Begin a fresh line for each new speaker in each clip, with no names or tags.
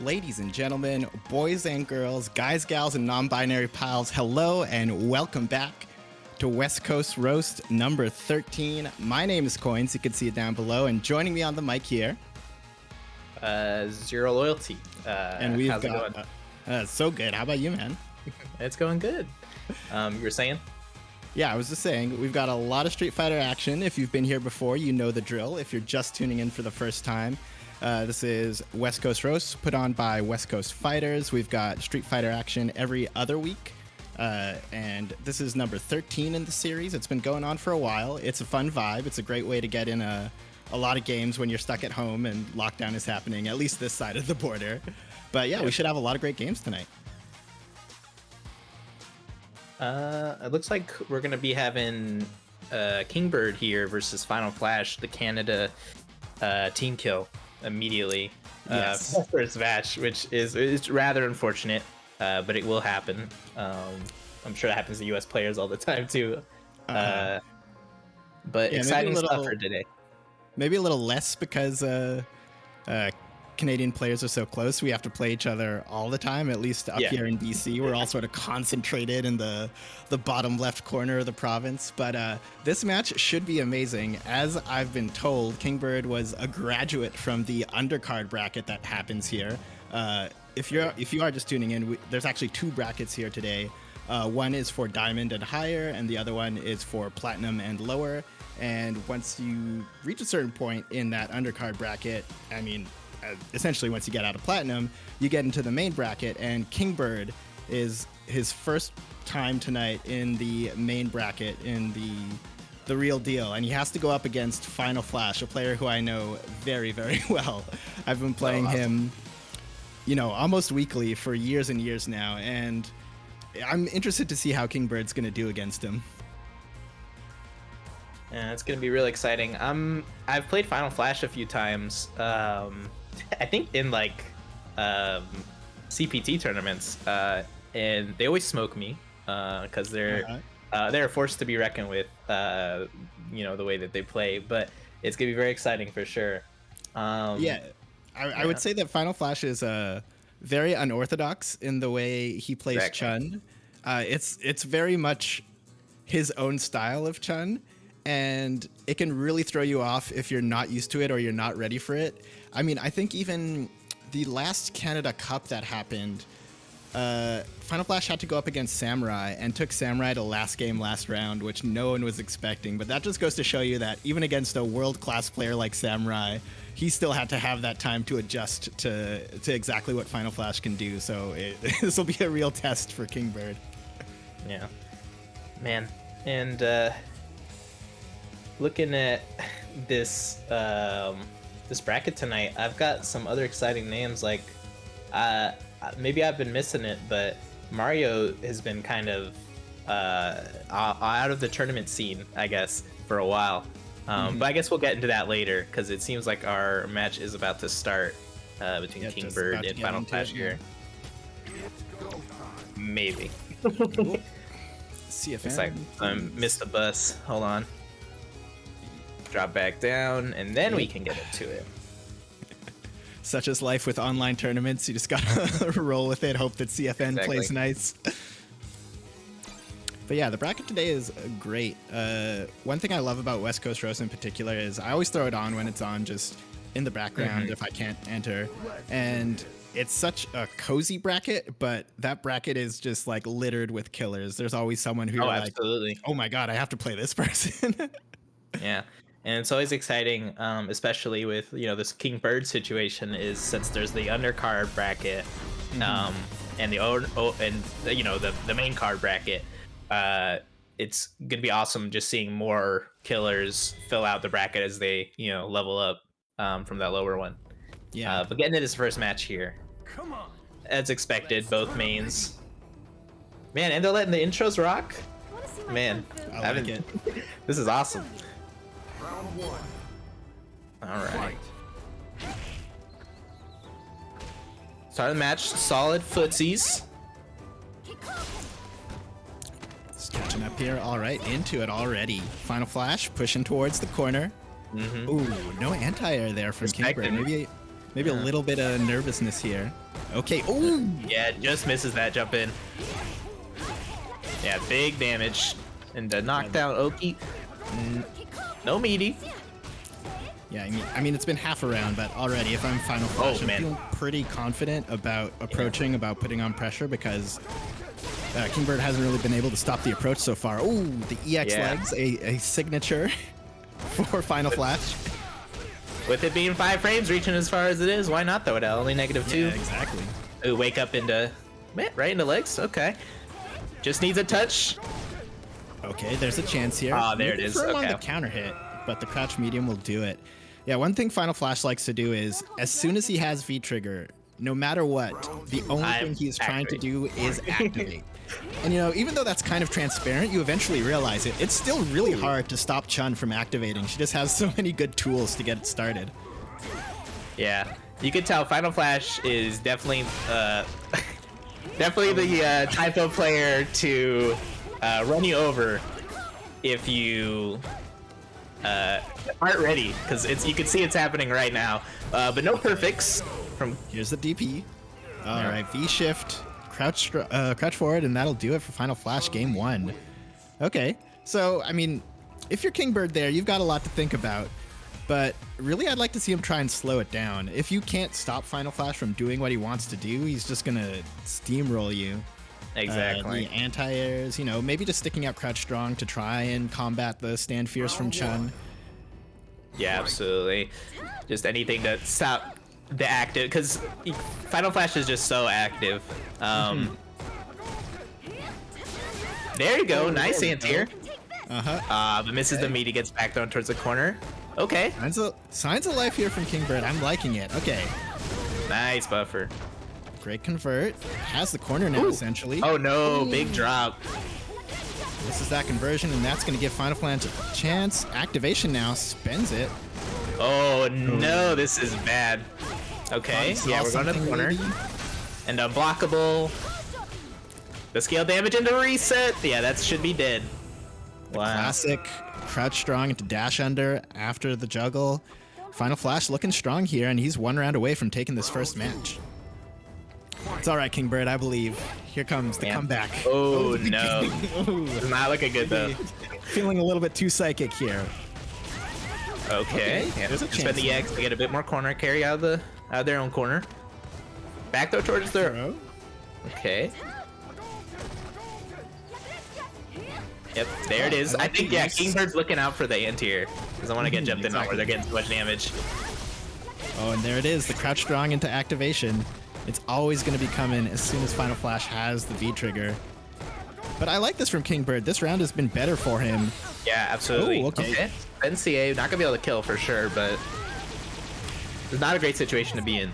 Ladies and gentlemen, boys and girls, guys, gals, and non-binary pals, hello and welcome back to West Coast Roast number 13. My name is Coins, you can see it down below, and joining me on the mic here...
Zero Loyalty.
And we've
how's
got...
it going?
So good. How about you, man?
It's going good. You were saying?
Yeah, I was just saying, we've got a lot of Street Fighter action. If you've been here before, you know the drill. If you're just tuning in for the first time, this is West Coast Roast, put on by West Coast Fighters. We've got Street Fighter action every other week, and this is number 13 in the series. It's been going on for a while. It's a fun vibe. It's a great way to get in a lot of games when you're stuck at home and lockdown is happening, at least this side of the border. But yeah, we should have a lot of great games tonight.
It looks like we're going to be having Kingbird here versus Final Flash, the Canada team kill immediately.
Yes.
First match, which is rather unfortunate, but it will happen. I'm sure that happens to US players all the time too. But yeah, exciting stuff for today.
Maybe a little less because Canadian players are so close. We have to play each other all the time, at least up here in BC. We're all sort of concentrated in the bottom left corner of the province. But this match should be amazing. As I've been told, Kingbird was a graduate from the undercard bracket that happens here. If you are just tuning in, there's actually two brackets here today. One is for diamond and higher, and the other one is for platinum and lower. And once you reach a certain point in that undercard bracket, I mean, essentially once you get out of platinum, you get into the main bracket, and Kingbird is his first time tonight in the main bracket, in the real deal, and he has to go up against Final Flash, a player who I know very, very well. I've been playing him, almost weekly for years and years now, and I'm interested to see how Kingbird's going to do against him.
Yeah, it's going to be really exciting. I've played Final Flash a few times. I think in CPT tournaments, and they always smoke me because they're forced to be reckoned with. The way that they play, but it's gonna be very exciting for sure. I would say that Final Flash is
very unorthodox in the way he plays Chun. It's very much his own style of Chun, and it can really throw you off if you're not used to it or you're not ready for it. I mean, I think even the last Canada Cup that happened, Final Flash had to go up against Samurai and took Samurai to last game, last round, which no one was expecting. But that just goes to show you that even against a world-class player like Samurai, he still had to have that time to adjust to exactly what Final Flash can do. So this will be a real test for Kingbird.
Yeah, man. And looking at this this bracket tonight, I've got some other exciting names. Like maybe I've been missing it, but Mario has been kind of out of the tournament scene, I guess, for a while. But I guess we'll get into that later, because it seems like our match is about to start between Kingbird and Final Flash here. Maybe.
CFN.
Missed the bus. Hold on. Drop back down, and then we can get into it.
Such is life with online tournaments. You just gotta roll with it, hope that CFN plays nice. But yeah, the bracket today is great. One thing I love about West Coast Roast in particular is I always throw it on when it's on, just in the background if I can't enter. And it's such a cozy bracket, but that bracket is just like littered with killers. There's always someone who you're
absolutely.
Like, oh my god, I have to play this person.
Yeah. And it's always exciting, especially with this Kingbird situation, is since there's the undercard bracket, and the main card bracket. It's gonna be awesome just seeing more killers fill out the bracket as they level up from that lower one.
Yeah.
But getting into this first match here, come on, as expected, both mains. Man, and they're letting the intros rock. Man,
I like it.
This is awesome. All right. Start of the match. Solid footsies.
Just catching up here. All right, into it already. Final Flash pushing towards the corner. Ooh, no anti-air there from Kingbird. Maybe a little bit of nervousness here. Okay. Oh.
Yeah, just misses that jump in. Yeah, big damage. And the knockdown Oki. No meaty.
Yeah, I mean, it's been half a round, but already, if I'm Final Flash, I'm feeling pretty confident about approaching, about putting on pressure, because Kingbird hasn't really been able to stop the approach so far. Oh, the EX legs, a signature for Final Flash.
With it being 5 frames, reaching as far as it is, why not though? It only -2.
Yeah, exactly.
Ooh, wake up into, right into legs. Okay, just needs a touch.
Okay, there's a chance here.
Ah, there it is.
On the counter hit, but the crouch medium will do it. Yeah, one thing Final Flash likes to do is, as soon as he has V trigger, no matter what, the only thing he's trying to do is activate. And you know, even though that's kind of transparent, you eventually realize it. It's still really hard to stop Chun from activating. She just has so many good tools to get it started.
Yeah, you can tell Final Flash is definitely definitely the type of player to run you over if you aren't ready, because you can see it's happening right now. But no perfects from.
Here's the DP. All right, V shift. Crouch forward, and that'll do it for Final Flash Game 1. Okay, so, I mean, if you're Kingbird there, you've got a lot to think about, but really I'd like to see him try and slow it down. If you can't stop Final Flash from doing what he wants to do, he's just gonna steamroll you.
Exactly.
The anti-airs, you know, maybe just sticking out Crouch Strong to try and combat the Stand Fierce from Chun.
Yeah, absolutely. Just anything to stop the active, because Final Flash is just so active. There you go, nice anti-air. But misses the meaty, gets back down towards the corner. Okay.
Signs of life here from Kingbird. I'm liking it. Okay.
Nice buffer.
Great convert. Has the corner now, essentially.
Oh no, big drop.
This is that conversion, and that's going to give Final Flash a chance. Activation now, spends it.
Oh no, this is bad. Okay, yeah, we're going to the corner. And unblockable. The scale damage into reset. Yeah, that should be dead. Wow.
Classic crouch strong into dash under after the juggle. Final Flash looking strong here, and he's 1 round away from taking this first match. It's all right, Kingbird, I believe. Here comes the comeback.
Oh no. It's not looking good though.
Feeling a little bit too psychic here.
Okay, yeah,
there's a chance.
spend the X to get a bit more corner carry out of their own corner. Back though towards their. Okay. Yep, there it is. I think Kingbird's looking out for the anti-air. Doesn't want to get jumped in where they're getting too much damage.
Oh, and there it is, the crouch strong into activation. It's always going to be coming as soon as Final Flash has the V trigger. But I like this from Kingbird. This round has been better for him.
Yeah, absolutely.
Oh, okay.
NCA, not gonna be able to kill for sure, but it's not a great situation to be in.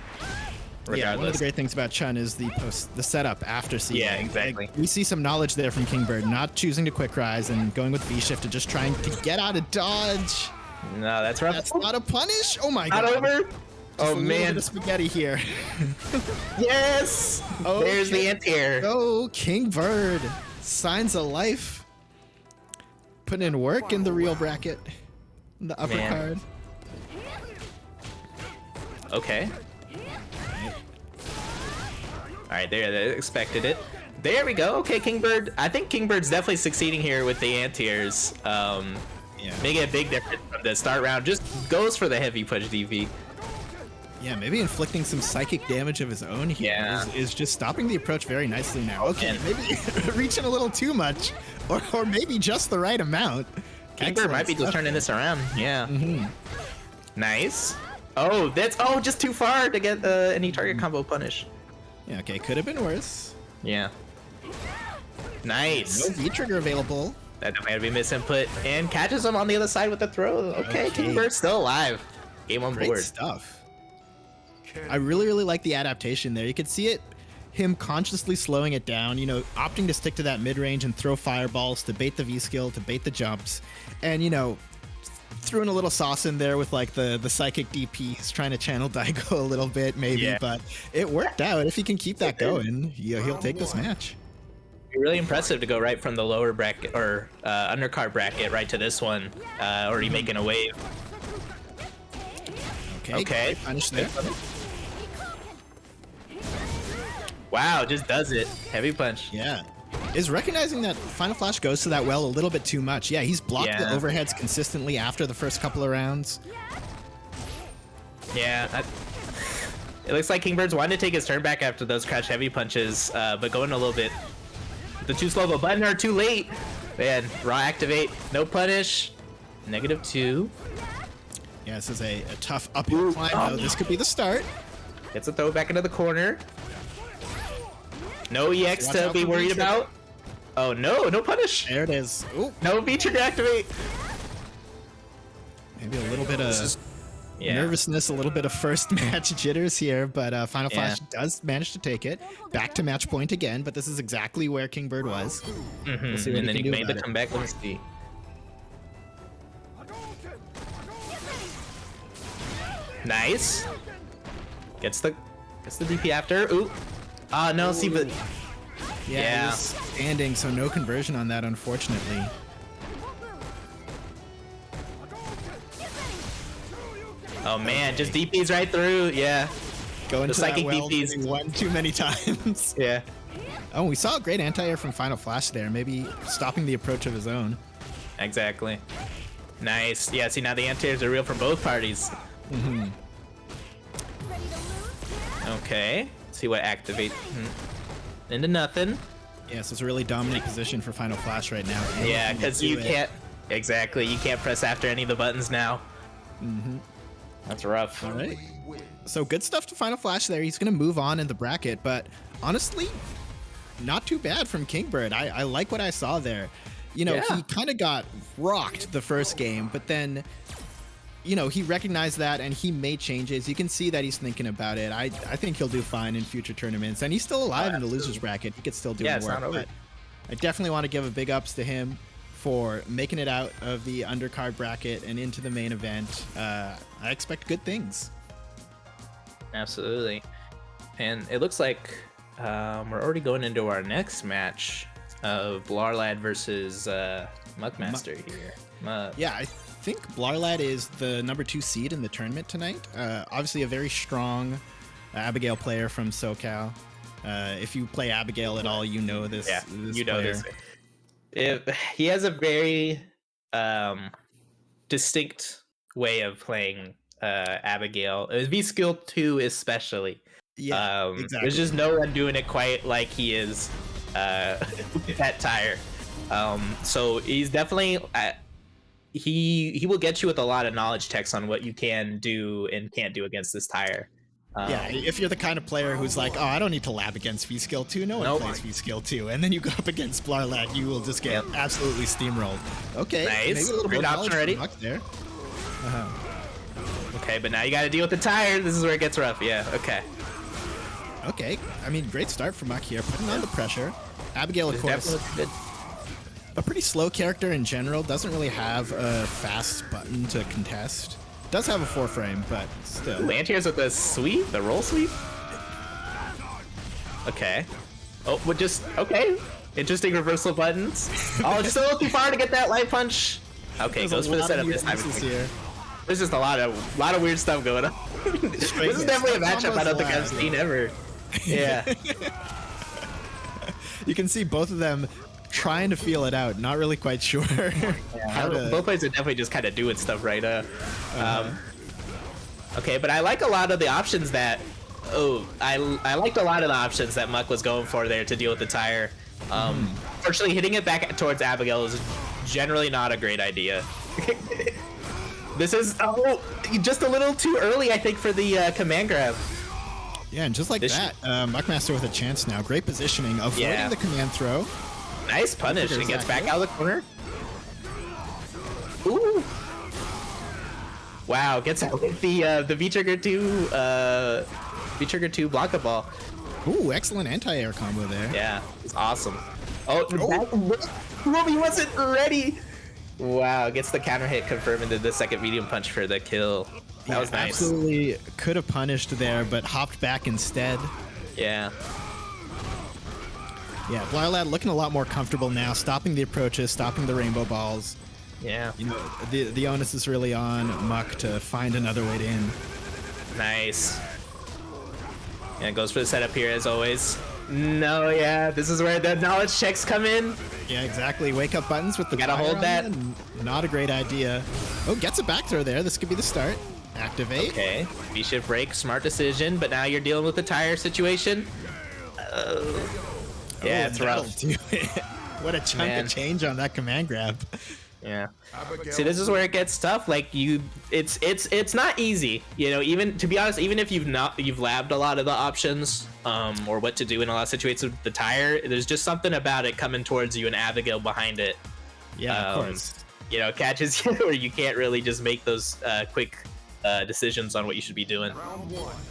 Regardless.
Yeah, one of the great things about Chun is the setup after CA.
Yeah, exactly.
Like, we see some knowledge there from Kingbird, not choosing to quick rise and going with V shift and just trying to get out of dodge.
No, that's rough.
That's not a punish. Oh my god.
Not over.
Oh man, bit of spaghetti here.
Yes. Oh, there's the anti-air.
Oh, Kingbird. Signs of life. Putting in work in the real bracket. In the upper card.
Okay. Alright, there, they expected it. There we go. Okay, Kingbird. I think Kingbird's definitely succeeding here with the anti-airs. Making a big difference from the start round. Just goes for the heavy punch DV.
Yeah, maybe inflicting some psychic damage of his own here is just stopping the approach very nicely now. Okay, maybe reaching a little too much, or maybe just the right amount.
Kingbird might be just turning this around. Yeah. Nice. Oh, that's just too far to get any target combo punish.
Yeah, okay, could have been worse.
Yeah. Nice.
No V trigger available.
That might be misinput and catches him on the other side with the throw. Okay, Kingbird's still alive. Game on board.
Great stuff. I really, really like the adaptation there. You could see it, him consciously slowing it down, you know, opting to stick to that mid-range and throw fireballs to bait the V-skill, to bait the jumps. And, you know, threw in a little sauce in there with, like, the psychic DP. He's trying to channel Daigo a little bit, maybe, but it worked out. If he can keep that going, he'll take this match.
Really impressive to go right from the lower bracket, or undercard bracket, right to this one. Already making a wave.
Okay. Punish there.
Wow, just does it. Heavy punch.
Yeah. Is recognizing that Final Flash goes to that well a little bit too much. Yeah, he's blocked the overheads consistently after the first couple of rounds.
Yeah, it looks like Kingbird's wanting to take his turn back after those crouch heavy punches, but going a little bit. The too slow of a button or too late. Man, raw activate, no punish. -2.
Yeah, this is a tough uphill climb, though. This could be the start.
Gets a throw back into the corner. No EX to be worried about. Oh no, no punish.
There it is. Ooh.
No V-trigger activate.
Maybe a little bit of nervousness, a little bit of first match jitters here, but Final Flash does manage to take it. Back to match point again, but this is exactly where Kingbird was. We'll see what
and then he made the
it.
comeback. Let me see. Nice. Gets the DP after. Ooh. No, see, but
yeah, he was standing, so no conversion on that, unfortunately.
Oh man, just DPs right through. Yeah.
Going to
psychic
that well
DPs
one too many times.
Yeah.
Oh, we saw a great anti-air from Final Flash there, maybe stopping the approach of his own.
Exactly. Nice. Yeah, see, now the anti-airs are real for both parties. Okay. See what activate. Into nothing.
Yeah, so it's a really dominant position for Final Flash right now.
Yeah, because you can't. Exactly. You can't press after any of the buttons now. That's rough.
All right. So good stuff to Final Flash there. He's going to move on in the bracket, but honestly, not too bad from Kingbird. I like what I saw there. You know, he kind of got rocked the first game, but then, you know, he recognized that and he made changes. You can see that he's thinking about it. I think he'll do fine in future tournaments, and he's still alive in the losers bracket. He could still do work.
It's not over.
But I definitely want to give a big ups to him for making it out of the undercard bracket and into the main event. I expect good things.
Absolutely. And it looks like we're already going into our next match of Lara Ladd versus Muckmaster here.
Yeah, I think Lara Ladd is the #2 seed in the tournament tonight. Obviously a very strong Abigail player from SoCal. If you play Abigail at all, you know this.
Yeah,
this
you know
player.
this. He has a very distinct way of playing Abigail. V skill 2 especially.
Yeah, exactly.
There's just no one doing it quite like he is with that tire. So he's definitely he will get you with a lot of knowledge checks on what you can do and can't do against this tire.
Yeah, if you're the kind of player who's like, oh, I don't need to lab against V skill 2, no one plays V skill 2, and then you go up against Lara Ladd, you will just get absolutely steamrolled. Okay,
nice.
maybe a little
Great
bit
option already.
There.
Okay, but now you got to deal with the tire. This is where it gets rough. Yeah. Okay.
Okay, I mean, great start for Muck here, putting on the pressure. Abigail, of course, a pretty slow character in general, doesn't really have a fast button to contest. Does have a 4-frame, but still.
Ooh, anti-airs with the sweep, the roll sweep. Okay. Oh, but just okay. Interesting reversal buttons. Oh, just a little too far to get that light punch. Okay, goes for the setup this time.
Here.
There's just a lot of weird stuff going on. This is definitely a matchup I don't think I've seen ever. Yeah.
You can see both of them trying to feel it out, not really quite sure.
How to... Both players are definitely just kind of doing stuff right. Okay, but I like a lot of the options that. Oh, I liked a lot of the options that Muck was going for there to deal with the tire. Fortunately, hitting it back towards Abigail is generally not a great idea. This is just a little too early, I think, for the command grab.
Yeah, and just like that, Muckmaster with a chance now. Great positioning, avoiding the command throw.
Nice punish, and he gets back out of the corner. Ooh! Wow, gets out with the V-trigger 2 block-up ball.
Ooh, excellent anti-air combo there.
Yeah, it's awesome. Oh, he wasn't ready. Wow, gets the counter hit confirmed into the second medium punch for the kill. That was nice.
Absolutely could have punished there, but hopped back instead.
Yeah.
Yeah, Lara Ladd looking a lot more comfortable now, stopping the approaches, stopping the rainbow balls.
Yeah.
You know, the onus is really on Muck to find another way in.
Nice. And it goes for the setup here as always. No, yeah, this is where the knowledge checks come in.
Yeah, exactly. Wake up buttons with the
gotta hold that.
Not a great idea. Oh, gets a back throw there. This could be the start. Activate.
Okay, V-shift break, smart decision, but now you're dealing with the tire situation. Yeah, it's rough.
What a chunk of change on that command grab.
Yeah. See, this is where it gets tough. Like it's not easy. You know, even to be honest, even if you've labbed a lot of the options, or what to do in a lot of situations with the tire, there's just something about it coming towards you and Abigail behind it.
Yeah, of course.
You know, catches you where you can't really just make those quick decisions on what you should be doing.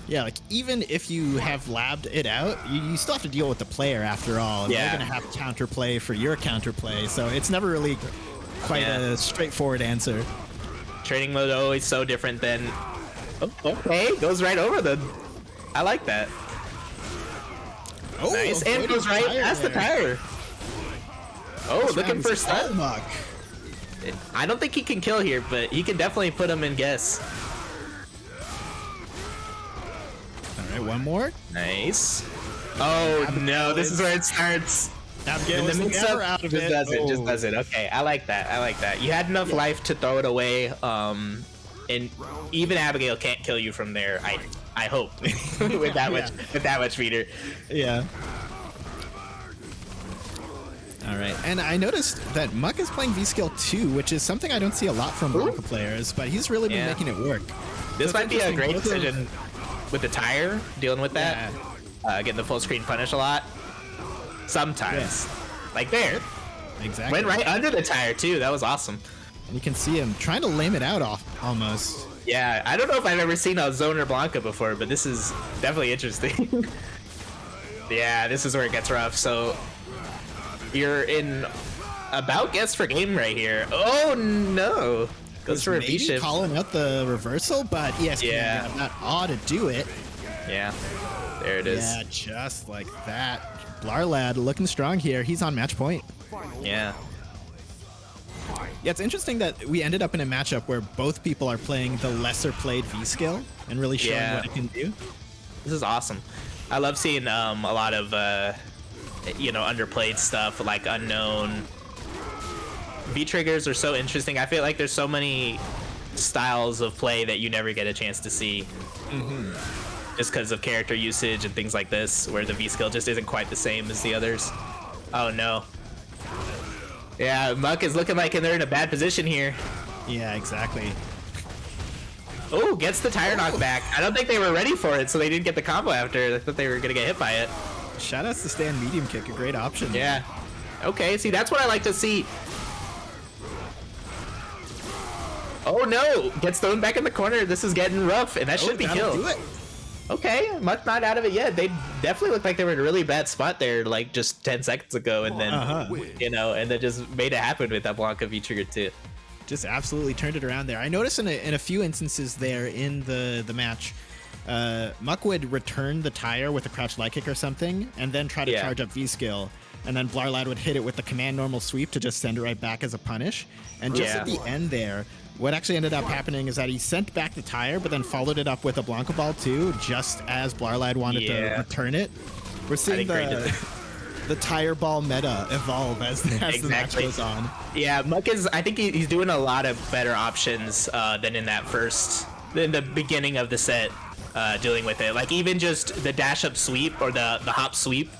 Yeah, like even if you have labbed it out, you still have to deal with the player after all. And they're gonna have counterplay for your counterplay, so it's never really quite a straightforward answer.
Training mode always so different than. Oh, okay, goes right over the. I like that.
Oh,
nice, and goes right past the tire. Oh, looking for stun. I don't think he can kill here, but he can definitely put him in guess.
All right, one more.
Nice. Oh no, this is where it starts.
Abigail in the mix-up,
just does it. Okay, I like that. You had enough life to throw it away, and even Abigail can't kill you from there. I hope with that much meter.
Yeah. All right, and I noticed that Muck is playing V-Skill 2, which is something I don't see a lot from Blanca players, but he's really been making it work.
This might be a great decision with the tire, dealing with that, getting the full screen punish a lot. Sometimes. Like there.
Exactly.
Went right under the tire too. That was awesome.
And you can see him trying to lame it out almost.
Yeah, I don't know if I've ever seen a Zoner Blanca before, but this is definitely interesting. Yeah, this is where it gets rough. So you're in about guess for game right here. Oh no. Goes for a V-shift.
Calling out the reversal, but ESPN not ought to do it.
Yeah. There it is.
Yeah, just like that. Lara Ladd looking strong here. He's on match point.
Yeah.
Yeah, it's interesting that we ended up in a matchup where both people are playing the lesser played V-skill and really showing what it can do.
This is awesome. I love seeing a lot of underplayed stuff like unknown. V-triggers are so interesting. I feel like there's so many styles of play that you never get a chance to see. Just because of character usage and things like this, where the V-skill just isn't quite the same as the others. Oh no. Yeah, Muck is looking like they're in a bad position here.
Yeah, exactly.
Oh, gets the tire knockback. I don't think they were ready for it, so they didn't get the combo after. I thought they were gonna get hit by it.
Shoutouts to stand medium kick, a great option.
Yeah. Okay, see, that's what I like to see. Oh no! Gets thrown back in the corner. This is getting rough, and that should be killed.
Do it.
Okay, Muck not out of it yet. They definitely looked like they were in a really bad spot there, like just 10 seconds ago, and then and then just made it happen with that Blanca V trigger too.
Just absolutely turned it around there. I noticed in a few instances there in the match, Muck would return the tire with a crouch light kick or something, and then try to charge up V skill. And then Lara Ladd would hit it with the command normal sweep to just send it right back as a punish. And just at the end there, what actually ended up happening is that he sent back the tire, but then followed it up with a Blanca ball too, just as Lara Ladd wanted to return it. We're seeing the tire ball meta evolve as the match goes on.
Yeah, Muck is, I think he's doing a lot of better options than in the beginning of the set, dealing with it. Like even just the dash up sweep or the hop sweep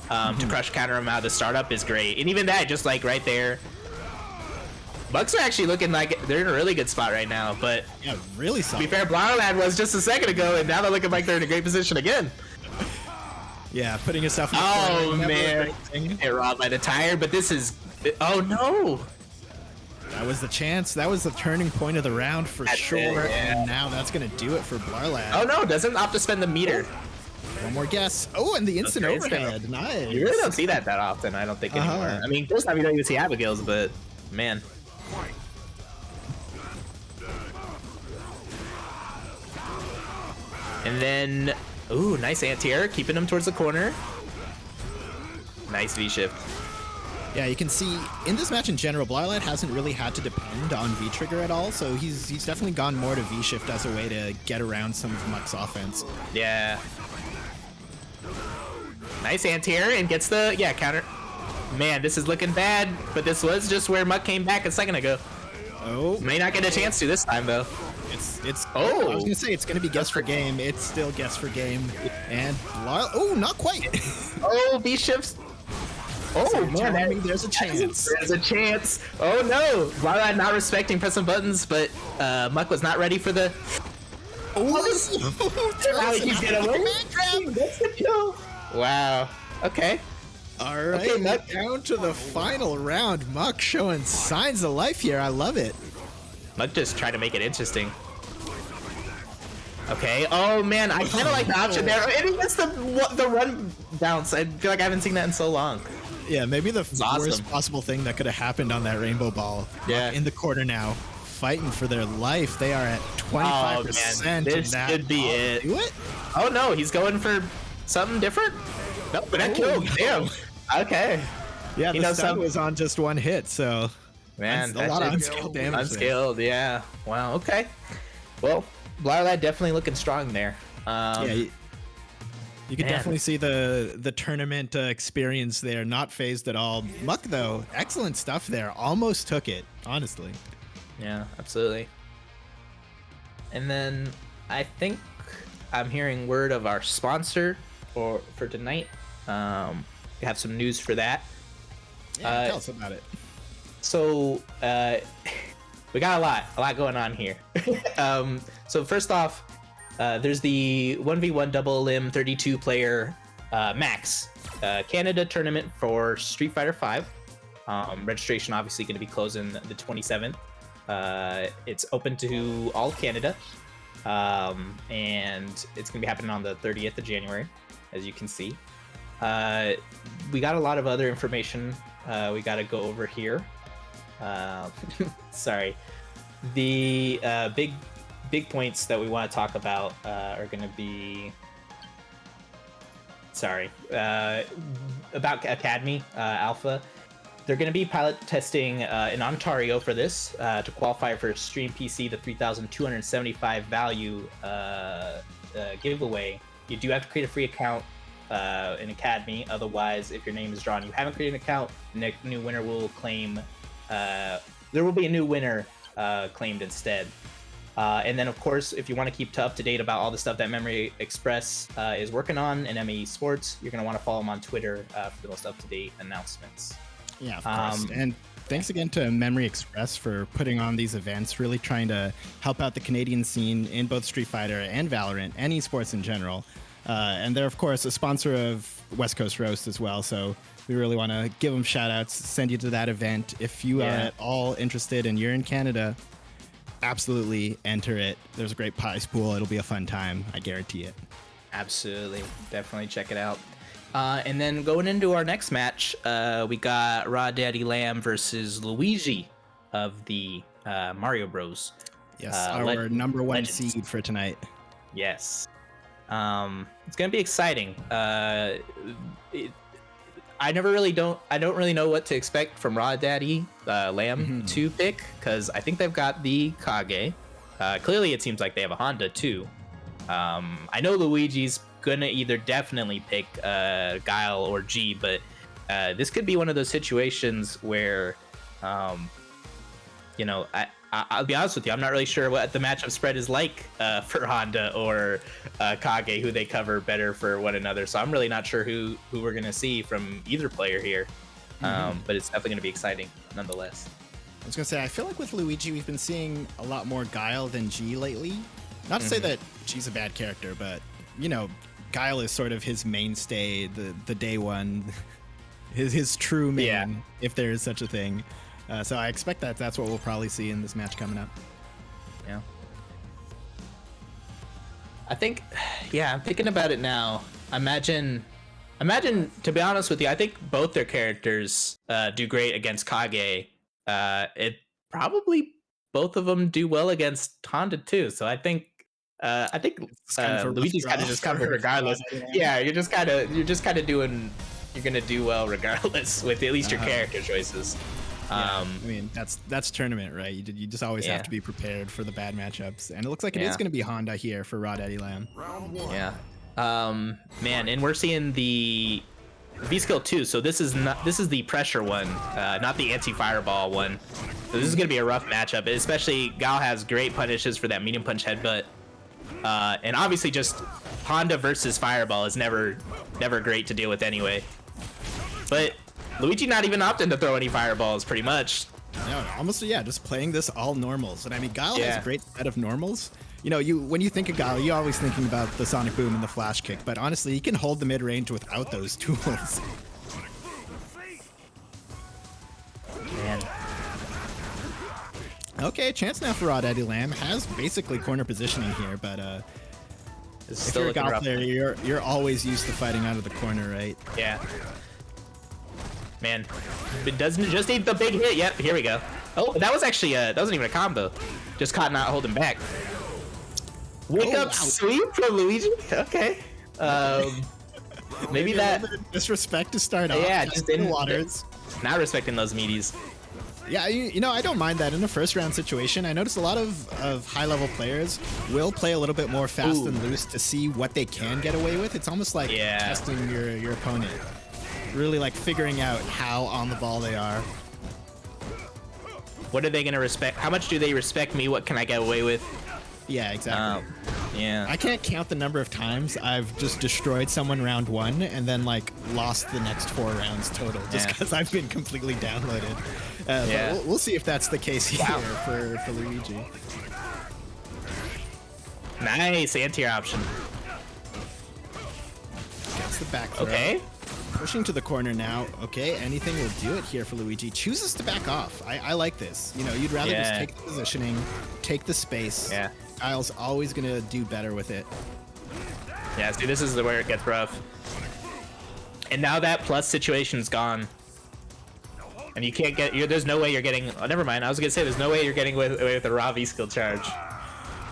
to crush counter him out of the startup is great. And even that, just like right there, Bucks are actually looking like they're in a really good spot right now, but
yeah, really solid.
To be fair, Lara Ladd was just a second ago, and now they're looking like they're in a great position again.
Yeah, putting yourself in the
oh man, get robbed by the tire, but this is, oh no.
That was the chance. That was the turning point of the round for sure, and now that's gonna do it for Lara Ladd.
Oh no, doesn't opt to spend the meter.
One more guess. Oh, and the instant overhead. Nice.
You really don't see that often, I don't think, anymore. I mean, first time you don't even see Abigail's, but man. And then, ooh, nice anti-air, keeping him towards the corner. Nice V-shift.
Yeah, you can see in this match in general, Lara Ladd hasn't really had to depend on V-trigger at all, so he's definitely gone more to V-shift as a way to get around some of Muck's offense.
Yeah. Nice anti-air and gets the counter. Man, this is looking bad, but this was just where Muck came back a second ago.
Oh,
may not get a chance to this time though.
It's I was gonna say it's gonna be guess for game. It's still guess for game, and not quite.
Oh, B shifts. Oh
so
man,
there's a chance.
There's a chance. Oh no, Lara not respecting pressing buttons, but Muck was not ready for the. Now he can get away. That's the kill. Wow. Okay.
All right,
okay, Muck.
Down to the final round. Muck showing signs of life here. I love it.
Muck just tried to make it interesting. Okay. Oh man, I kind of like the option there. And he gets the run bounce. I feel like I haven't seen that in so long.
Yeah, maybe the worst possible thing that could have happened on that rainbow ball.
Yeah.
In the corner now, fighting for their life. They are at 25%.
Man. This could be it.
Do it?
Oh no, he's going for something different. Nope, but that killed. Damn. Okay.
Yeah, the stun was on just one hit, so
man,
that's a lot of unscaled damage.
Unscaled, yeah. Wow. Okay. Well, Lara Ladd definitely looking strong there.
Yeah, you can definitely see the tournament experience there. Not phased at all. Muck though, excellent stuff there. Almost took it, honestly.
Yeah, absolutely. And then I think I'm hearing word of our sponsor for tonight. We have some news for that.
Yeah, tell us about it.
So we got a lot going on here. So first off, there's the 1v1 double limb 32 player Max Canada tournament for Street Fighter V. Registration obviously going to be closing the 27th. It's open to all of Canada, and it's going to be happening on the 30th of January, as you can see. We got a lot of other information we got to go over here. Sorry. The big points that we want to talk about are going to be about Academy Alpha. They're going to be pilot testing in Ontario for this to qualify for Stream PC, the 3,275 value giveaway. You do have to create a free account in Academy. Otherwise, if your name is drawn, you haven't created an account, the new winner will claim. There will be a new winner claimed instead. And then, of course, if you want to keep up to date about all the stuff that Memory Express is working on in ME Sports, you're going to want to follow them on Twitter for the most up-to-date announcements.
Yeah, of course. And thanks again to Memory Express for putting on these events, really trying to help out the Canadian scene in both Street Fighter and Valorant and esports in general. And they're, of course, a sponsor of WestCoast Roast as well. So we really want to give them shout outs, send you to that event. If you are at all interested and you're in Canada, absolutely enter it. There's a great prize pool. It'll be a fun time. I guarantee it.
Absolutely. Definitely check it out. And then going into our next match, we got Raw Daddy Lamb versus Luigi of the Mario Bros.
Yes, our number one seed for tonight.
Yes. It's gonna be exciting. I don't really know what to expect from Raw Daddy Lamb to pick, because I think they've got the Kage. Clearly, it seems like they have a Honda too. I know Luigi's gonna either definitely pick Guile or G, but this could be one of those situations where, I'll be honest with you, I'm not really sure what the matchup spread is like for Honda or Kage, who they cover better for one another. So I'm really not sure who we're gonna see from either player here, but it's definitely gonna be exciting nonetheless.
I was gonna say, I feel like with Luigi, we've been seeing a lot more Guile than G lately. Not to say that G's a bad character, but Guile is sort of his mainstay, the day one, his true main, if there is such a thing. So I expect that's what we'll probably see in this match coming up.
Yeah. I think, I'm thinking about it now. Imagine, to be honest with you, I think both their characters do great against Kage. It probably both of them do well against Honda too. So I think Luigi's kind of just covered regardless. Yeah, you're gonna do well regardless with at least your character choices.
I mean, that's tournament, right? You just always have to be prepared for the bad matchups, and it looks like it is going to be Honda here for Raw Daddy Lamb.
Yeah, man, and we're seeing the V skill 2, so this is the pressure one, not the anti-fireball one. So this is gonna be a rough matchup, especially Guile has great punishes for that medium punch headbutt. And obviously just Honda versus fireball is never great to deal with anyway. But Luigi not even opting to throw any fireballs pretty much.
No, almost, yeah, just playing this all normals. And I mean, Guile has a great set of normals. You know, when you think of Guile, you're always thinking about the Sonic Boom and the Flash Kick, but honestly, he can hold the mid-range without those tools.
Man.
Okay, chance now for Raw Daddy Lamb. Has basically corner positioning here, but if you're a Guile player, you're always used to fighting out of the corner, right?
Yeah. Man, it doesn't just need the big hit. Yep, here we go. Oh, that was actually that wasn't even a combo. Just caught not holding back. Wake up sweep from Luigi. Okay. Maybe that
disrespect to start off.
Yeah, just didn't waters. Not respecting those meaties.
Yeah, you know, I don't mind that in a first round situation. I noticed a lot of high level players will play a little bit more fast and loose to see what they can get away with. It's almost like testing your opponent. Really like figuring out how on the ball they are.
What are they gonna respect? How much do they respect me? What can I get away with?
Yeah, exactly.
Yeah.
I can't count the number of times I've just destroyed someone round 1 and then like lost the next 4 rounds total just because I've been completely downloaded. But we'll see if that's the case here for Luigi.
Nice anti-air option.
Gets the back throw.
Okay.
Pushing to the corner now. Okay, anything will do it here for Luigi. Chooses to back off. I like this. You know, you'd rather just take the positioning, take the space.
Yeah.
Guile's always gonna do better with it.
Yeah, see, this is where it gets rough. And now that plus situation's gone. And you can't get, there's no way you're getting, oh, never mind. I was gonna say, there's no way you're getting away with a raw V skill charge.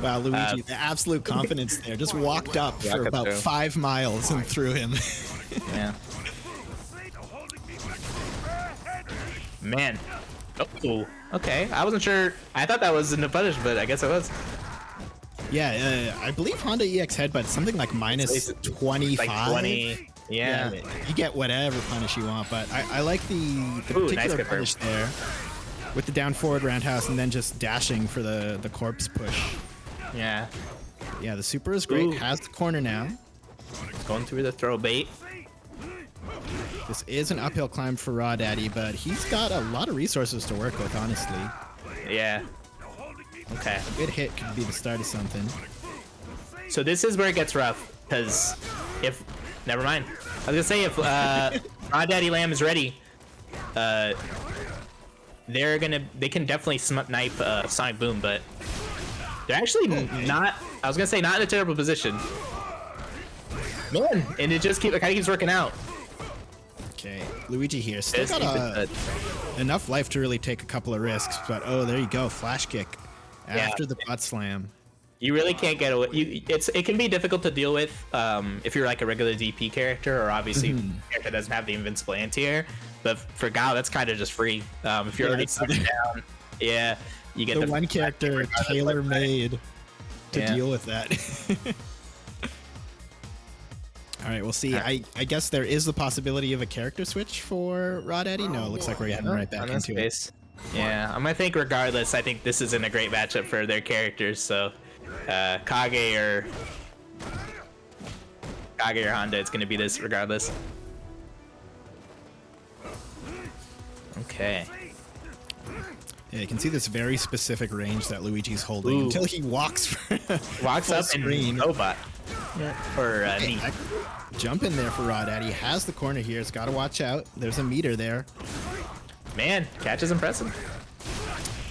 Wow, Luigi, the absolute confidence there. Just walked up for about 5 miles and threw him.
Yeah. Man. Oh, okay. I wasn't sure. I thought that was in the punish, but I guess it was.
Yeah, I believe Honda EX headbutt something like minus 25.
Like 20. Yeah.
You get whatever punish you want, but I like the particular
nice
punish there with the down forward roundhouse and then just dashing for the corpse push.
Yeah.
Yeah, the super is great. Has the corner now.
Going through the throw bait.
This is an uphill climb for Raw Daddy, but he's got a lot of resources to work with, honestly.
Yeah. Okay.
A good hit could be the start of something.
So this is where it gets rough, because if... Never mind. I was gonna say, if Raw Daddy Lamb is ready, they can definitely snipe Sonic Boom, but they're actually not... I was gonna say, not in a terrible position. Man, and it just kind of keeps working out.
Okay, Luigi here. Still got enough life to really take a couple of risks, but oh, there you go, flash kick after the butt slam.
You really can't get away. It can be difficult to deal with if you're like a regular DP character, or obviously a character that doesn't have the invincible anti-air. But for Guile, that's kind of just free. If you're already down, you get
the one character tailor-made to deal with that. All right, we'll see. I guess there is the possibility of a character switch for Raw Daddy. No, it looks like we're getting right back into it.
Yeah, I think regardless, I think this isn't a great matchup for their characters. So, Kage or Honda, it's going to be this regardless. Okay.
Yeah, you can see this very specific range that Luigi's holding until he walks
up
screen.
And robot. Or knee.
Jump in there for Raw Daddy. Has the corner here. It's got to watch out. There's a meter there.
Man, catch is impressive.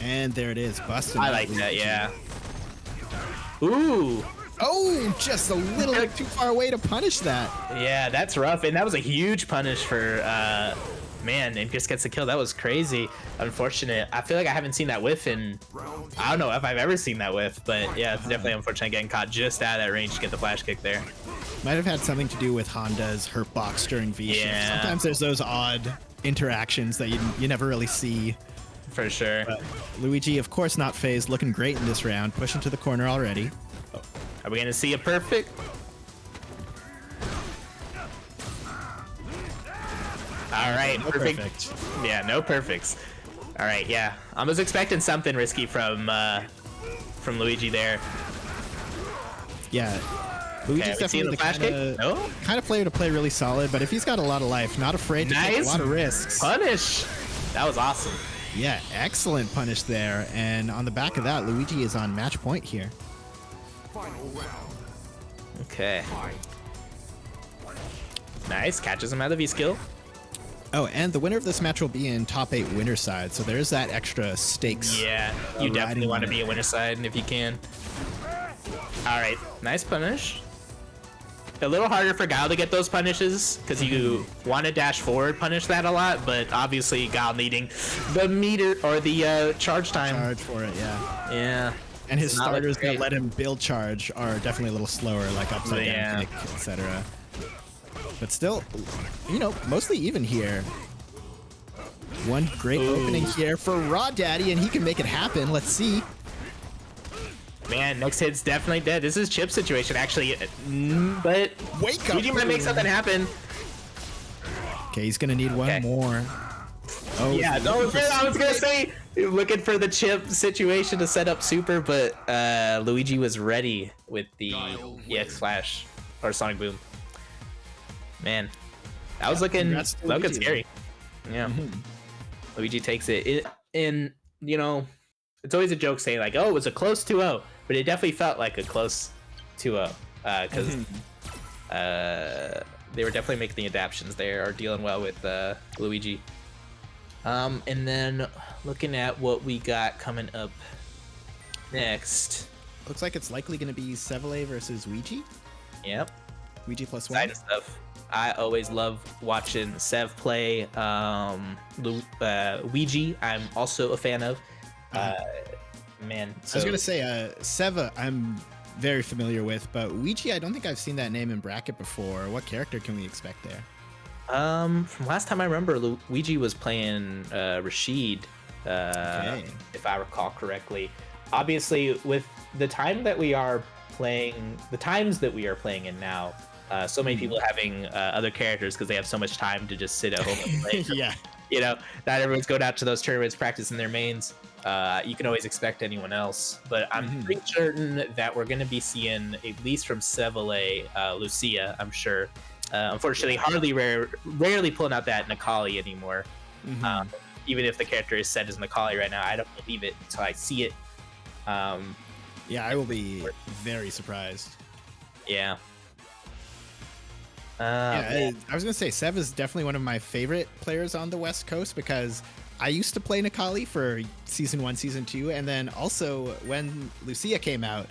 And there it is. Busted.
I like that, yeah. Ooh.
Oh, just a little bit too far away to punish that.
Yeah, that's rough. And that was a huge punish for, man, and just gets the kill. That was crazy. Unfortunate. I feel like I haven't seen that whiff in, I don't know if I've ever seen that whiff, but yeah, it's definitely unfortunate getting caught just out of that range to get the flash kick there.
Might have had something to do with Honda's hurt box during V.
Yeah.
Sometimes there's those odd interactions that you never really see.
For sure.
But Luigi, of course not phased, looking great in this round, pushing to the corner already.
Are we going to see a perfect? All right,
no perfect.
Yeah, no perfects. All right, yeah. I was expecting something risky from Luigi there.
Yeah. Luigi's definitely the kind of player to play really solid, but if he's got a lot of life, not afraid to take a lot of risks.
Punish. That was awesome.
Yeah, excellent punish there. And on the back of that, Luigi is on match point here.
Okay. Nice, catches him out of V-skill.
Oh, and the winner of this match will be in top 8 winner side, so there's that extra stakes.
Yeah, you definitely want to be a winner side if you can. All right, nice punish. A little harder for Guile to get those punishes because you want to dash forward punish that a lot, but obviously Guile needing the meter or the charge time.
Charge for it, yeah.
Yeah.
And his starters that let him build charge are definitely a little slower, like upside down kick, etc. But still, you know, mostly even here. One great opening here for Raw Daddy, and he can make it happen. Let's see.
Man, next hit's definitely dead. This is Chip's situation, actually. But
wake up!
Luigi might make something happen.
Okay, he's gonna need one more. Oh
yeah, I was gonna say looking for the Chip situation to set up super, but Luigi was ready with the EX Flash or Sonic Boom. Man, that was looking scary. Yeah, Luigi takes it. And you know, it's always a joke saying like, "Oh, it was a close 2-0," but it definitely felt like a close 2-0 because they were definitely making the adaptations there or dealing well with Luigi. And then looking at what we got coming up next.
Looks like it's likely going to be Seville versus Luigi.
Yep.
Luigi +1.
Exciting stuff. I always love watching Sev play. Luigi, I'm also a fan of. Man, so... I was
gonna say Seva I'm very familiar with, but Luigi I don't think I've seen that name in bracket before. What character can we expect there?
From last time I remember, Luigi was playing Rashid, if I recall correctly. Obviously, with the time that we are playing, the times that we are playing in now, so many people having other characters because they have so much time to just sit at home and play.
Yeah.
You know, not everyone's going out to those tournaments practicing their mains. You can always expect anyone else, but I'm pretty certain that we're going to be seeing, at least from Seville, Lucia, I'm sure. Unfortunately, rarely pulling out that Necalli anymore. Even if the character is set as Necalli right now, I don't believe it until I see it.
Yeah, I will be very surprised.
Yeah.
I was gonna say Sev is definitely one of my favorite players on the West Coast because I used to play Necalli for season 1, season 2, and then also when Lucia came out,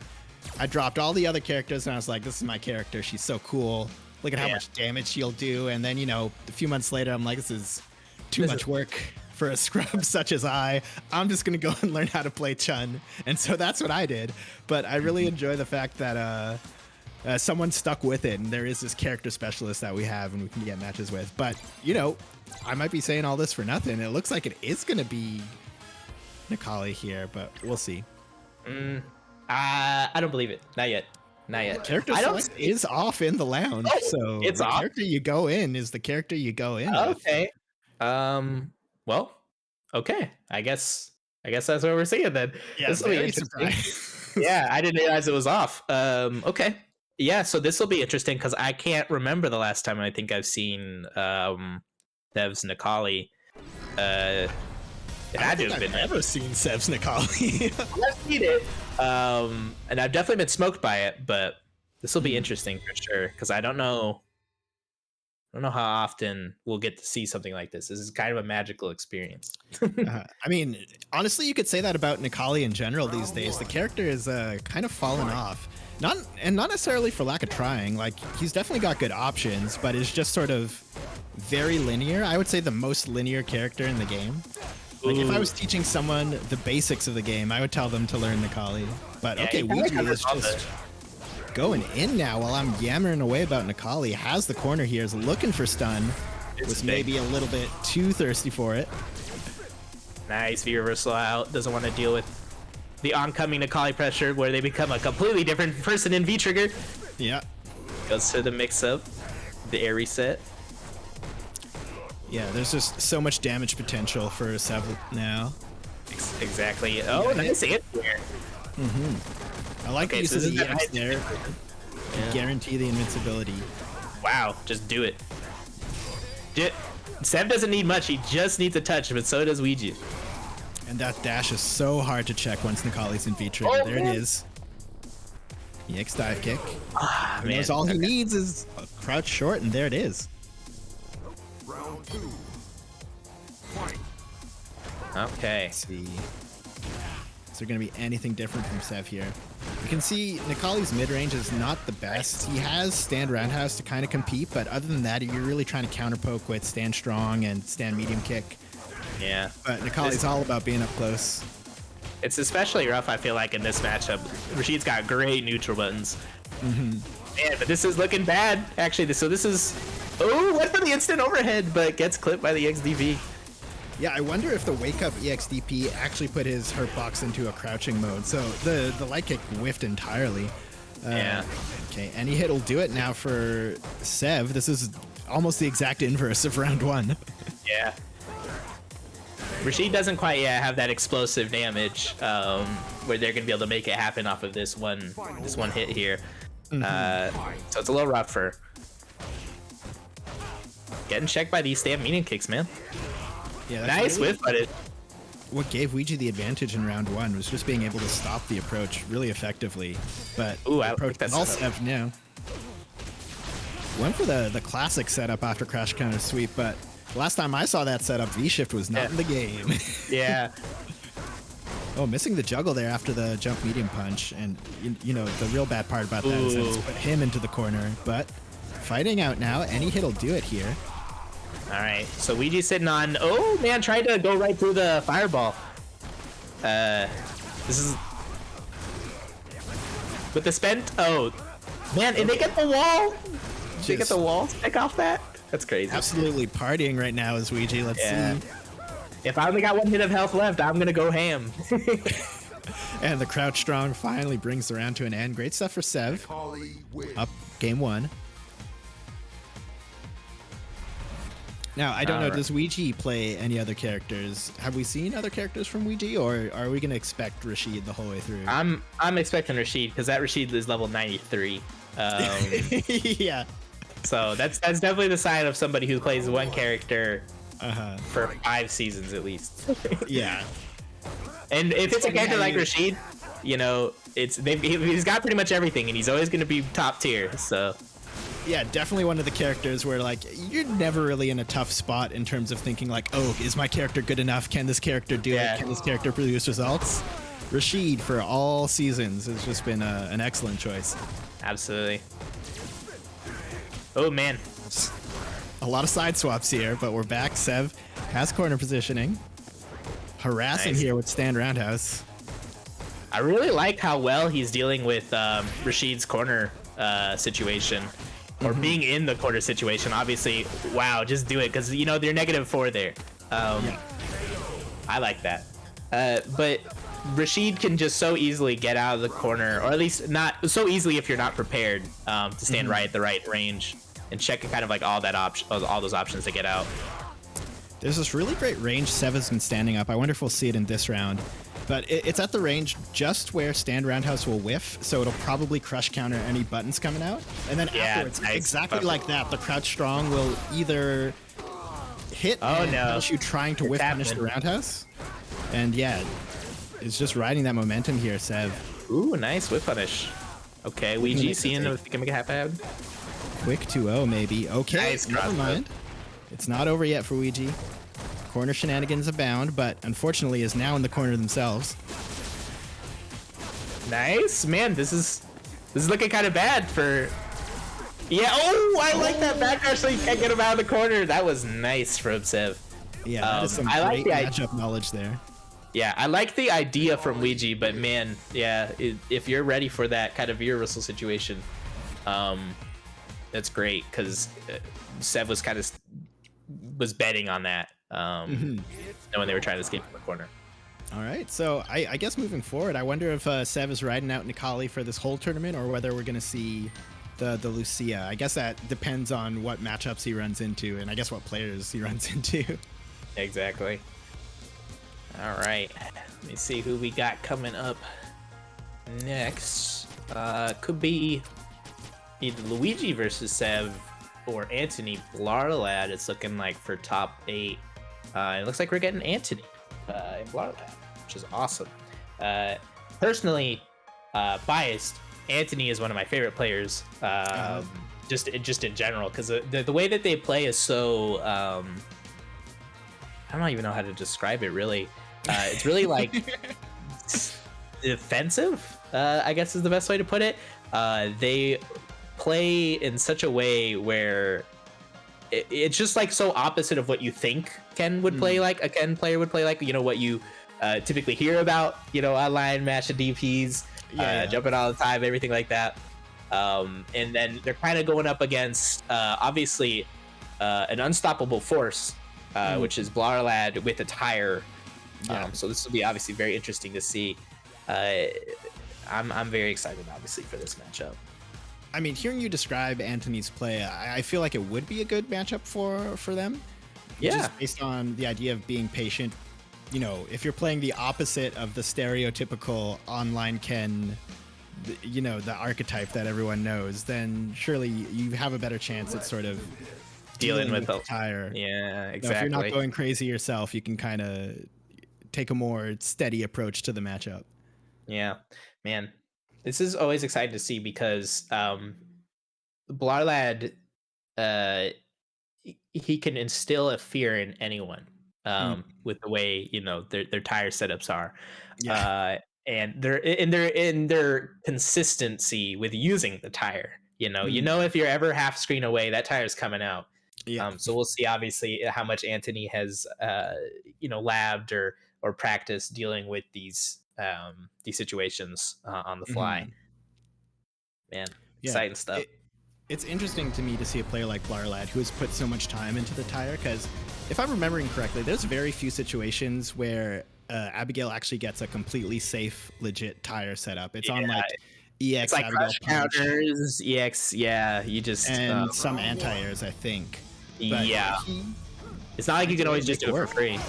I dropped all the other characters and I was like, this is my character. She's so cool. Look at how much damage she'll do. And then, you know, a few months later, I'm like, this is too much work for a scrub such as I. I'm just gonna go and learn how to play Chun, and so that's what I did. But I really enjoy the fact that someone stuck with it, and there is this character specialist that we have and we can get matches with. But, you know, I might be saying all this for nothing. It looks like it is going to be Necalli here, but we'll see.
I don't believe it. Not yet.
Character select is off in the lounge, so
it's
the
off?
character you go in is the character you go in
Okay. Well, okay. I guess that's what we're seeing then.
Yeah,
this will be interesting. Yeah, I didn't realize it was off. Okay. Yeah, so this will be interesting because I can't remember the last time I think I've seen Sev's Necalli.
I've never seen Sev's Necalli.
I've seen it, and I've definitely been smoked by it. But this will be interesting for sure because I don't know how often we'll get to see something like this. This is kind of a magical experience.
I mean, honestly, you could say that about Necalli in general these days. The character is kind of fallen off. Not necessarily for lack of trying. Like, he's definitely got good options, but it's just sort of very linear. I would say the most linear character in the game. Like, if I was teaching someone the basics of the game, I would tell them to learn Necalli. But okay, Luigi is just going in now while I'm yammering away about Necalli. Has the corner here, is looking for stun. Was maybe a little bit too thirsty for it.
Nice V reversal out. Doesn't want to deal with the oncoming Necalli pressure where they become a completely different person in V-Trigger.
Yeah.
Goes to the mix-up, the air reset.
Yeah, there's just so much damage potential for Sev now.
Exactly. Oh, nice answer.
I like the use of the EX there to guarantee the invincibility.
Wow, just do it. Sev doesn't need much, he just needs a touch, but so does Luigi.
And that dash is so hard to check once Necalli's in V-trigger.
Oh,
there
man.
it is. EX dive kick.
Ah, man.
All he needs is a crouch short, and there it is.
Round 2. Fight.
Okay.
Let's see. Is there going to be anything different from Sev here? You can see Necalli's mid-range is not the best. He has stand roundhouse to kind of compete, but other than that, you're really trying to counterpoke with stand strong and stand medium kick.
Yeah.
But Necalli's all about being up close.
It's especially rough, I feel like, in this matchup. Rashid's got great neutral buttons. Man, but this is looking bad, actually. So this is... Oh, went for the instant overhead, but gets clipped by the XDV.
Yeah, I wonder if the wake up EXDP actually put his hurt box into a crouching mode. So the light kick whiffed entirely.
Yeah.
Okay, any hit will do it now for Sev. This is almost the exact inverse of round 1.
Yeah. Rashid doesn't quite have that explosive damage where they're gonna be able to make it happen off of this one hit here. So it's a little rougher. Getting checked by these stand medium kicks, man.
Yeah,
Nice
really
whiff, but it.
what gave Luigi the advantage in round 1 was just being able to stop the approach really effectively. But
Ooh, I
approach
like that
all
setup.
Sev now. Went for the classic setup after crash counter sweep, but last time I saw that setup, V-shift was not in the game.
Yeah.
Oh, missing the juggle there after the jump medium punch, and you know the real bad part about that is that it's put him into the corner. But fighting out now, any hit will do it here.
All right, so Luigi's sitting on. Oh man, tried to go right through the fireball. This is with the spent. Oh man, and they get the wall. They get the wall stick off that. That's crazy.
Absolutely partying right now is Luigi. Let's see.
If I only got 1 hit of health left, I'm gonna go ham.
And the crouch strong finally brings the round to an end. Great stuff for Sev. Up game 1. Now, I don't know, does Luigi play any other characters? Have we seen other characters from Luigi, or are we going to expect Rashid the whole way through?
I'm expecting Rashid, because that Rashid is level 93.
Yeah.
So that's definitely the sign of somebody who plays one character for 5 seasons at least.
Yeah.
And if it's a character like Rashid, you know, he's got pretty much everything, and he's always going to be top tier, so...
Yeah, definitely one of the characters where, like, you're never really in a tough spot in terms of thinking, like, oh, is my character good enough? Can this character do it? Can this character produce results? Rashid, for all seasons, has just been an excellent choice.
Absolutely. Oh, man.
A lot of side swaps here, but we're back. Sev has corner positioning. Harassing here with stand roundhouse.
I really like how well he's dealing with Rashid's corner situation. Or being in the corner situation. Obviously, wow, just do it, because, you know, they're -4 there. I like that. But Rashid can just so easily get out of the corner, or at least not so easily if you're not prepared to stand right at the right range and check kind of like all those options to get out.
There's this really great range Sev has been standing up. I wonder if we'll see it in this round. But it's at the range just where stand roundhouse will whiff, so it'll probably crush counter any buttons coming out. And then afterwards,
nice.
exactly like that, the crouch strong will either hit and punish you trying to whiff punish the roundhouse. And yeah, it's just riding that momentum here, Sev.
Ooh, nice whip punish. Okay, Luigi seeing if he can make it happen.
Quick 2-0 maybe. Okay,
Nice
never mind. It's not over yet for Luigi. Corner shenanigans abound, but unfortunately is now in the corner themselves.
Nice, man. This is looking kind of bad for. Yeah. Oh, I like that backdash so you can't get him out of the corner. That was nice from Sev.
Yeah, that is some great matchup knowledge there.
Yeah, I like the idea from Luigi, but man, yeah, if you're ready for that kind of universal situation, that's great, because Sev was kind of betting on that. Knowing they were trying to escape from the corner.
All right, so I guess moving forward, I wonder if Sev is riding out Necalli for this whole tournament, or whether we're going to see the Lucia. I guess that depends on what matchups he runs into, and I guess what players he runs into.
Exactly. All right, let me see who we got coming up next. Could be either Luigi versus Sev or Anthony. Lara Ladd, it's looking like for top 8. It looks like we're getting Anthony and Lara Ladd, which is awesome. Personally, biased, Anthony is one of my favorite players, just in general, because the way that they play is so I don't even know how to describe it really. It's really like defensive, I guess is the best way to put it. They play in such a way where it's just like so opposite of what you think Ken would play like. A Ken player would play like, you know, what you typically hear about, you know, online match of DPs, jumping all the time, everything like that. And then they're kind of going up against obviously an unstoppable force, which is Lara Ladd with a tire. So this will be obviously very interesting to see. I'm very excited, obviously, for this matchup.
I mean, hearing you describe Anthony's play, I feel like it would be a good matchup for them.
Yeah.
Just based on the idea of being patient. You know, if you're playing the opposite of the stereotypical online Ken, you know, the archetype that everyone knows, then surely you have a better chance at sort of dealing with the tire.
Yeah, exactly.
Now, if you're not going crazy yourself, you can kind of take a more steady approach to the matchup.
Yeah, man, this is always exciting to see because Lara Ladd, he can instill a fear in anyone with the way, you know, their tire setups are, and their consistency with using the tire. You know, if you're ever half screen away, that tire's coming out. So we'll see, obviously, how much Anthony has, labbed or practiced dealing with these situations on the fly. Man, exciting stuff.
It's interesting to me to see a player like Lara Ladd who has put so much time into the tire, because if I'm remembering correctly, there's very few situations where Abigail actually gets a completely safe, legit tire setup. It's on like EX,
it's like
Abigail
counters, EX, you just
and some anti-airs, I think. But
it's not like you can always just do it for free.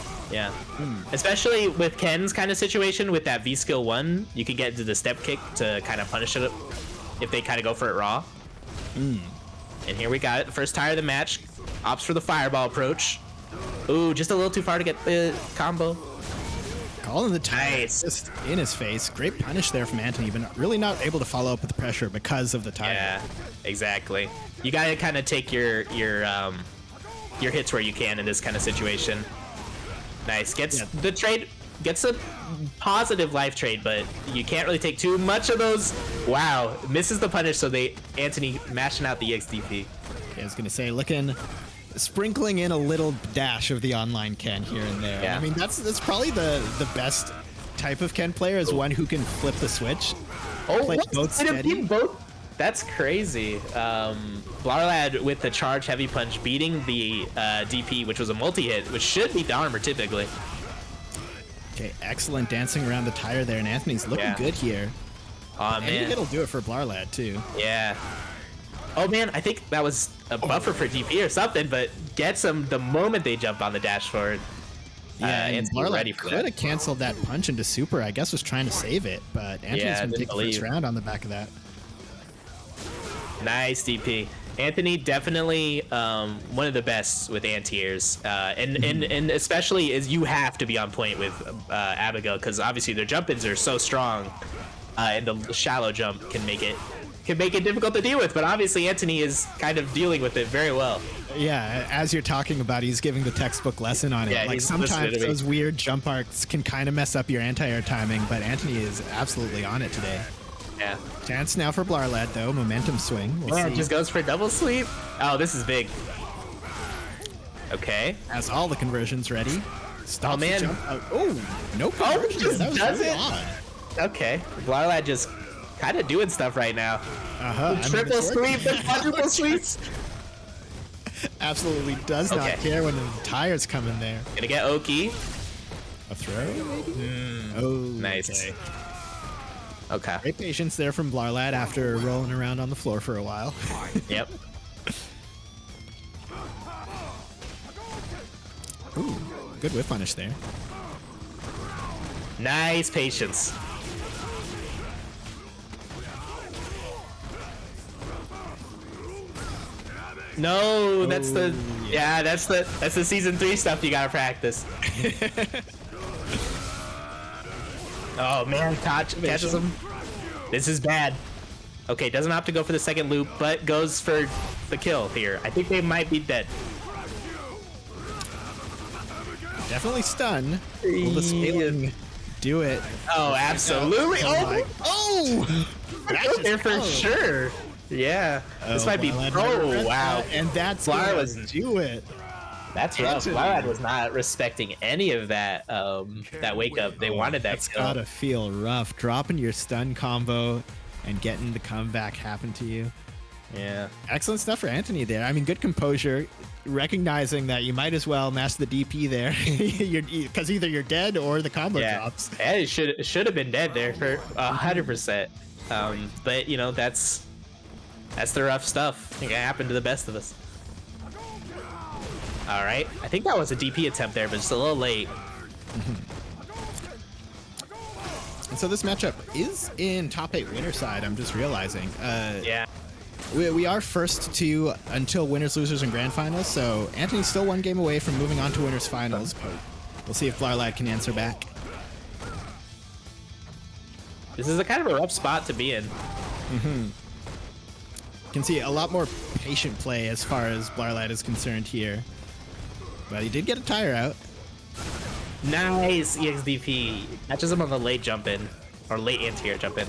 Especially with Ken's kind of situation with that V skill 1, you can get into the step kick to kind of punish it if they kind of go for it raw. And here we got it, the first tire of the match. Opts for the fireball approach. Ooh, just a little too far to get the combo.
Calling the tire just in his face. Great punish there from Anthony, but really not able to follow up with the pressure because of the tire.
Yeah, exactly. You gotta kind of take your hits where you can in this kind of situation. Nice. Gets the trade, gets a positive life trade, but you can't really take too much of those. Wow, misses the punish, so Anthony mashing out the XDP.
Okay, I was gonna say, sprinkling in a little dash of the online Ken here and there.
Yeah.
I mean, that's probably the best type of Ken player, is one who can flip the switch. Play both steady.
That's crazy. Lara Ladd with the charge heavy punch beating the DP, which was a multi-hit, which should beat the armor typically.
Okay, excellent dancing around the tire there, and Anthony's looking good here.
Oh, man.
And it'll do it for Lara Ladd too.
Yeah. Oh man, I think that was a buffer for DP or something, but gets him the moment they jump on the dash forward.
Yeah, and Lara
ready
Ladd
for
could have canceled that punch into super. I guess was trying to save it, but Anthony's gonna take the first round on the back of that.
Nice DP. Anthony definitely one of the best with anti-airs, and especially is you have to be on point with Abigail, because obviously their jump-ins are so strong, and the shallow jump can make it difficult to deal with. But obviously Anthony is kind of dealing with it very well.
Yeah, as you're talking about, he's giving the textbook lesson on it.
Yeah,
like sometimes those weird jump arcs can kind of mess up your anti-air timing, but Anthony is absolutely on it today.
Yeah.
Chance now for Lara Ladd though. Momentum swing.
We'll just goes for double sweep. Oh, this is big. Okay.
Has all the conversions ready. Stops
oh man.
No conversion.
Just
that was
does
really
it.
odd.
Okay. Lara Ladd just kind of doing stuff right now. Triple sweep and quadruple sweeps.
Absolutely does not care when the tires come in there.
Gonna get Oki.
A throw, maybe?
Nice. Okay. Okay.
Great patience there from Lara Ladd after rolling around on the floor for a while.
Yep.
Ooh, good whip punish there.
Nice patience. No, that's the that's the season 3 stuff you gotta practice. Oh man, catches him. This is bad. Okay, doesn't have to go for the second loop, but goes for the kill here. I think they might be dead.
Definitely stun. Will the scaling do it?
Oh, absolutely. Oh, that's there for sure. Yeah, this might be. Oh, wow.
And that's
Lara
was do it.
That's rough. Lara was not respecting any of that. That wake up. They wanted that.
That's gotta feel rough. Dropping your stun combo and getting the comeback happen to you.
Yeah.
Excellent stuff for Anthony there. I mean, good composure, recognizing that you might as well master the DP there, because either you're dead or the combo drops.
Yeah, it should have been dead there for 100%. But you know that's the rough stuff. It can happen to the best of us. All right, I think that was a DP attempt there, but just a little late.
And so this matchup is in top 8 winner side. I'm just realizing.
Yeah.
We are first to until winners, losers, and grand finals. So Anthony's still 1 game away from moving on to winners finals. But we'll see if Lara Ladd can answer back.
This is a kind of a rough spot to be in.
Can see a lot more patient play as far as Lara Ladd is concerned here. But he did get a tire out.
Nice EXDP. Catches him on the late jump in, or late anti-air jump in.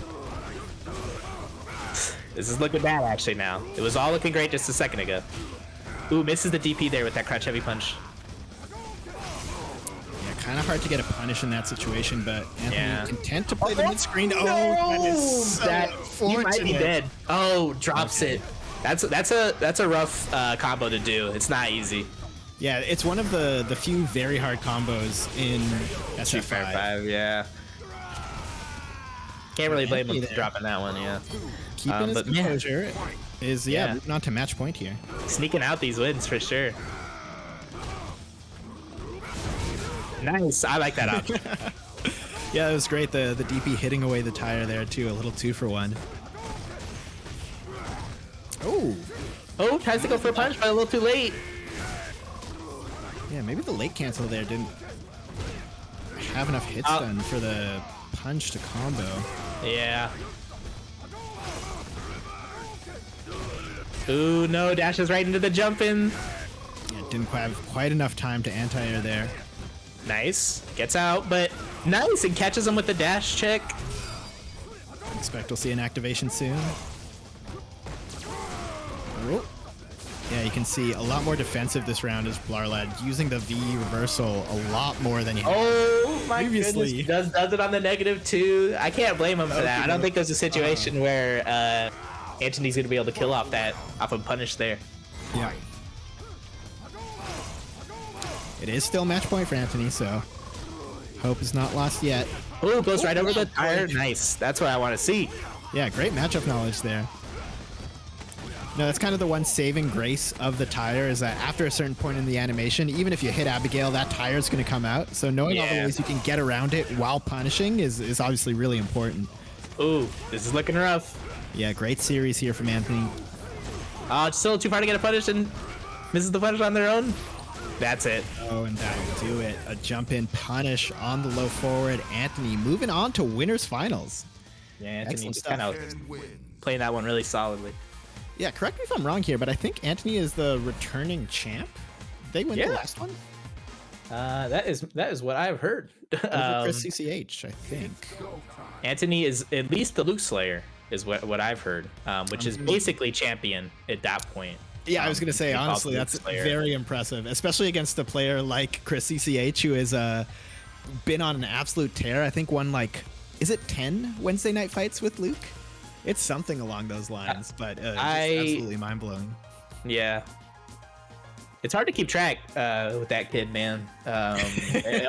This is looking bad actually now. It was all looking great just a second ago. Ooh, misses the DP there with that crouch heavy punch.
Yeah, kind of hard to get a punish in that situation, but Anthony content to play the mid screen. Oh, that is so
he might be dead. Oh, drops it. That's a rough combo to do. It's not easy.
Yeah, it's one of the few very hard combos in SF5.
Fair 5, yeah. Can't really blame him for dropping that one, yeah.
Keeping his composure is, moving on to match point here.
Sneaking out these wins for sure. Nice, I like that option.
Yeah, it was great. The DP hitting away the tire there too, a little 2 for 1.
Oh, tries to go for a punch, but a little too late.
Yeah, maybe the late cancel there didn't have enough hits done for the punch to combo.
Yeah. Ooh, no, dashes right into the jump in.
Yeah, didn't have quite enough time to anti-air there.
Nice. Gets out, but nice, and catches him with the dash check.
Expect we'll see an activation soon. Oh. Yeah, you can see a lot more defensive this round as Lara Ladd using the V reversal a lot more than he had previously.
Goodness, does it on the negative too. I can't blame him for that. I don't think there's a situation where Anthony's gonna be able to kill off a punish there.
Yeah. It is still match point for Anthony, so hope is not lost yet.
Oh, goes right over the tire. Nice. That's what I want to see.
Yeah, great matchup knowledge there. No, that's kind of the one saving grace of the tire is that after a certain point in the animation, even if you hit Abigail, that tire is going to come out. So knowing all the ways you can get around it while punishing is obviously really important.
Ooh, this is looking rough.
Yeah, great series here from Anthony.
It's still too far to get a punish and misses the punish on their own. That's it.
Oh, and that'll do it. A jump in punish on the low forward. Anthony moving on to winners finals.
Yeah, Anthony just kind of playing that one really solidly.
Yeah, correct me if I'm wrong here, but I think Anthony is the returning champ. They win the last one?
That is what I've heard.
Chris CCH, I think.
Anthony is at least the Luke Slayer, is what I've heard, which is basically champion at that point.
Yeah, I was going to say, honestly, that's very impressive, especially against a player like Chris CCH, who has been on an absolute tear. I think won is it 10 Wednesday night fights with Luke? It's something along those lines, but it's absolutely mind-blowing.
Yeah. It's hard to keep track with that kid, man.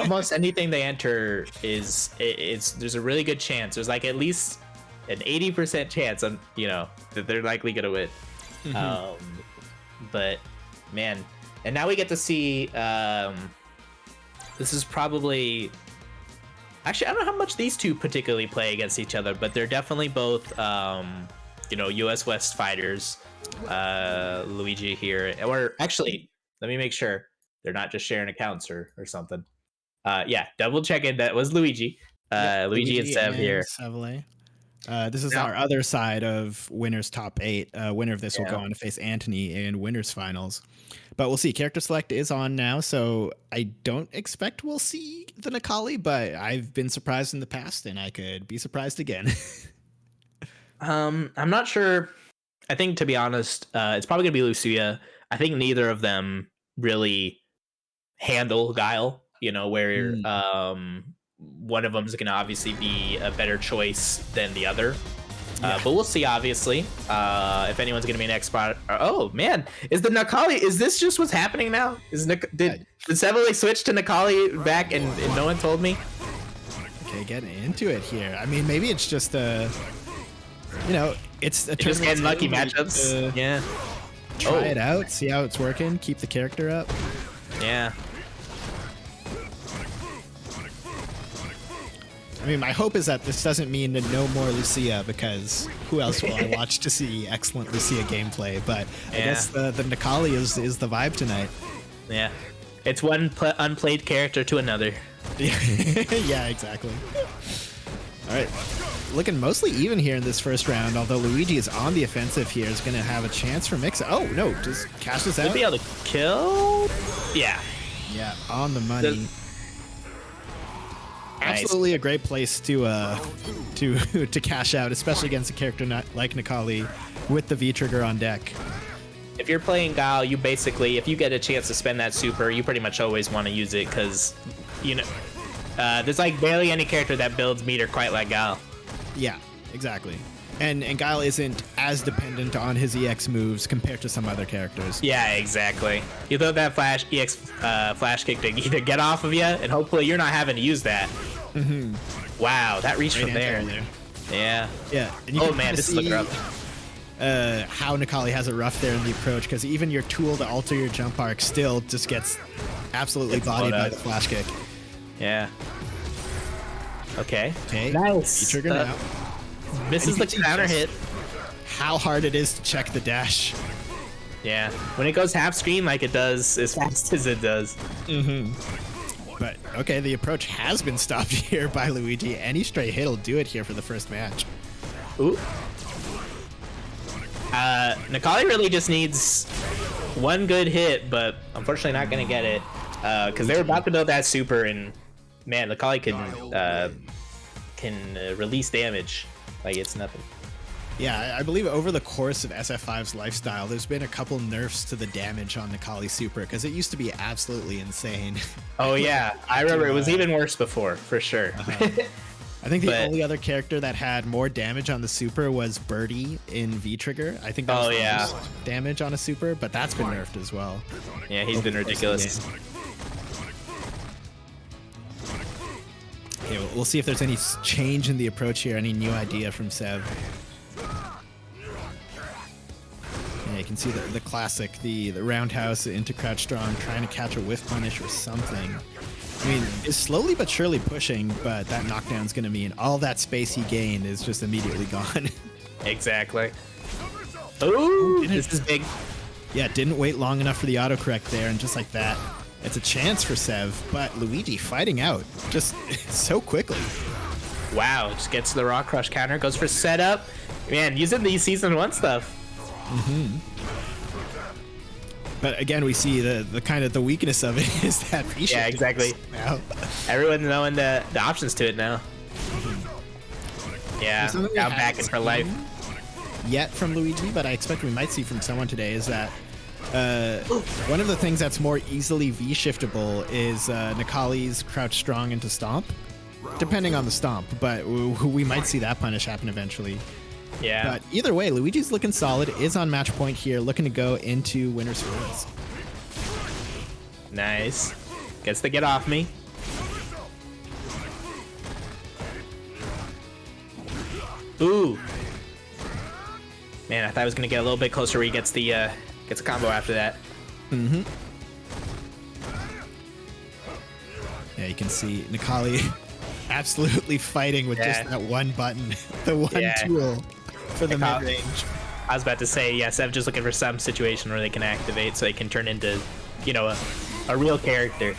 Almost anything they enter there's a really good chance. There's at least an 80% chance on that they're likely gonna win. But man, and now we get to see. This is probably. Actually, I don't know how much these two particularly play against each other, but they're definitely both, US West fighters. Luigi here, or actually, let me make sure they're not just sharing accounts or something. Yeah, double checking that was Luigi. Luigi and Sev here.
This is our other side of winners top 8. Winner of this will go on to face Anthony in winners finals. But we'll see. Character select is on now, so I don't expect we'll see the Necalli, but I've been surprised in the past, and I could be surprised again.
I'm not sure. I think, to be honest, it's probably gonna be Lucia. I think neither of them really handle Guile. Where one of them is gonna obviously be a better choice than the other. But we'll see, obviously, if anyone's going to be an expert. Oh, man. Is the Necalli... Is this just what's happening now? Did Seville switch to Necalli back and no one told me?
Okay, getting into it here. I mean, maybe it's just it's a
just getting lucky matchups. Yeah.
Try it out, see how it's working, keep the character up.
Yeah.
I mean, my hope is that this doesn't mean no more Lucia, because who else will I watch to see excellent Lucia gameplay? But I guess the Necalli is the vibe tonight.
Yeah. It's one unplayed character to another.
Yeah, exactly. All right. Looking mostly even here in this first round, although Luigi is on the offensive here, is going to have a chance for mix. Oh, no, just cashes out.
He'll be able to kill? Yeah.
Yeah, on the money. Absolutely a great place to cash out, especially against a character like Necalli with the V trigger on deck.
If you're playing Guile, you basically, if you get a chance to spend that super, you pretty much always want to use it because, there's like barely any character that builds meter quite like Guile.
Yeah, exactly. And Guile isn't as dependent on his EX moves compared to some other characters.
Yeah, exactly. You throw that EX flash kick to either get off of you, and hopefully you're not having to use that.
Mm-hmm.
Wow, that reach from there. Yeah.
Yeah. And you man, this is looking rough. How Necalli has it rough there in the approach, because even your tool to alter your jump arc still just gets absolutely bodied by the flash kick.
Yeah. Okay.
Nice. Trigger now.
Misses the counter hit.
How hard it is to check the dash.
Yeah. When it goes half screen like it does, as fast as it does.
Mm-hmm. But, okay, the approach has been stopped here by Luigi. Any straight hit will do it here for the first match.
Ooh. Necalli really just needs one good hit, but unfortunately not going to get it. Because they were about to build that super, and man, Necalli can release damage like it's nothing.
Yeah, I believe over the course of SF5's lifestyle, there's been a couple nerfs to the damage on Necalli super, because it used to be absolutely insane.
Oh yeah, I remember it was even worse before, for sure.
I think the only other character that had more damage on the super was Birdie in V-Trigger. I think that was the most damage on a super, but that's been nerfed as well.
Yeah, he's been ridiculous.
Okay, we'll see if there's any change in the approach here, any new idea from Sev. Yeah, you can see the classic, the roundhouse into crouch strong, trying to catch a whiff punish or something. I mean, it's slowly but surely pushing, but that knockdown's going to mean all that space he gained is just immediately gone.
Exactly. Ooh, this is big.
Yeah, didn't wait long enough for the autocorrect there, and just like that, it's a chance for Sev, but Luigi fighting out just so quickly.
Wow, just gets the raw crush counter, goes for setup. Man, using these Season 1 stuff.
Mm-hmm. But again, we see the kind of the weakness of it is that V-shift.
Yeah, exactly.
Now.
Everyone's knowing the options to it now. Mm-hmm. Yeah, now back in for life.
Yet from Luigi, but I expect we might see from someone today is that one of the things that's more easily V-shiftable is Necalli's crouch strong into stomp, depending on the stomp, but we might see that punish happen eventually.
Yeah.
But either way, Luigi's looking solid, is on match point here, looking to go into winner's finals.
Nice. Gets the get off me. Ooh. Man, I thought I was gonna get a little bit closer where he gets a combo after that.
Mm-hmm. Yeah, you can see Nikali absolutely fighting with just that one button, the one tool for the mid-range.
I was about to say, yes, I'm just looking for some situation where they can activate so they can turn into, you know, a real character.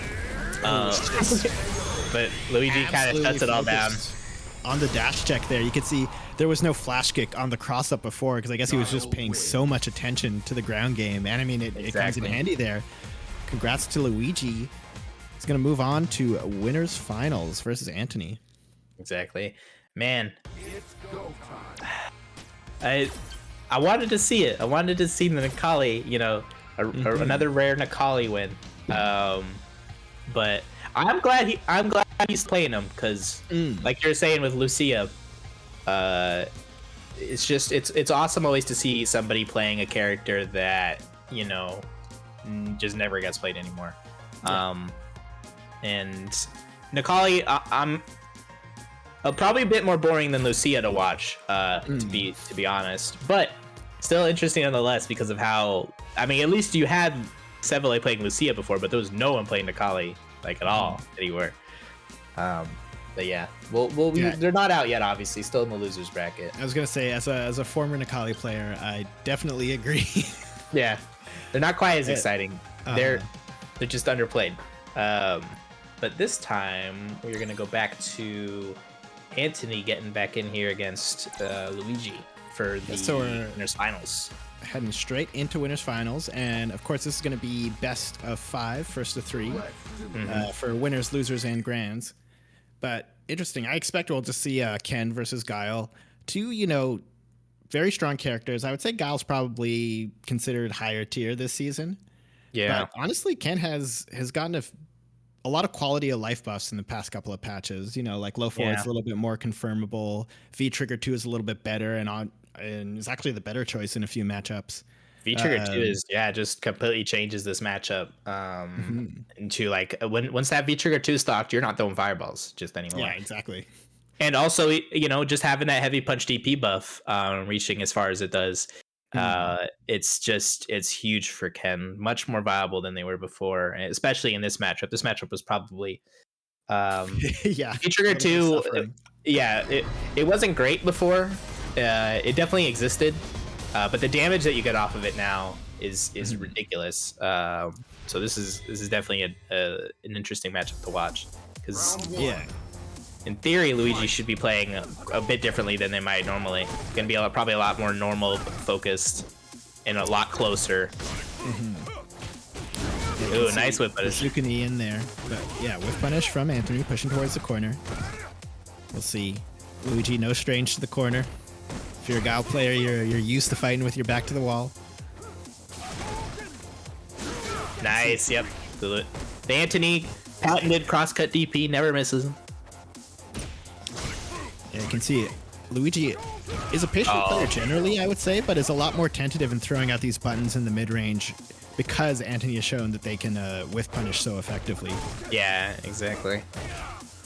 But Luigi kind of shuts it all down.
On the dash check there, you could see there was no flash kick on the cross-up before because I guess he was just paying so much attention to the ground game. And I mean, it comes in handy there. Congrats to Luigi. He's going to move on to winners finals versus Anthony.
Exactly. Man. I wanted to see it. I wanted to see the Nikali, you know, another rare Nikali win. But I'm glad he's playing him because, like you're saying with Lucia, it's awesome always to see somebody playing a character that, you know, just never gets played anymore. And Nikali, I'm probably a bit more boring than Lucia to watch, to be honest, but still interesting nonetheless because of how, I mean, at least you had Seville playing Lucia before, but there was no one playing Nikali like at all anywhere. But yeah, they're not out yet, obviously, still in the losers bracket.
I was gonna say, as a former Nikali player, I definitely agree.
Yeah, they're not quite as exciting. They're just underplayed. But this time we're gonna go back to Anthony getting back in here against Luigi for the winners finals.
Heading straight into winners finals, and of course this is going to be best of 5, first of 3, for winners, losers, and grands. But interesting, I expect we'll just see Ken versus Guile, two, you know, very strong characters. I would say Guile's probably considered higher tier this season.
Yeah,
but honestly, Ken has gotten a lot of quality of life buffs in the past couple of patches. You know, like low 4 is a little bit more confirmable. V Trigger 2 is a little bit better, and is actually the better choice in a few matchups.
V Trigger 2 is just completely changes this matchup into like once that V Trigger 2 stocked, you're not throwing fireballs just anymore.
Yeah, exactly.
And also, you know, just having that heavy punch DP buff reaching as far as it does, it's huge for Ken, much more viable than they were before, especially in this matchup. This matchup was probably V Trigger 2 it wasn't great before. It definitely existed, but the damage that you get off of it now is ridiculous. So this is definitely an interesting matchup to watch because in theory Luigi should be playing a bit differently than they might normally. Gonna be probably a lot more normal focused and a lot closer. Ooh, nice whip punish.
Sukuni in there, but yeah, whip punish from Anthony pushing towards the corner. We'll see. Luigi, no strange to the corner. If you're a Guile player, you're used to fighting with your back to the wall.
Nice, yep. The Anthony patented crosscut DP never misses him.
Yeah, you can see it. Luigi is a patient player generally, I would say, but is a lot more tentative in throwing out these buttons in the mid-range because Anthony has shown that they can whiff punish so effectively.
Yeah, exactly.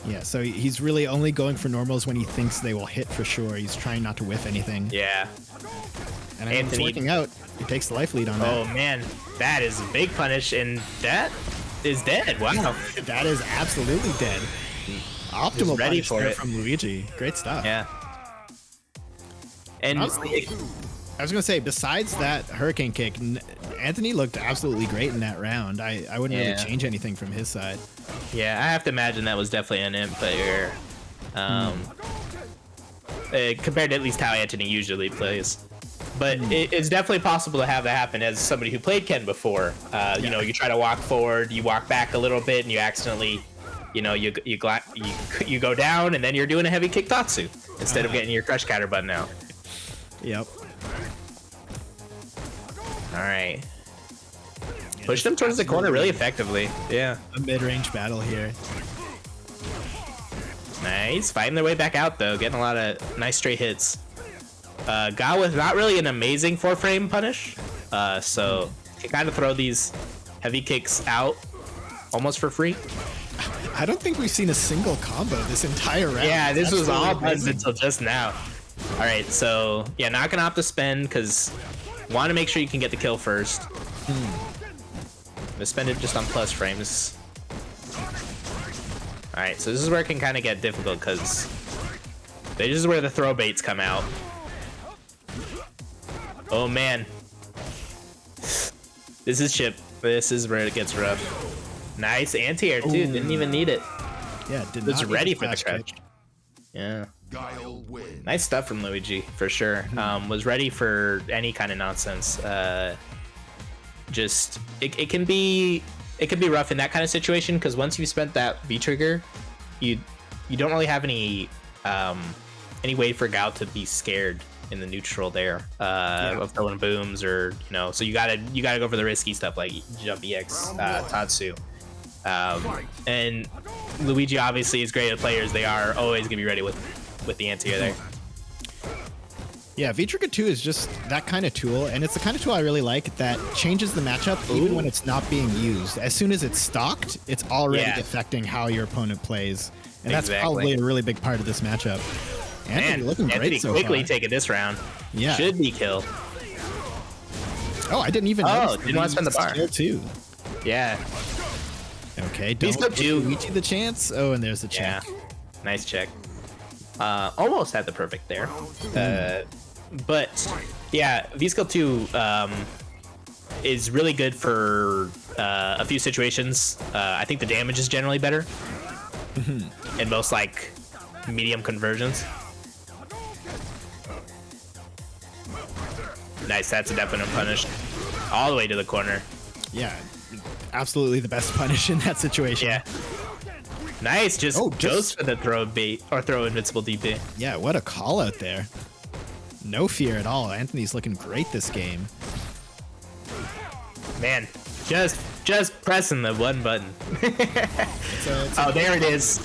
Yeah, so he's really only going for normals when he thinks they will hit for sure. He's trying not to whiff anything.
Yeah.
And Anthony, it's working out. He takes the life lead on that.
Oh, man. That is a big punish, and that is dead. Wow.
That is absolutely dead. Optimal
ready
punish
for
there
it
from Luigi. Great stuff.
Yeah. And
honestly, I was going to say, besides that Hurricane Kick, Anthony looked absolutely great in that round. I wouldn't really change anything from his side.
Yeah, I have to imagine that was definitely an imp player. Compared to at least how Anthony usually plays. But it's definitely possible to have that happen as somebody who played Ken before. You know, you try to walk forward, you walk back a little bit, and you accidentally, you know, you go down, and then you're doing a heavy kick Tatsu instead of getting your crush counter button out.
Yep.
All right. Push them towards the corner really effectively. Yeah.
A mid-range battle here.
Nice. Fighting their way back out, though. Getting a lot of nice straight hits. Guile with not really an amazing 4-frame punish. So you can kind of throw these heavy kicks out almost for free.
I don't think we've seen a single combo this entire round.
Yeah, this was all buttons until just now. All right, so yeah, not gonna opt to spend because want to make sure you can get the kill first. Gonna spend it just on plus frames. All right, so this is where it can kind of get difficult because this is where the throw baits come out. Oh man, this is Chip. This is where it gets rough. Nice anti-air too.
Ooh.
Didn't even need it.
Yeah, did
Was
not
ready
need
for the
flash
crouch.
kick.
Yeah.
Guile wins.
Nice stuff from Luigi for sure. Was ready for any kind of nonsense. Just it can be rough in that kind of situation because once you've spent that V trigger, you don't really have any way for Guile to be scared in the neutral there of throwing booms or so you gotta go for the risky stuff like jump EX Tatsu. And Luigi obviously is great at players. They are always gonna be ready with the anti-air there.
Yeah, V-Trigger 2 is just that kind of tool, and it's the kind of tool I really like that changes the matchup even when it's not being used. As soon as it's stocked, it's already affecting how your opponent plays, and that's probably a really big part of this matchup. Anthony looking great so
quickly
far.
taking this round.
Yeah.
Should be killed.
Oh, I didn't even notice.
Didn't want to spend the bar.
Skill too.
Yeah.
Okay, don't give Luigi the chance. Oh, and there's the check.
Yeah. Nice check. Almost had the perfect there. But yeah, V-Skill 2 is really good for a few situations. I think the damage is generally better in most like medium conversions. Nice, that's a definite punish. All the way to the corner.
Yeah, absolutely the best punish in that situation.
Yeah. Nice, just goes for the throw bait or throw invincible DP.
Yeah, what a call out there. No fear at all. Anthony's looking great this game.
Man, just pressing the one button.
It's
there it is.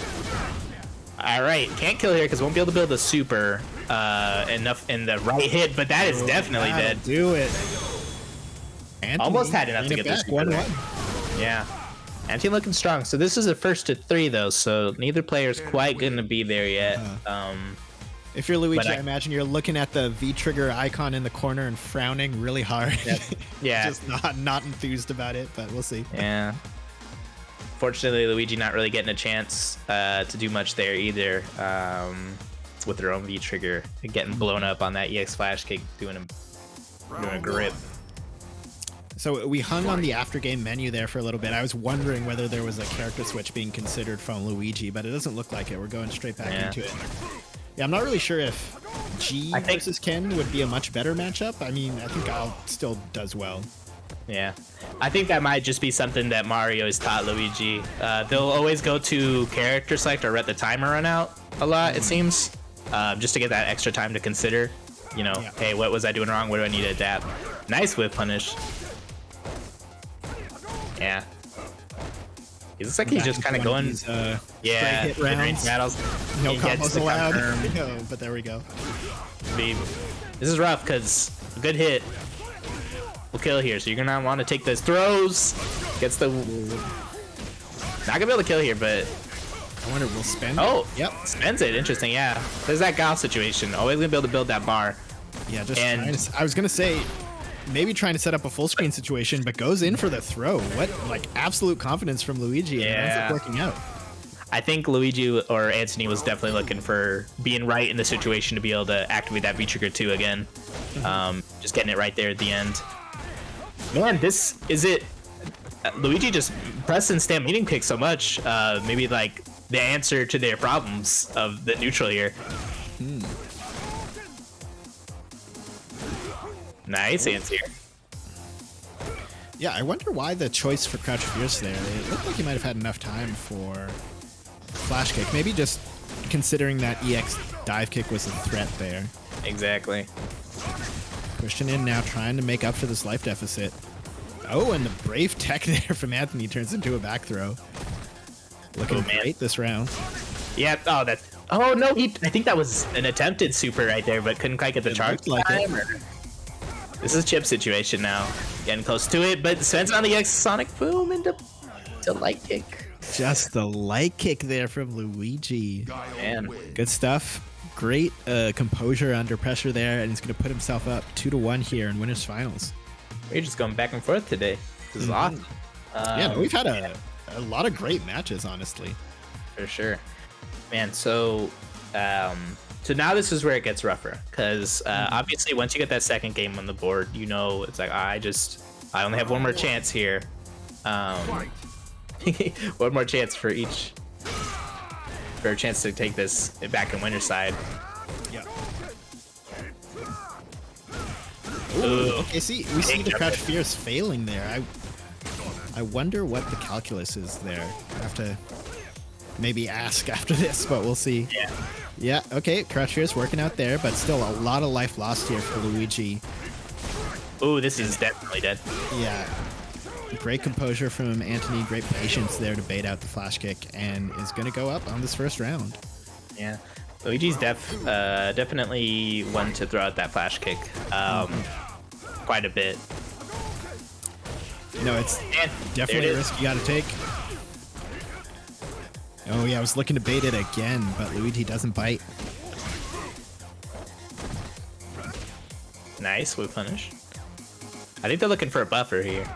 All right, can't kill here because won't be able to build a super enough in the right hit, but that is definitely dead.
Do it. Anthony,
almost had enough to get this 1-1. Yeah. Anthony looking strong. So this is a first to 3 though, so neither player's quite gonna be there yet.
If you're Luigi, I imagine you're looking at the V-trigger icon in the corner and frowning really hard.
Yeah.
Just not enthused about it, but we'll see.
Yeah. Fortunately, Luigi not really getting a chance to do much there either with their own V-trigger. Getting blown up on that EX flash kick, doing a grip.
So we hung on the after game menu there for a little bit. I was wondering whether there was a character switch being considered from Luigi, but it doesn't look like it. We're going straight back into it. Yeah, I'm not really sure if G versus Ken would be a much better matchup. I mean, I think Guile still does well.
Yeah, I think that might just be something that Mario has taught Luigi. They'll always go to character select or let the timer run out a lot, it seems, just to get that extra time to consider. Hey, what was I doing wrong? What do I need to adapt? Nice whip punish. Yeah. It looks like he's just kind of going.
These,
hit range battles.
No combos allowed. No, but there we go.
This is rough because a good hit will kill here. So you're gonna want to take those throws. Gets the. Not gonna be able to kill here, but.
I wonder will spend.
Oh,
yep,
spends it. Interesting. Yeah. There's that Guile situation. Always gonna be able to build that bar.
Yeah, I was gonna say. Maybe trying to set up a full screen situation, but goes in for the throw. What absolute confidence from Luigi, and it ends up working out.
I think Luigi or Anthony was definitely looking for being right in the situation to be able to activate that V-Trigger 2 again. Just getting it right there at the end. Man, Luigi just press and stand meeting kick so much. Maybe like the answer to their problems of the neutral here. Nice answer.
Yeah, I wonder why the choice for Crouch Fierce there. It looked like he might have had enough time for flash kick. Maybe just considering that EX dive kick was a threat there.
Exactly.
Pushing in now, trying to make up for this life deficit. Oh, and the brave tech there from Anthony turns into a back throw. Looking great this round.
Yeah. Oh no, I think that was an attempted super right there, but couldn't quite get the charge time. This is a chip situation now. Getting close to it, but spends on the X Sonic Boom into light kick.
Just the light kick there from Luigi.
Man.
Good stuff. great composure under pressure there, and he's going to put himself up 2-1 here in winners finals.
We're just going back and forth today. This is awesome.
Yeah, we've had a lot of great matches, honestly.
For sure, man. So now this is where it gets rougher, because obviously once you get that second game on the board, you know it's like I only have one more chance here. One more chance for a chance to take this back in winner's side.
Yeah. Ooh, okay, we see the Crouch Fierce failing there. I wonder what the calculus is there. I have to maybe ask after this, but we'll see. Yeah, okay, Crouch Fierce working out there, but still a lot of life lost here for Luigi.
Ooh, this is definitely dead.
Yeah. Great composure from Anthony, great patience there to bait out the flash kick, and is going to go up on this first round.
Yeah. Luigi's definitely one to throw out that flash kick quite a bit.
No, it's definitely a risk you got to take. Oh, yeah, I was looking to bait it again, but Luigi doesn't bite.
Nice, we punish. I think they're looking for a buffer here.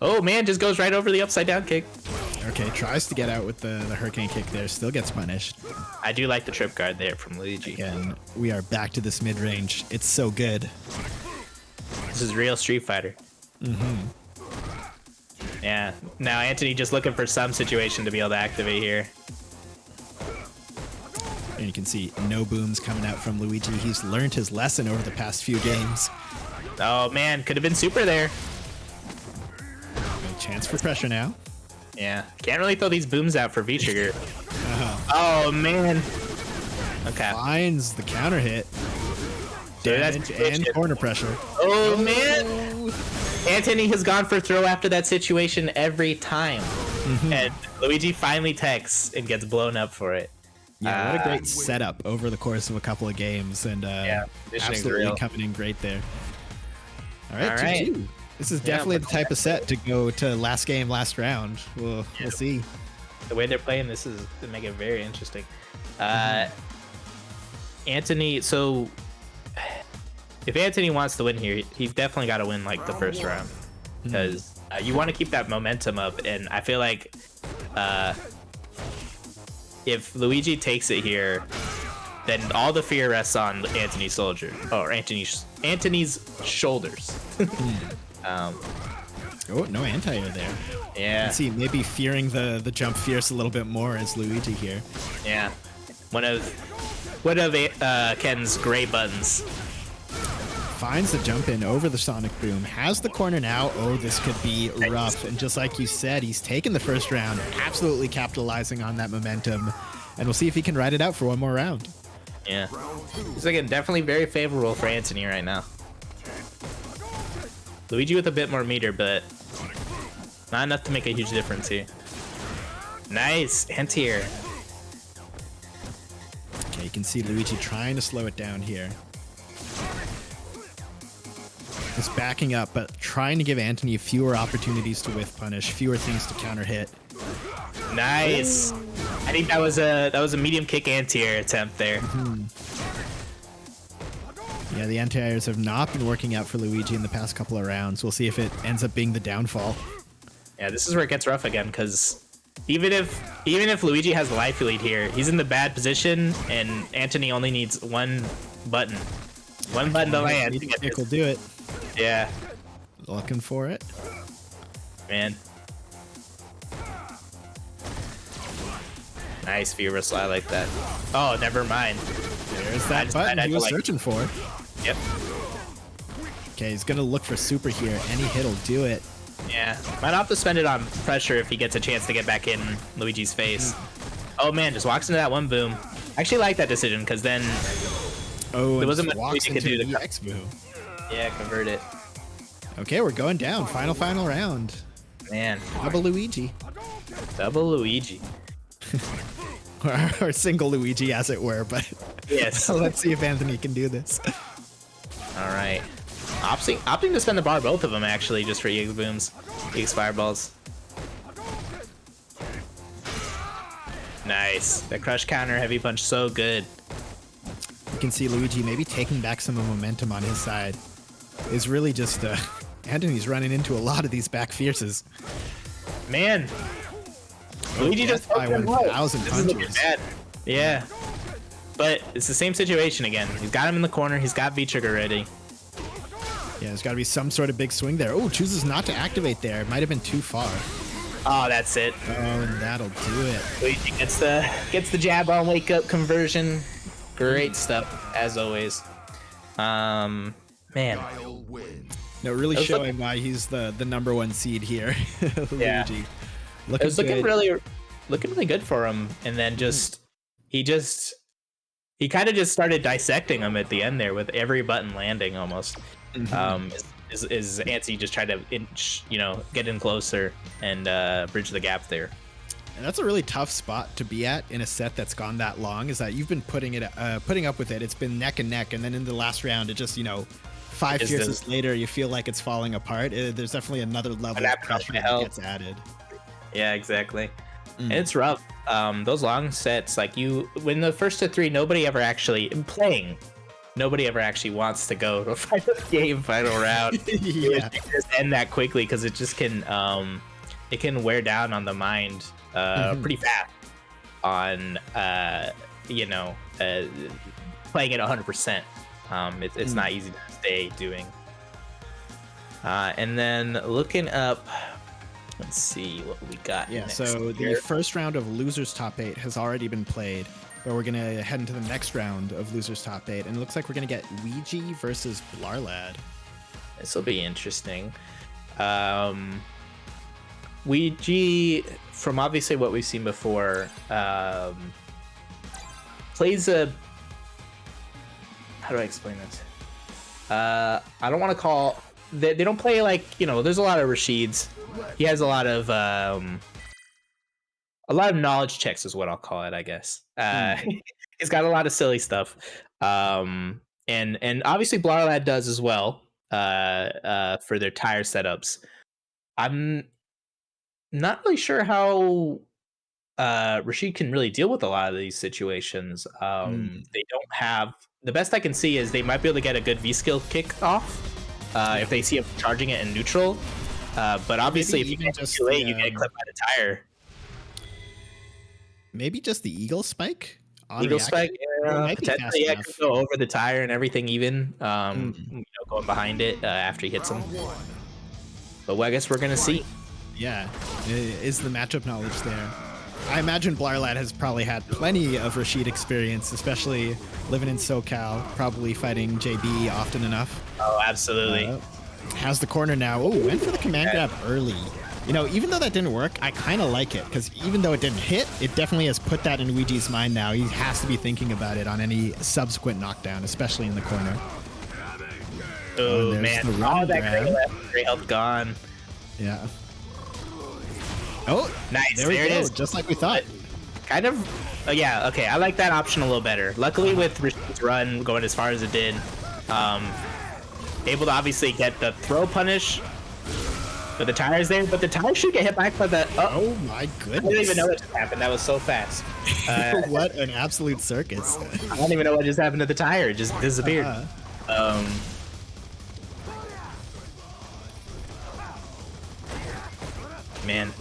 Oh, man, just goes right over the upside down kick.
Okay, tries to get out with the hurricane kick there, still gets punished.
I do like the trip guard there from Luigi.
Again, we are back to this mid-range. It's so good.
This is real Street Fighter. Yeah, now Anthony just looking for some situation to be able to activate here.
And you can see no booms coming out from Luigi. He's learned his lesson over the past few games.
Oh, man, could have been super there.
No chance for pressure now.
Yeah, can't really throw these booms out for V-Trigger. Oh, man. Okay.
Finds the counter hit.
Dude,
Damage and corner pressure.
Oh, man. Anthony has gone for throw after that situation every time. And Luigi finally techs and gets blown up for it.
Yeah, what a great setup over the course of a couple of games. And absolutely coming in great there. All right, 2-2. This is definitely the type of set to go to last game, last round. We'll see.
The way they're playing this is to make it very interesting. Anthony, so if Anthony wants to win here, he's definitely got to win like the first round, because you want to keep that momentum up. And I feel like if Luigi takes it here, then all the fear rests on Anthony's shoulders.
Oh, no anti-air there.
Yeah.
Let's see, maybe fearing the jump fierce a little bit more as Luigi here.
Yeah. One of Ken's gray buttons.
Finds the jump in over the Sonic Boom. Has the corner now. Oh, this could be rough. And just like you said, he's taken the first round, absolutely capitalizing on that momentum. And we'll see if he can ride it out for one more round.
Yeah. It's again definitely very favorable for Anthony right now. Luigi with a bit more meter, but not enough to make a huge difference here. Nice, anti-air.
Okay, you can see Luigi trying to slow it down here. He's backing up, but trying to give Anthony fewer opportunities to whiff punish, fewer things to counter hit.
Nice. I think that was a medium kick anti-air attempt there.
Yeah, the anti-airs have not been working out for Luigi in the past couple of rounds. We'll see if it ends up being the downfall.
Yeah, this is where it gets rough again, because even if Luigi has the life lead here, he's in the bad position, and Anthony only needs one button. One button to land.
It will do it.
Yeah.
Looking for it.
Man. Nice view whistle. I like that. Oh, never mind.
There's that button he was searching for.
Yep.
Okay, he's gonna look for super here. Any hit will do it.
Yeah. Might have to spend it on pressure if he gets a chance to get back in Luigi's face. Oh man, just walks into that one boom. I actually like that decision, because then there wasn't much Luigi could do to
EX boom.
Yeah, convert it.
Okay, we're going down. Final round.
Man.
Double Luigi.
Double Luigi.
Or single Luigi, as it were, but
yes.
Let's see if Anthony can do this.
All right. Opting to spend the bar, both of them, actually, just for EX booms. EX fireballs. Nice. The crush counter heavy punch, so good.
You can see Luigi maybe taking back some of the momentum on his side. Is really just Anthony's running into a lot of these back fierces.
Man, Luigi just
by 1,000 punches.
Bad. Yeah, but it's the same situation again. He's got him in the corner. He's got V-trigger ready.
Yeah, there's got to be some sort of big swing there. Oh, chooses not to activate there. It might have been too far.
Oh, that's it.
Oh, and that'll do it.
Luigi gets the jab on wake up conversion. Great stuff as always. Man.
No, really showing why he's the number one seed here. Luigi.
Yeah. It was looking really good for him, and then he kind of just started dissecting him at the end there with every button landing almost. Is Antsy just tried to get in closer and bridge the gap there.
And that's a really tough spot to be at in a set that's gone that long. Is that you've been putting up with it. It's been neck and neck, and then in the last round, it just 5 fierces later, you feel like it's falling apart. There's definitely another level of pressure that gets added.
Yeah, exactly. And it's rough. Those long sets, like when the first to 3, nobody ever actually wants to go to a final game, final round.
Yeah.
Just end that quickly because it just can wear down on the mind pretty fast on playing it 100%. It's not easy to stay doing. And then looking up, let's see what we got.
Yeah,
next
so
here.
the first round of Losers Top 8 has already been played, but we're going to head into the next round of Losers Top 8, and it looks like we're going to get Luigi versus Lara Ladd.
This will be interesting. Luigi, from obviously what we've seen before, plays a... How do I explain this? I don't want to call... They don't play like, there's a lot of Rashids. He has a lot of knowledge checks is what I'll call it, I guess. He's got a lot of silly stuff. And obviously Lara Ladd does as well for their tire setups. I'm not really sure how Rashid can really deal with a lot of these situations. They don't have... The best I can see is they might be able to get a good V-skill kick off if they see him charging it in neutral. But obviously, if you get too late, you get clipped by the tire.
Maybe just the Eagle Spike?
Eagle Spike, potentially, could go over the tire and everything even, going behind it after he hits him. But I guess we're going to see.
Yeah, is the matchup knowledge there? I imagine Lara Ladd has probably had plenty of Rashid experience, especially living in SoCal, probably fighting JB often enough.
Oh, absolutely.
Has the corner now. Oh, went for the command grab early. Even though that didn't work, I kind of like it, because even though it didn't hit, it definitely has put that in Luigi's mind now. He has to be thinking about it on any subsequent knockdown, especially in the corner.
Oh, man. All that great health gone.
Yeah. Oh,
nice.
There it
is.
Just like we thought.
Kind of. Yeah, okay. I like that option a little better. Luckily, with Rashid's run going as far as it did, able to obviously get the throw punish. But the tire's there, but the tire should get hit back by the...
Oh my goodness.
I didn't even know what just happened. That was so fast.
What an absolute circus.
I don't even know what just happened to the tire. It just disappeared. Man.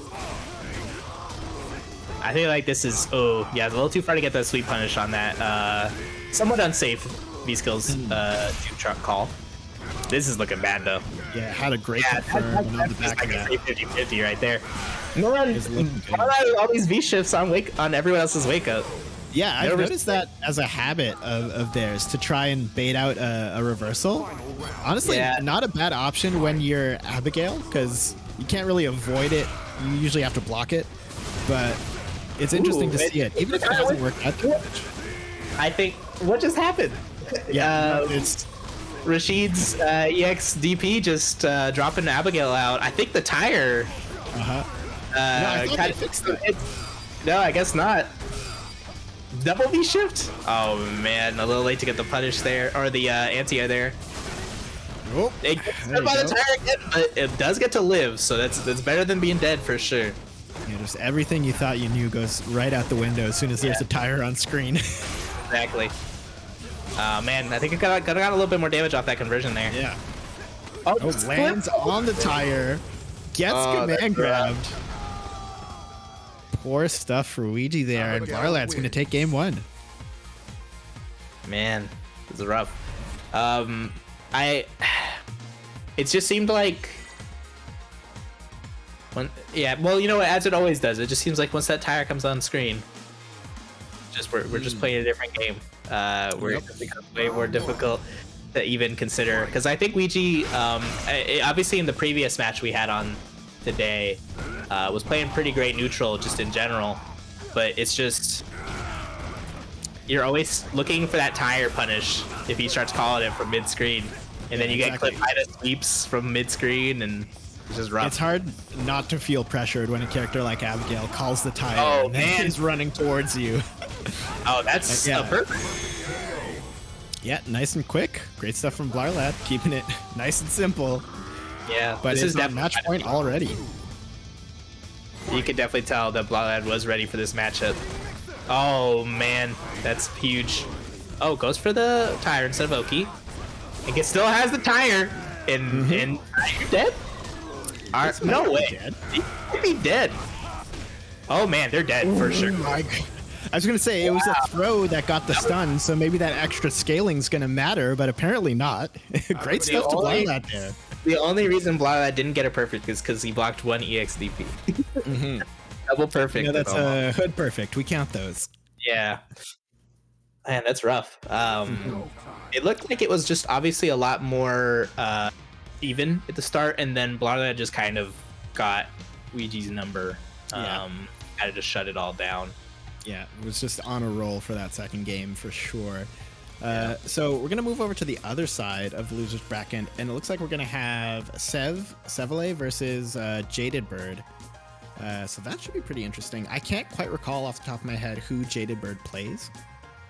I think like this is... Oh, yeah, it's a little too far to get that sweep punish on that. Somewhat unsafe V-skills call. This is looking bad, though.
Yeah, had a great confirm on the back of that.
50-50 right there. All these V-shifts on everyone else's wake-up.
Yeah, I've noticed that as a habit of theirs, to try and bait out a reversal. Honestly, not a bad option when you're Abigail, because you can't really avoid it. You usually have to block it. But it's interesting to see it, even if it hasn't worked out too much.
I think... What just happened?
Yeah, it's...
Rashid's EX DP just dropping Abigail out. I think the tire.
No, I thought they fixed it.
No, I guess not. Double V shift. Oh man, a little late to get the punish there, or the anti-air there.
Oh,
it gets hit by the tire again, but it does get to live, so that's better than being dead for sure.
Yeah, just everything you thought you knew goes right out the window as soon as there's a tire on screen.
Exactly. Man, I think it got a little bit more damage off that conversion there.
Yeah.
Oh,
Lands on the tire. Gets command grabbed. Poor stuff for Luigi there, and Lara Ladd's going to take game 1.
Man, this is rough. It just seemed like well, you know what, as it always does, it just seems like once that tire comes on screen, we're just playing a different game. Where it becomes way more difficult to even consider, because I think Luigi, obviously in the previous match we had on today, was playing pretty great neutral just in general, but it's just you're always looking for that tire punish if he starts calling it from mid-screen, and then you get clipped by the sweeps from mid-screen, and it's just rough.
It's hard not to feel pressured when a character like Abigail calls the tire and then he's running towards you.
Oh, that's perfect.
Yeah, nice and quick. Great stuff from Lara Ladd, keeping it nice and simple.
Yeah,
but
this is definitely
match point already.
You could definitely tell that Lara Ladd was ready for this matchup. Oh man, that's huge. Oh, goes for the tire instead of Oki. And it still has the tire. And you're dead? No way.
Dead.
He could be dead. Oh man, they're dead for sure.
My God. I was gonna say it was a throw that got the stun, so maybe that extra scaling's gonna matter, but apparently not. Great stuff to Lara Ladd there.
The only reason Lara Ladd didn't get it perfect is because he blocked one EXDP. Double perfect.
Yeah, that's hood perfect. We count those.
Yeah. Man, that's rough. It looked like it was just obviously a lot more even at the start, and then Lara Ladd just kind of got Luigi's number. Kind of just shut it all down.
Yeah, it was just on a roll for that second game for sure. So we're going to move over to the other side of the loser's bracket, and it looks like we're going to have Sevele versus Jaded Bird. So that should be pretty interesting. I can't quite recall off the top of my head who Jaded Bird plays.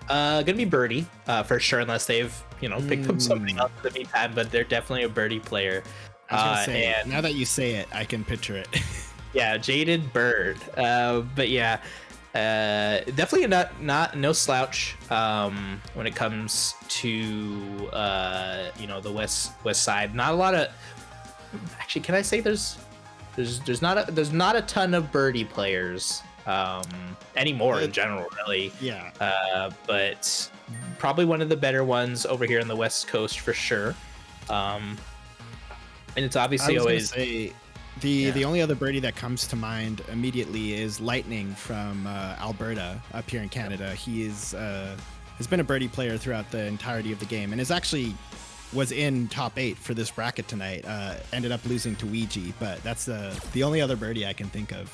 Gonna be Birdie for sure, unless they've picked up somebody else in the meantime. But they're definitely a Birdie player.
I was gonna say, and now that you say it, I can picture it.
Yeah, Jaded Bird. But yeah, definitely no slouch when it comes to the west side. Not a lot of. Actually, can I say there's not a ton of Birdie players anymore in general, really.
Yeah.
But probably one of the better ones over here on the West Coast for sure. And it's obviously always
the only other Birdie that comes to mind immediately is Lightning from Alberta up here in Canada. He has been a Birdie player throughout the entirety of the game, and was in top 8 for this bracket tonight. Ended up losing to Luigi, but that's the only other Birdie I can think of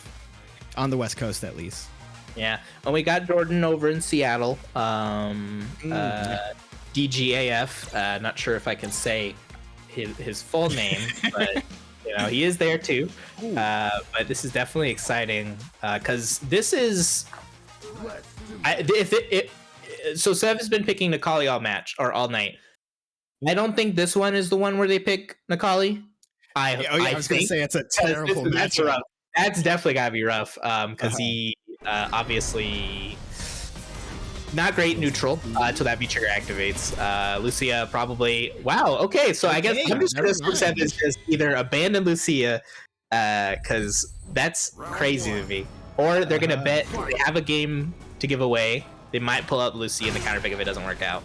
on the West Coast, at least.
Yeah, and we got Jordan over in Seattle. DGAF. Not sure if I can say his full name, but he is there too. But this is definitely exciting because this is. So Sev has been picking Nikali all night. I don't think this one is the one where they pick Nikali. I
was going to say it's a terrible match.
That's definitely got to be rough because he obviously not great neutral until that V-Trigger activates. Lucia probably... Wow, okay, so I guess I'm just going to assume is just either abandon Lucia because that's crazy to me. Or they're going to bet they have a game to give away. They might pull out Lucia in the counter pick if it doesn't work out.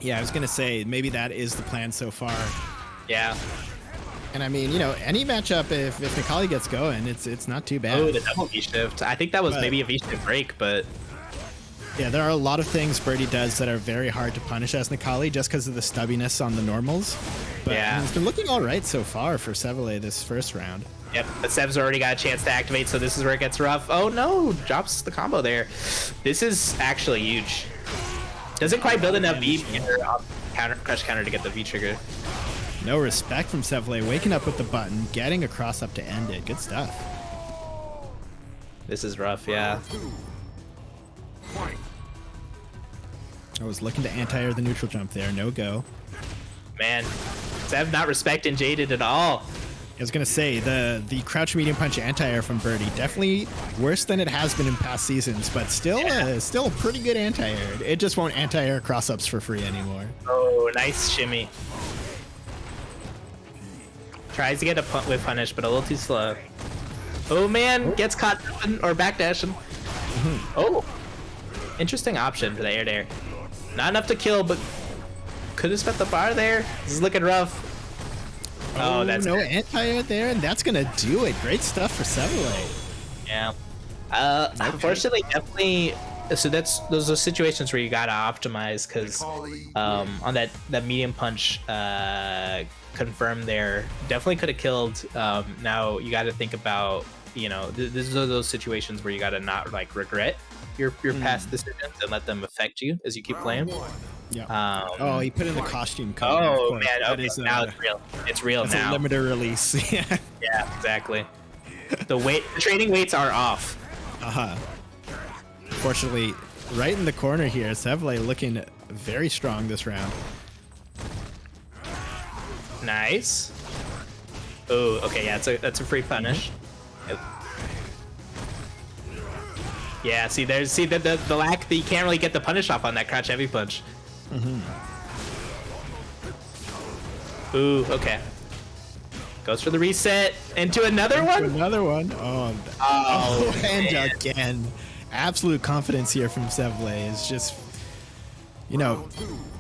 Yeah, I was going to say, maybe that is the plan so far.
Yeah.
And I mean, any matchup, if Nikali gets going, it's not too bad.
Oh, the double V-shift. I think that was maybe a V-shift break, but...
Yeah, there are a lot of things Birdie does that are very hard to punish as Nikali just because of the stubbiness on the normals. But it's been looking all right so far for Sevele this first round.
Yep, but Sev's already got a chance to activate, so this is where it gets rough. Oh no, drops the combo there. This is actually huge. Doesn't quite build enough V crush counter to get the V-Trigger.
No respect from Sevele, waking up with the button, getting a cross up to end it. Good stuff.
This is rough, yeah.
I was looking to anti-air the neutral jump there. No go.
Man, Sev not respecting Jaded at all.
I was gonna say the crouch medium punch anti-air from Birdie definitely worse than it has been in past seasons, but still a pretty good anti-air. It just won't anti-air cross-ups for free anymore.
Oh, nice shimmy. Tries to get a whip punish, but a little too slow. Oh man, gets caught or backdashing. Oh, interesting option for the air dare. Not enough to kill, but could have spent the bar there. This is looking rough. Oh, that's
no
good.
anti-air there, and that's gonna do it. Great stuff for Seville.
Yeah. Unfortunately, definitely. So those are situations where you gotta optimize because on that medium punch confirm there definitely could have killed. Now you got to think about this are those situations where you got to not like regret your past decisions and let them affect you as you keep playing.
Yeah. Oh, he put in the costume code.
Oh man, okay, now it's real. It's real now.
It's a limited release. Yeah.
Yeah, exactly. The training weights are off.
Fortunately, right in the corner here, Seville looking very strong this round.
Nice. Oh, okay, yeah, that's a free punish. Yep. Yeah, see the lack that you can't really get the punish off on that crouch heavy punch. Ooh, okay. Goes for the reset into another one.
Another one. Oh, and again, absolute confidence here from Seville is just,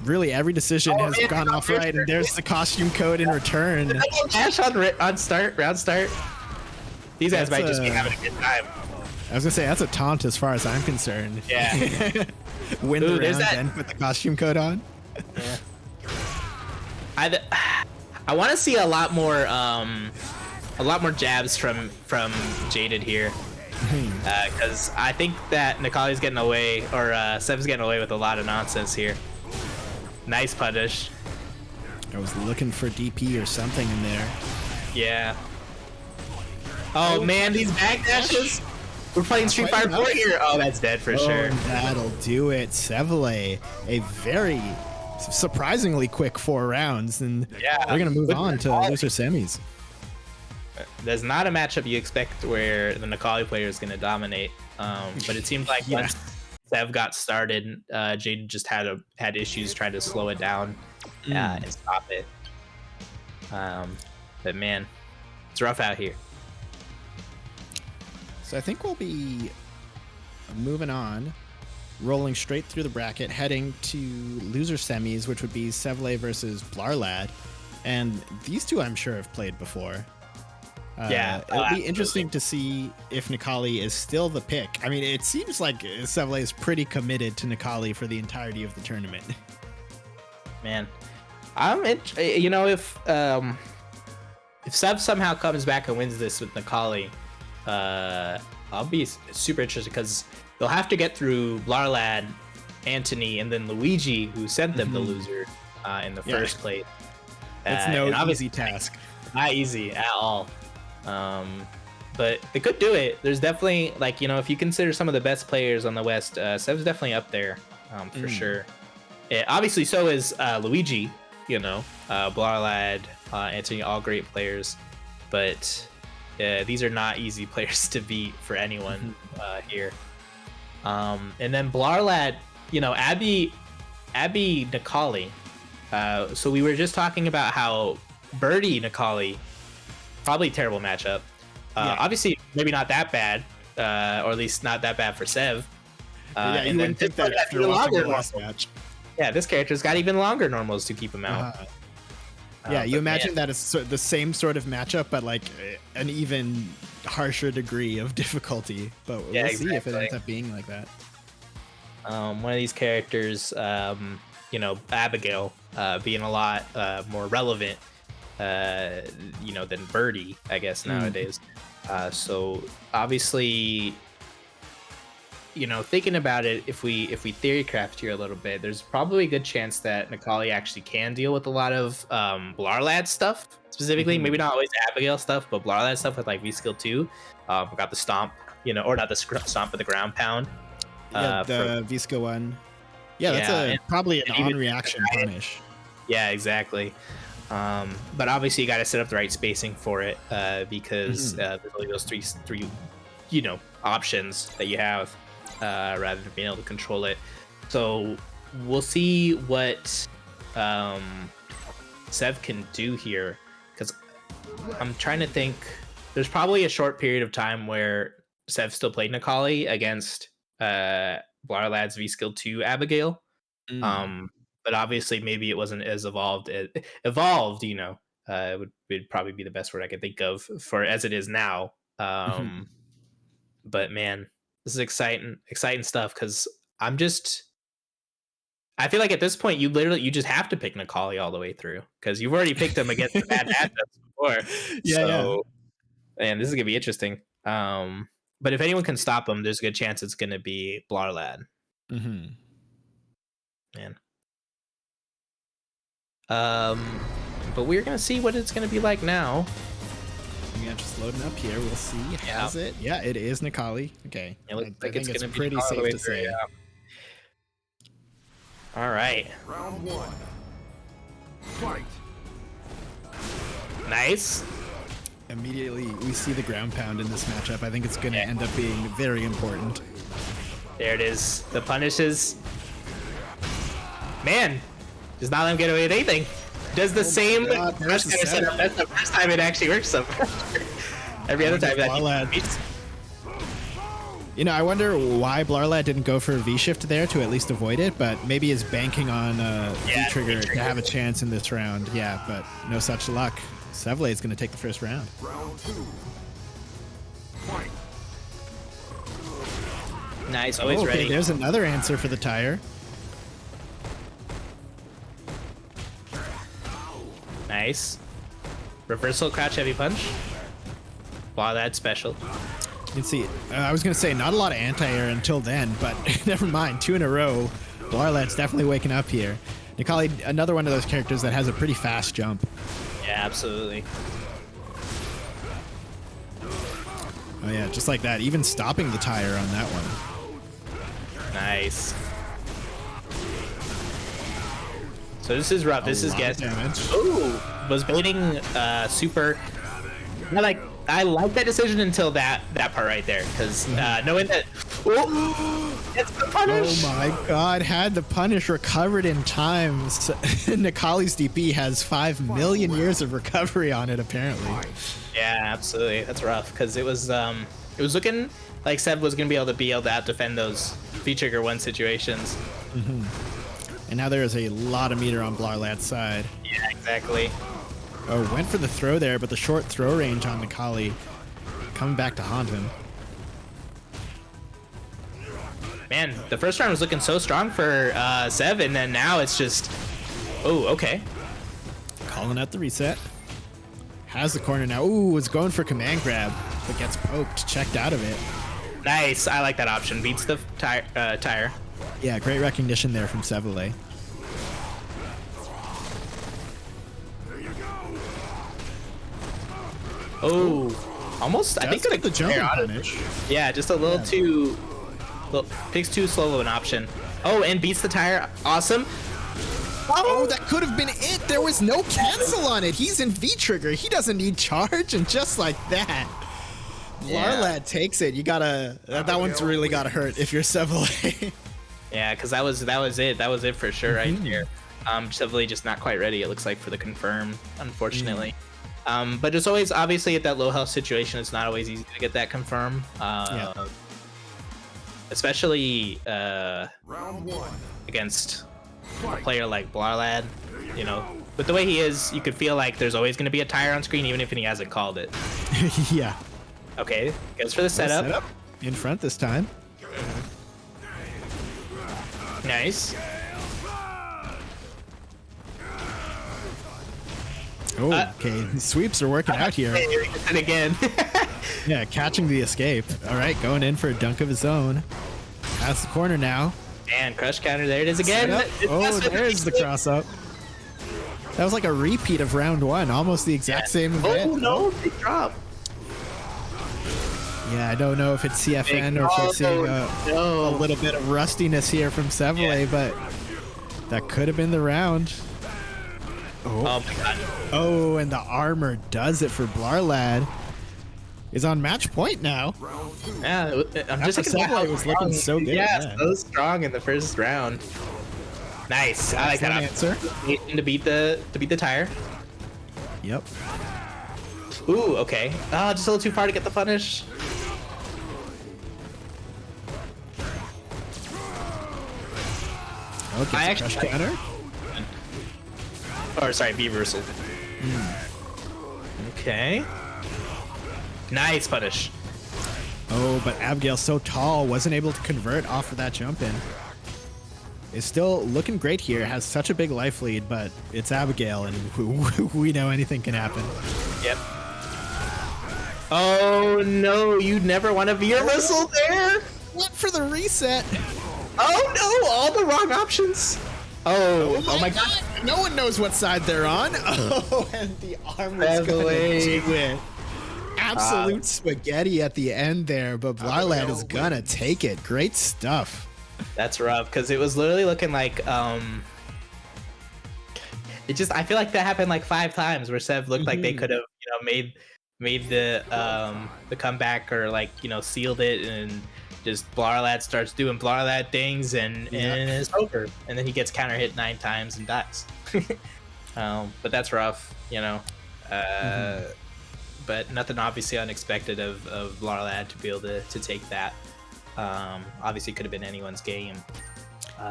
really every decision has gone off right, and there's the costume code in return.
Dash on round start. These guys might just be having a good time.
I was gonna say that's a taunt as far as I'm concerned.
Yeah.
Win the round and put the costume code on.
Yeah. I want to see a lot more jabs from Jaded here, because I think that Necalli's getting away, or Sev's getting away with a lot of nonsense here. Nice punish.
I was looking for DP or something in there.
Yeah. Oh man, these backdashes. We're playing Street Fighter 4 here. Oh, that's dead for sure.
That'll do it. Seville, a very surprisingly quick 4 rounds, and we're gonna move on to loser semis.
There's not a matchup you expect where the Necalli player is gonna dominate, but it seemed like once Sev got started, Jade just had issues trying to slow it down and stop it. But man, it's rough out here.
So I think we'll be moving on, rolling straight through the bracket, heading to loser semis, which would be Seville versus Lara Ladd. And these two I'm sure have played before. It'll be interesting to see if Necalli is still the pick. I mean, it seems like Seville is pretty committed to Necalli for the entirety of the tournament.
Man, if Sev somehow comes back and wins this with Necalli, I'll be super interested because they'll have to get through Lara Ladd, Anthony, and then Luigi, who sent them the loser in the first place.
It's no easy task.
Not easy at all. But they could do it. There's definitely, if you consider some of the best players on the West, Sev's definitely up there for sure. Obviously, so is Luigi, Lara Ladd, Anthony, all great players. But these are not easy players to beat for anyone here. And then Lara Ladd, Abby Necalli. So we were just talking about how Birdie Necalli, probably terrible matchup. Obviously, maybe not that bad, or at least not that bad for Sev.
You wouldn't think that after watching the last match.
Yeah, this character's got even longer normals to keep him out.
You imagine that it's the same sort of matchup, but like an even harsher degree of difficulty. But we'll see if it ends up being like that.
One of these characters, Abigail, being a lot more relevant, than Birdie, I guess nowadays. So obviously, thinking about it, if we theory craft here a little bit, there's probably a good chance that Necalli actually can deal with a lot of Lara Ladd stuff, specifically. Maybe not always Abigail stuff, but Lara Ladd stuff with like V skill 2. Got the stomp, or not the stomp, but the ground pound.
The V skill 1. Yeah, that's probably an on reaction punish.
Yeah, exactly. But obviously you got to set up the right spacing for it, because there's only those three options that you have, rather than being able to control it. So we'll see what Sev can do here, because I'm trying to think. There's probably a short period of time where Sev still played Nikali against Lara Ladd's V Skill 2 Abigail. But obviously maybe it wasn't as evolved. It would probably be the best word I could think of for as it is now. But man, this is exciting stuff, because I feel like at this point you just have to pick Nikali all the way through, because you've already picked him against the bad matchups before. And this is gonna be interesting. But if anyone can stop him, there's a good chance it's gonna be Lara Ladd. Man. But we're gonna see what it's gonna be like now.
Yeah, just loading up here. We'll see. Has it? Yeah, it is Nikali. Okay.
It looks like it's gonna be
pretty safe to say.
Yeah. All right.
Round 1. Fight.
Nice.
Immediately, we see the ground pound in this matchup. I think it's going to end up being very important.
There it is. The punishes. Man, does not let him get away with anything. Does the same. That's the first time it actually works so far. Every other time that
I wonder why Lara Ladd didn't go for a V-shift there to at least avoid it, but maybe is banking on V-trigger to have a chance in this round. Yeah, but no such luck. Sevle is going to take the first round.
Round 2. Fight.
Nice, always ready.
There's another answer for the tire.
Nice. Reversal crouch heavy punch. Wow, that's special.
You can see, I was going to say not a lot of anti-air until then, but never mind. 2 in a row. Lara Ladd's definitely waking up here. Nikali, another one of those characters that has a pretty fast jump.
Yeah, absolutely.
Oh yeah, just like that. Even stopping the tire on that one.
Nice. So this is rough. This is getting
damage.
Ooh, was baiting super. I like that decision until that part right there, because knowing that it's the punish.
Oh my god, had the punish recovered in time. Nikali's DP has 5 million years of recovery on it, apparently.
Yeah, absolutely. That's rough, because it was looking like Sev was gonna be able to out defend those V-trigger 1 situations.
And now there is a lot of meter on Lara Ladd's side.
Yeah, exactly.
Oh, went for the throw there, but the short throw range on Nikali coming back to haunt him.
Man, the first round was looking so strong for Sev, and then now it's just... Oh, okay.
Calling out the reset. Has the corner now. Ooh, is going for command grab, but gets poked, checked out of it.
Nice, I like that option. Beats the tire.
Yeah, great recognition there from Sevle.
Oh, almost. I think
the jumping punish.
Yeah, just a little too. Picks too slow of an option. Oh, and beats the tire. Awesome.
Oh, that could have been it. There was no cancel on it. He's in V-trigger. He doesn't need charge, and just like that, Lara Ladd takes it. You gotta. That one's really gotta hurt if you're Sevle.
Yeah, because that was it. That was it for sure right there. Sevle just not quite ready. It looks like for the confirm, unfortunately. But it's always, obviously, at that low health situation, it's not always easy to get that confirm. Especially
Round 1.
against a player like Lara Ladd. But the way he is, you could feel like there's always going to be a tire on screen, even if he hasn't called it.
Yeah.
Okay, goes for the setup.
In front this time.
Nice.
Oh, okay. These sweeps are working out here.
And again.
Yeah, catching the escape. All right, going in for a dunk of his own. Has the corner now.
And crush counter. There it is again.
Oh, there's the cross up. That was like a repeat of round 1. Almost the exact same event.
Oh, no. Big drop.
Yeah, I don't know if it's CFN or if we're seeing a little bit of rustiness here from Sevle, but that could have been the round.
Oh my god.
Oh, and the armor does it for Blarlad. Is on match point now.
Yeah, I'm just
After
looking at how
it was looking so good.
Yeah, so strong in the first round. Nice. I like that
answer.
To beat the tire.
Yep.
Ooh, okay. Just a little too far to get the punish.
Okay,
I actually
crush counter.
Or sorry, V reversal. Okay. Nice punish.
Oh, but Abigail's so tall, wasn't able to convert off of that jump in. Is still looking great here. Has such a big life lead, but it's Abigail, and we know anything can happen.
Yep. Oh no, you never want to be a reversal there.
What for the reset?
Oh no, all the wrong options. Oh my god.
No one knows what side they're on. Oh, and the arm was going to do it. Absolute spaghetti at the end there, but Blarlad is gonna take it. Great stuff.
That's rough, because it was literally looking like it just, I feel like that happened like 5 times where Sev looked like they could have, made the comeback, or like, sealed it, and just Blarlad starts doing Blarlad things, and it's over, and then he gets counter hit 9 times and dies. But that's rough, but nothing obviously unexpected of Lara Ladd to be able to take that. Obviously could have been anyone's game.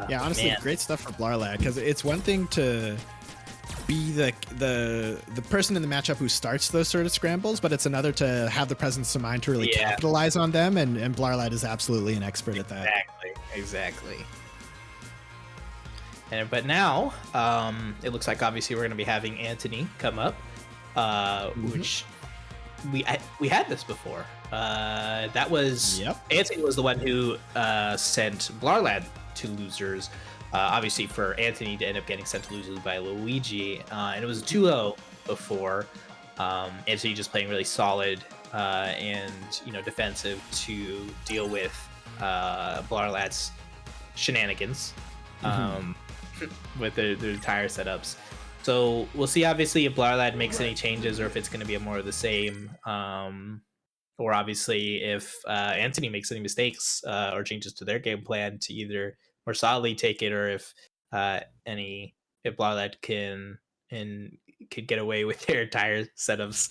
Yeah, honestly, great stuff for Lara Ladd, because it's one thing to be the person in the matchup who starts those sort of scrambles, but it's another to have the presence of mind to really capitalize on them, and Lara Ladd is absolutely an expert at that.
Exactly. But now, it looks like obviously we're going to be having Anthony come up, which we had this before. That was Anthony was the one who sent Lara Ladd to losers. Obviously, for Anthony to end up getting sent to losers by Luigi, and it was a 2-0 before. Anthony just playing really solid and defensive to deal with Lara Ladd's shenanigans with their tire setups. So we'll see, obviously, if Lara Ladd makes any changes, or if it's going to be more of the same, or obviously if Anthony makes any mistakes or changes to their game plan to either more solidly take it, or if Lara Ladd can get away with their tire setups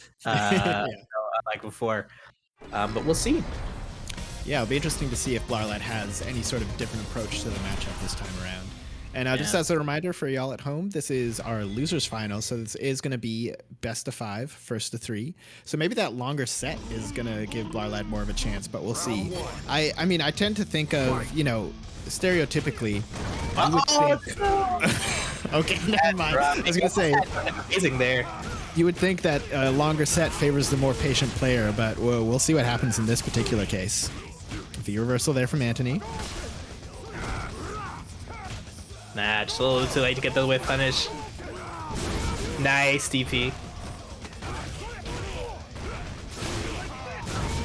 like before. But we'll see.
Yeah, it'll be interesting to see if Lara Ladd has any sort of different approach to the matchup this time around. And just as a reminder for y'all at home, this is our losers final, so this is going to be best of 5, first to 3. So maybe that longer set is going to give Lara Ladd more of a chance, but we'll see. I mean, I tend to think of, stereotypically, I would think... Okay, never mind. I was going to say...
Amazing there.
You would think that a longer set favors the more patient player, but we'll see what happens in this particular case. The reversal there from Anthony.
Nah, just a little too late to get the whip punish. Nice DP.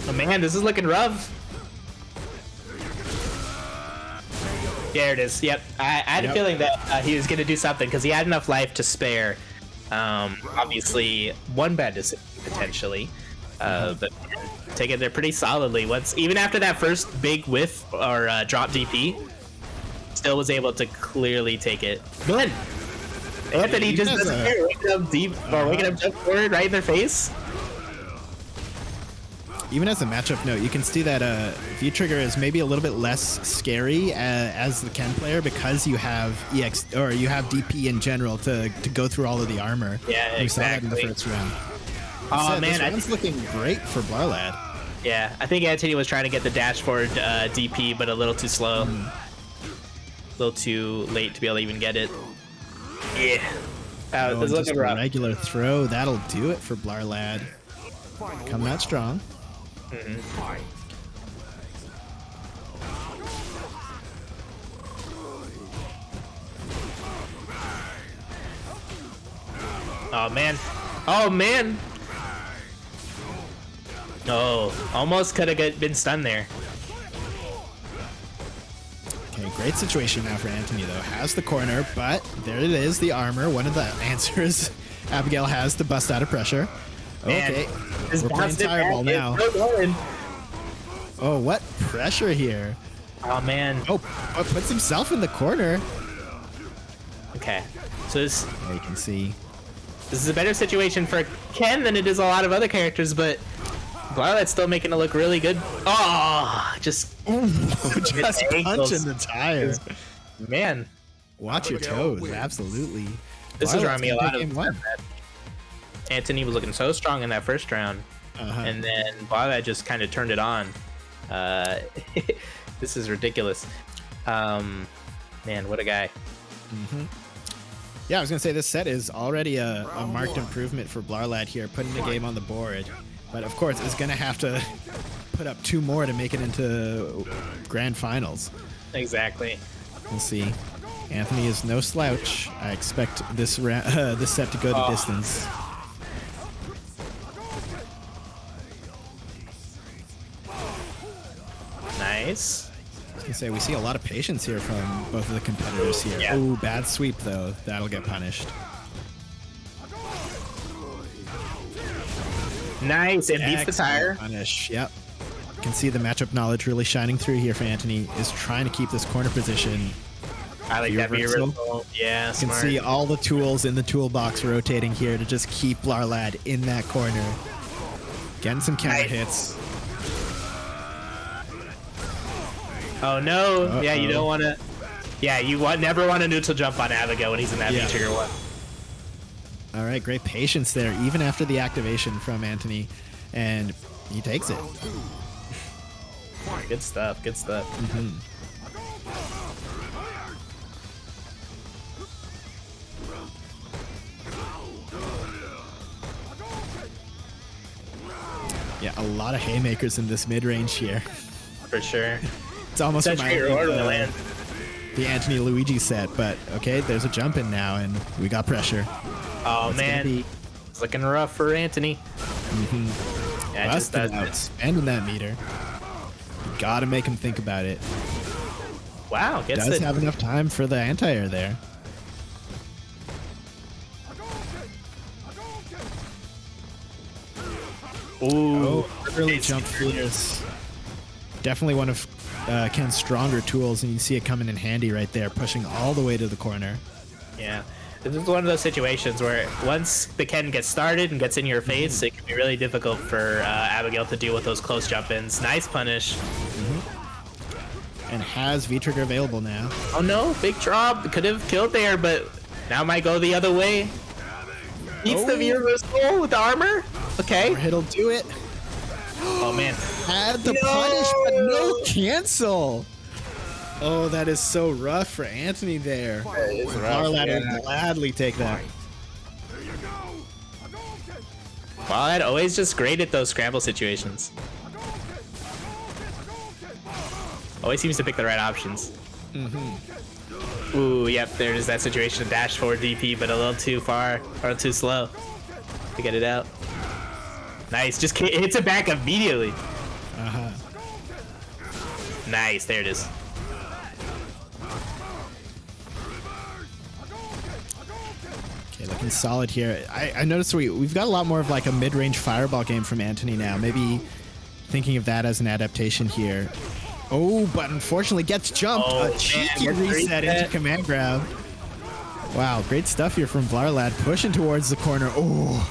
Oh man, this is looking rough. There it is. Yep, I had a feeling that he was gonna do something, because he had enough life to spare. Obviously, one bad decision potentially, but take it there pretty solidly. Even after that first big whiff or drop DP, still was able to clearly take it. Good. Anthony just doesn't care, waking up deep or waking up jump forward right in their face.
Even as a matchup note, you can see that V trigger is maybe a little bit less scary as the Ken player, because you have EX, or you have DP in general to go through all of the armor.
Yeah,
we
exactly.
saw that in the first round.
Oh man,
this round's looking great for Lara Ladd.
Yeah, I think Anthony was trying to get the dash forward DP, but a little too slow. A little too late to be able to even get it. Yeah. This is looking rough.
Regular throw, that'll do it for Lara Ladd. Coming out strong.
Oh man. Oh man. Oh, almost could have been stunned there.
Okay, Okay, great situation now for Anthony, though. Has the corner, but there it is, the armor. One of the answers Abigail has to bust out of pressure. Okay, we're playing Tireball now. Oh, what pressure here.
Oh, man.
Oh, puts himself in the corner.
Okay, so this...
You can see.
This is a better situation for Ken than it is a lot of other characters, but Violet's still making it look really good. Oh, just
punching the tire.
Man.
Watch your toes, absolutely.
This is reminding me a lot of Anthony was looking so strong in that first round, and then Violet just kind of turned it on. This is ridiculous. Man, what a guy.
Yeah, I was going to say this set is already a marked improvement for Lara Ladd here, putting the game on the board. But of course, it's going to have to put up 2 more to make it into grand finals.
Exactly.
We'll see. Anthony is no slouch. I expect this set to go the distance.
Nice.
I was gonna say, we see a lot of patience here from both of the competitors here.
Yeah.
Oh, bad sweep though. That'll get punished.
Nice. It beats the tire.
Punish. Yep. You can see the matchup knowledge really shining through here for Anthony. Is trying to keep this corner position.
I like that reversal. Yeah,
you can see all the tools in the toolbox rotating here to just keep Lara Ladd in that corner. Getting some counter hits.
Oh no! Yeah, you don't want to. Yeah, you never want to neutral jump on Abigail when he's in that V-trigger one.
All right, great patience there, even after the activation from Anthony, and he takes it.
Good stuff. Good stuff.
Yeah, a lot of haymakers in this mid-range here.
For sure.
It's almost reminding the Anthony Luigi set, but okay, there's a jump in now, and we got pressure.
Oh, man. It's looking rough for Anthony. Yeah,
just spending that meter. You gotta make him think about it.
Wow,
does have enough time for the anti-air there.
Ooh,
early jump clears. Definitely one of Ken's stronger tools, and you see it coming in handy right there, pushing all the way to the corner.
Yeah, this is one of those situations where once the Ken gets started and gets in your face, it can be really difficult for Abigail to deal with those close jump-ins. Nice punish.
And has V-trigger available now.
Oh no, big drop. Could have killed there, but now might go the other way. Beats the V-reversal with the armor. Okay.
Hit'll do it.
Oh man.
Had the punish, but no cancel. Oh, that is so rough for Anthony there. Lara Ladd would gladly take that.
Well, I'd always just great at those scramble situations. Always seems to pick the right options. Ooh, yep, there's that situation. Dash forward DP, but a little too far or too slow to get it out. Nice, just hits it back immediately. Nice, there it is.
Okay, looking solid here. I noticed we've got a lot more of like a mid-range fireball game from Anthony now. Maybe thinking of that as an adaptation here. Oh, but unfortunately gets jumped. A cheeky reset into command grab. Wow, great stuff here from Lara Ladd, pushing towards the corner. Oh,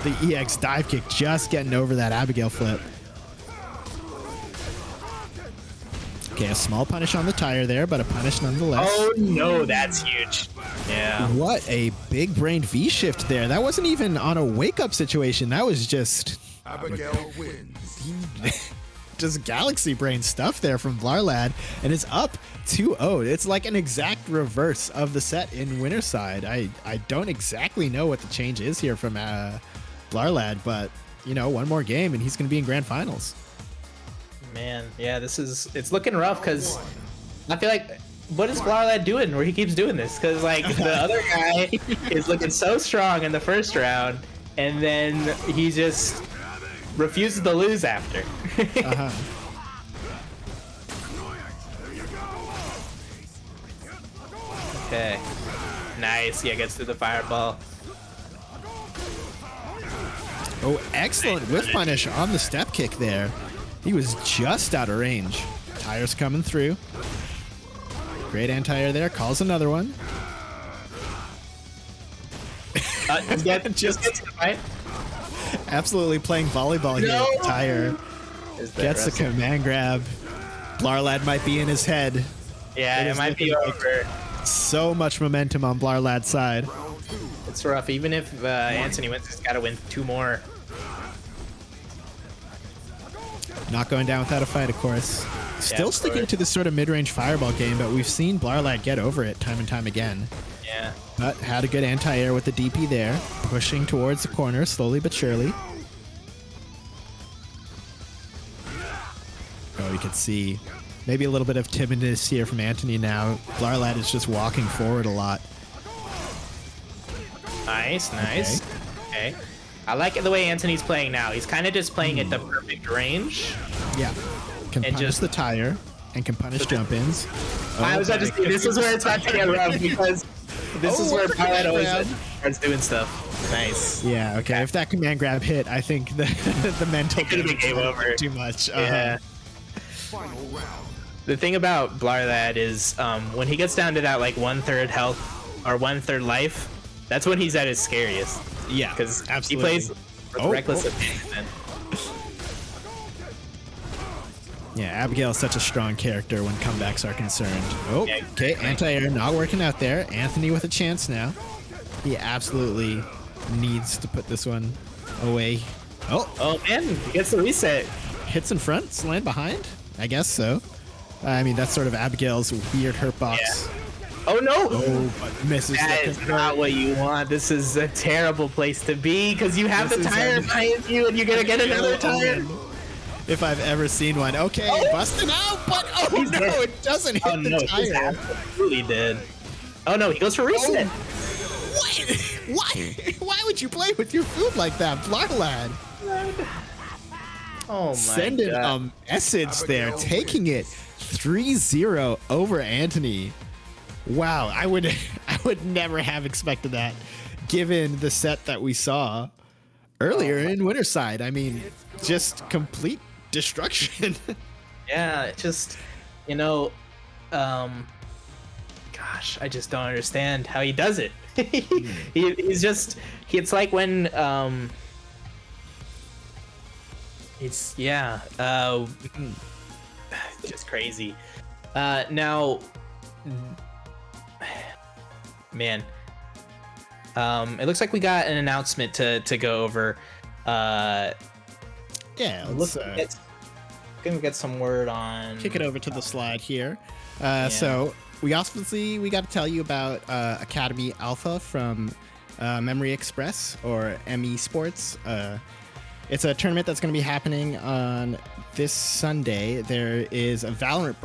the EX dive kick just getting over that Abigail flip. Okay, a small punish on the tire there, but a punish nonetheless.
Oh no, that's huge. Yeah.
What a big-brained V-shift there. That wasn't even on a wake-up situation. That was just...
Abigail wins.
Just galaxy brain stuff there from Lara Ladd, and it's up 2-0. It's like an exact reverse of the set in winner's side. I don't exactly know what the change is here from Lara Ladd, but you know, one more game and he's going to be in grand finals.
Man, yeah, it's looking rough because I feel like what is Lara Ladd doing where he keeps doing this? Because like the other guy is looking so strong in the first round, and then he just refuses to lose after. Okay. Nice. Yeah, gets through the fireball.
Oh, excellent whiff punish on the step kick there. He was just out of range. Tire's coming through. Great anti-air there. Calls another one.
Just gets right.
Absolutely playing volleyball here.
No!
Tire gets the command grab. Lara Ladd might be in his head.
Yeah, it might be over.
So much momentum on Lara Ladd's side.
It's rough. Even if Anthony wins, he's got to win 2 more.
Not going down without a fight, of course. Still sticking to this sort of mid-range fireball game, but we've seen Lara Ladd get over it time and time again.
Yeah.
But had a good anti-air with the DP there, pushing towards the corner slowly but surely. Oh, you can see maybe a little bit of timidness here from Anthony now. Lara Ladd is just walking forward a lot.
Nice. Okay. I like the way Anthony's playing now. He's kind of just playing at the perfect range.
Yeah. Can
And
punish
just-
the tire and can punish jump-ins.
I was about to say, this is where it's about to get rough because this is where Pilot always starts doing stuff. Nice.
Yeah, okay. If that command grab hit, I think the mental
It could've been game over.
too much.
Yeah.
Final round.
The thing about Lara Ladd is when he gets down to that like 1/3 health or 1/3 life, that's when he's at his scariest.
Yeah,
Because he
absolutely.
plays with reckless abandon.
Yeah, Abigail is such a strong character when comebacks are concerned. Oh,
Yeah,
okay,
exactly.
anti-air not working out there. Anthony with a chance now. He absolutely needs to put this one away.
Oh man, he gets the reset.
Hits in front, land behind? I guess so. I mean, that's sort of Abigail's weird hurt box.
Yeah. Oh no!
Oh, but misses.
That
the
is
convert.
not what you want. This is a terrible place to be because you have
This
the
is
tire behind you and you're gonna get another tire.
If I've ever seen one. Okay, busting out, but
He's
no,
dead.
it doesn't hit
Oh
the
no, he's
tire.
absolutely dead. Oh no, he goes for reset.
What? Why would you play with your food like that, Lara Ladd?
Oh my
Sending
god.
message there, taking it 3-0 over Anthony. Wow, I would never have expected that, given the set that we saw earlier in Winterside. I mean, just complete destruction.
Yeah, it just, gosh, I just don't understand how he does it. He's just, it's like when, it's, yeah, just crazy. Now, man, it looks like we got an announcement to go over.
Yeah,
Let's
let's
gonna get some word on.
kick it over to the slide here. So we got to tell you about Academy Alpha from Memory Express or ME Sports. It's a tournament that's going to be happening on this Sunday. There is a Valorant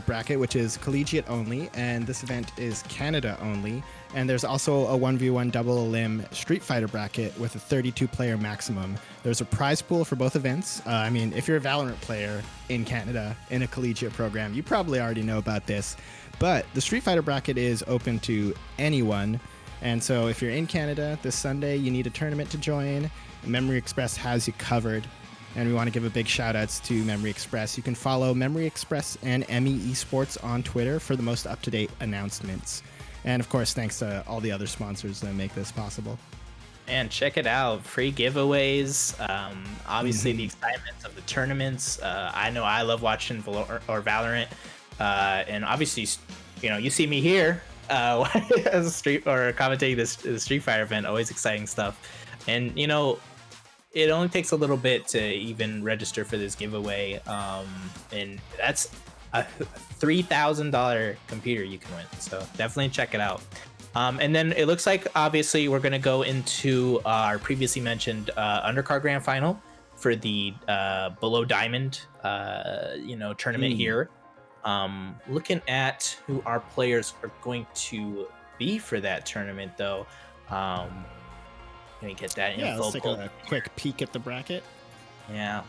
bracket, which is collegiate only, and this event is Canada only. And there's also a 1v1 double elim Street Fighter bracket with a 32-player maximum. There's a prize pool for both events. I mean, if you're a Valorant player in Canada in a collegiate program, you probably already know about this. But the Street Fighter bracket is open to anyone. And so if you're in Canada this Sunday, you need a tournament to join. Memory Express has you covered. And we want to give a big shout outs to Memory Express. You can follow Memory Express and ME Esports on Twitter for the most up-to-date announcements. And of course, thanks to all the other sponsors that make this possible.
And check it out, free giveaways. Obviously, the excitement of the tournaments. I know I love watching Valorant, and obviously, you see me here as a street or commentating this Street Fighter event. Always exciting stuff, and it only takes a little bit to even register for this giveaway, and that's a $3,000 computer you can win. So definitely check it out. And then it looks like obviously we're going to go into our previously mentioned Undercard Grand Final for the Below Diamond tournament here. Looking at who our players are going to be for that tournament though. Let me get that info.
Let's take a quick peek at the bracket.
Yeah.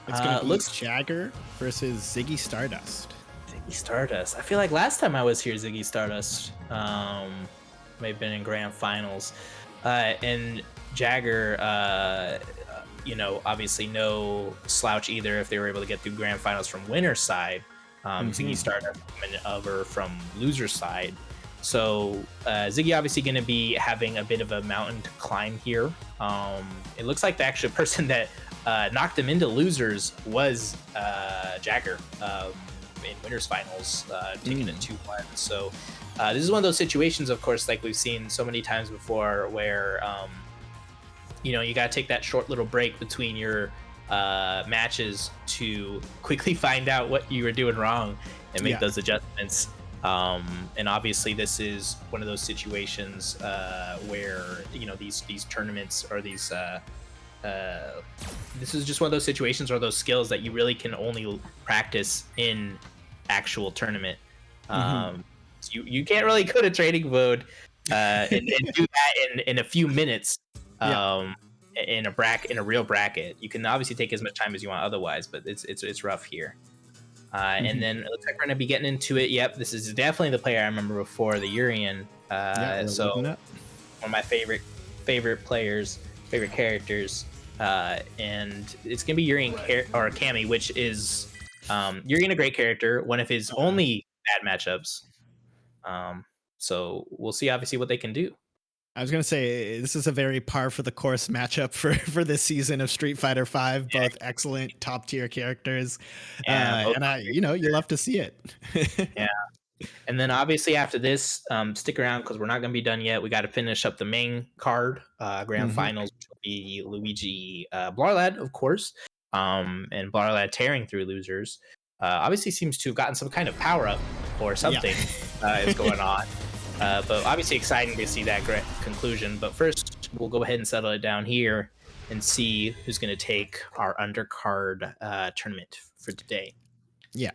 It's going to be Jagger versus Ziggy Stardust.
Ziggy Stardust. I feel like last time I was here, Ziggy Stardust may have been in grand finals. And Jagger, obviously no slouch either if they were able to get through grand finals from winner's side. Ziggy Stardust coming over from loser's side. So Ziggy obviously going to be having a bit of a mountain to climb here. It looks like the actual person that knocked him into losers was Jagger in winners finals, taking it 2-1. So this is one of those situations, of course, like we've seen so many times before, where you got to take that short little break between your matches to quickly find out what you were doing wrong and make those adjustments. And obviously this is one of those situations where these tournaments or these this is just one of those situations or those skills that you really can only practice in actual tournament. So you can't really go to training mode and do that in a few minutes. In a real bracket. You can obviously take as much time as you want otherwise, but it's rough here. And then it looks like we're gonna be getting into it. Yep, this is definitely the player I remember before, the Urian. So one of my favorite players, favorite characters, and it's gonna be Urian or Cammy, which is Urian, a great character, one of his only bad matchups. So we'll see obviously what they can do.
I was going to say, this is a very par for the course matchup for this season of Street Fighter V. Both excellent top tier characters. And you love to see it.
Yeah. And then obviously after this, stick around because we're not going to be done yet. We got to finish up the main card, grand finals, which will be Luigi, Lara Ladd, of course. And Lara Ladd tearing through losers. Obviously seems to have gotten some kind of power up or something is going on. But obviously exciting to see that great conclusion. But first, we'll go ahead and settle it down here and see who's going to take our undercard tournament for today.
Yeah.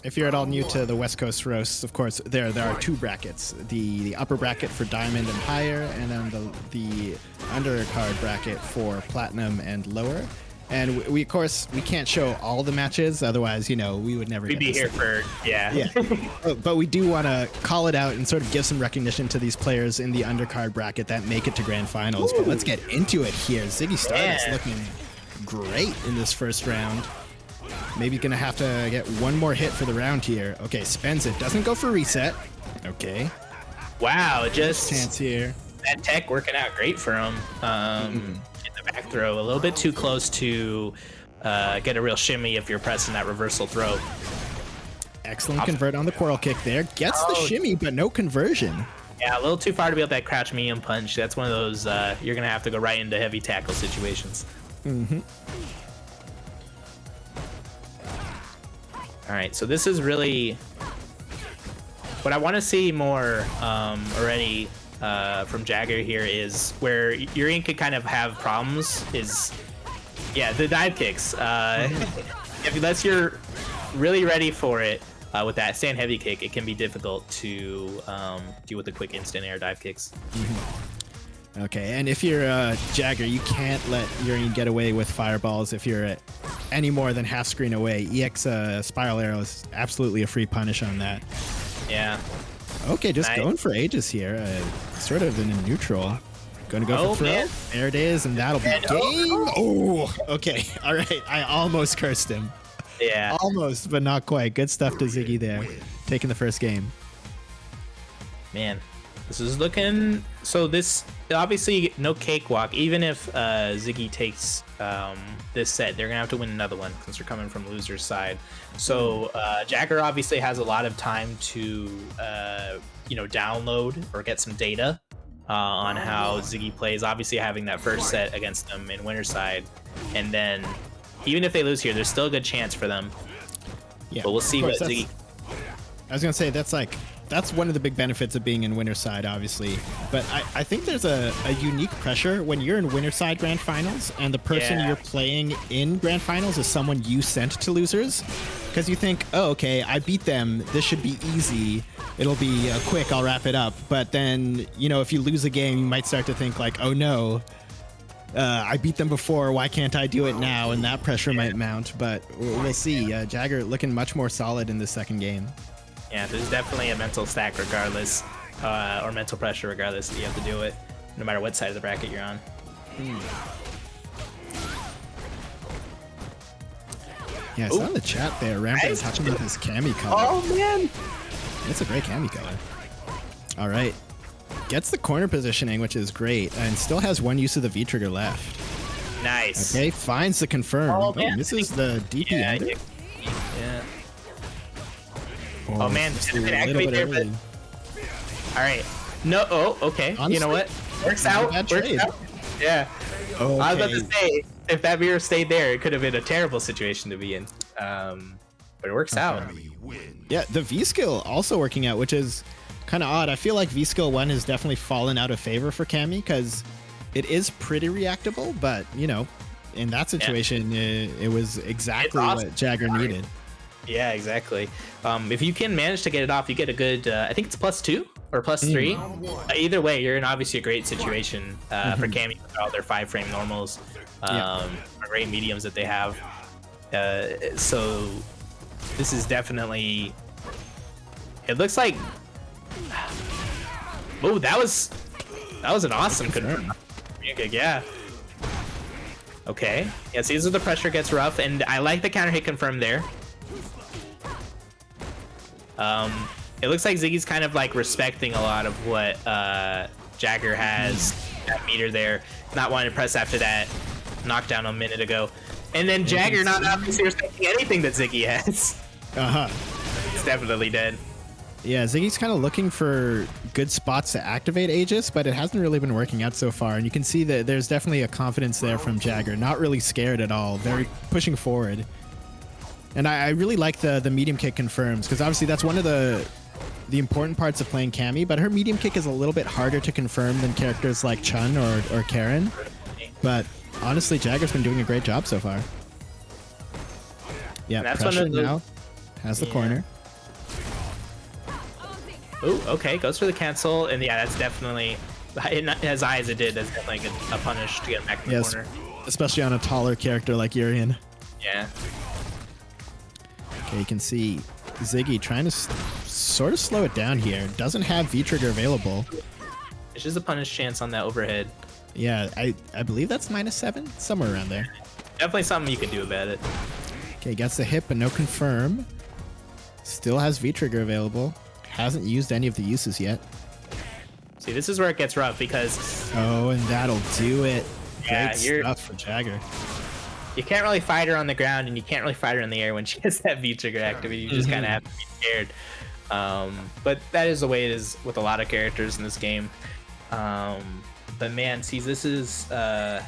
If you're at all new to the West Coast Roast, of course, there are two brackets. The upper bracket for Diamond and higher, and then the undercard bracket for Platinum and lower. And we, of course, we can't show all the matches, otherwise, we would never.
We'd be here for
But we do want to call it out and sort of give some recognition to these players in the undercard bracket that make it to grand finals. But let's get into it here. Ziggy Stardust looking great in this first round. Maybe gonna have to get one more hit for the round here. Okay, spends it. Doesn't go for reset. Okay.
Wow, just
chance here.
That tech working out great for him. Back throw a little bit too close to get a real shimmy if you're pressing that reversal throw.
Excellent convert on the Quarrel Kick there. Gets the shimmy, but no conversion.
Yeah, a little too far to be able that crouch medium punch. That's one of those you're going to have to go right into heavy tackle situations. All right, so this is really what I want to see more already from Jagger here is where Urian could kind of have problems is, the dive kicks. Unless you're really ready for it with that stand heavy kick, it can be difficult to deal with the quick instant air dive kicks.
Okay, and if you're Jagger, you can't let Urian get away with fireballs if you're any more than half screen away. EX Spiral Arrow is absolutely a free punish on that.
Yeah.
Okay, just going for ages here. Sort of in a neutral. Going to go for throw. There it is, and that'll be game. Oh, okay. All right. I almost cursed him.
Yeah.
Almost, but not quite. Good stuff to Ziggy there. Taking the first game.
Man, this is looking... So this, obviously, no cakewalk. Even if Ziggy takes this set, they're going to have to win another one since they're coming from loser's side. So Jagger obviously has a lot of time to, download or get some data on how Ziggy plays. Obviously having that first set against them in winner's side. And then even if they lose here, there's still a good chance for them. Yeah, but we'll see what Ziggy...
I was going to say, that's one of the big benefits of being in winner's side, obviously. But I think there's a unique pressure when you're in winner's side grand finals and the person you're playing in grand finals is someone you sent to losers. Because you think, oh, okay, I beat them. This should be easy. It'll be quick. I'll wrap it up. But then, if you lose a game, you might start to think like, oh no, I beat them before. Why can't I do it now? And that pressure might mount, but we'll see. Jagger looking much more solid in the second game.
Yeah, there's definitely a mental stack regardless, or mental pressure regardless that you have to do it, no matter what side of the bracket you're on.
Yeah, I saw in the chat there, Rampant touching with his cami color.
Oh, man!
It's a great cami color. All right. Gets the corner positioning, which is great, and still has one use of the V-trigger left.
Nice.
Okay, finds the confirm.
Oh, man.
Misses the DP under.
Yeah. Oh, man.
A little bit early.
All right. No. Oh, okay.
Honestly,
you know what? Works out. Works out. Yeah.
Okay.
I was about to say, if that mirror stayed there, it could have been a terrible situation to be in. But it works out.
Yeah, the V skill also working out, which is kind of odd. I feel like V skill 1 has definitely fallen out of favor for Cammy because it is pretty reactable, but you know, in that situation, it was exactly what Jagger needed.
Yeah, exactly. If you can manage to get it off, you get a good, I think it's +2 or +3. Either way, you're in obviously a great situation for Cammy with all their 5-frame normals, great mediums that they have. So this is definitely, it looks like, oh, that was an awesome confirm. Yeah. Okay. Yeah, see, this is the pressure gets rough, and I like the counter hit confirm there. It looks like Ziggy's kind of like respecting a lot of what Jagger has that meter there, not wanting to press after that knockdown a minute ago, and then Jagger not obviously respecting anything that Ziggy has. It's definitely dead.
Yeah, Ziggy's kind of looking for good spots to activate Aegis, but it hasn't really been working out so far. And you can see that there's definitely a confidence there from Jagger, not really scared at all, very pushing forward. And I really like the medium kick confirms, because obviously that's one of the important parts of playing Cammy, but her medium kick is a little bit harder to confirm than characters like Chun or Karen. But honestly, Jagger's been doing a great job so far. Yeah, pressure now. Has the corner.
Oh, okay, goes for the cancel, and yeah, that's definitely, as high as it did, that's definitely a punish to get back in the corner.
Especially on a taller character like Urian.
Yeah.
Okay, you can see Ziggy trying to sort of slow it down here. Doesn't have V-trigger available.
It's just a punish chance on that overhead.
Yeah, I believe that's -7, somewhere around there.
Definitely something you can do about it.
Okay, gets the hit, but no confirm. Still has V-trigger available. Hasn't used any of the uses yet.
See, this is where it gets rough because...
Oh, and that'll do it.
Yeah,
great stuff for Jagger.
You can't really fight her on the ground, and you can't really fight her in the air when she has that V-trigger activity. You just kind of have to be scared. But that is the way it is with a lot of characters in this game. But man, see, this is where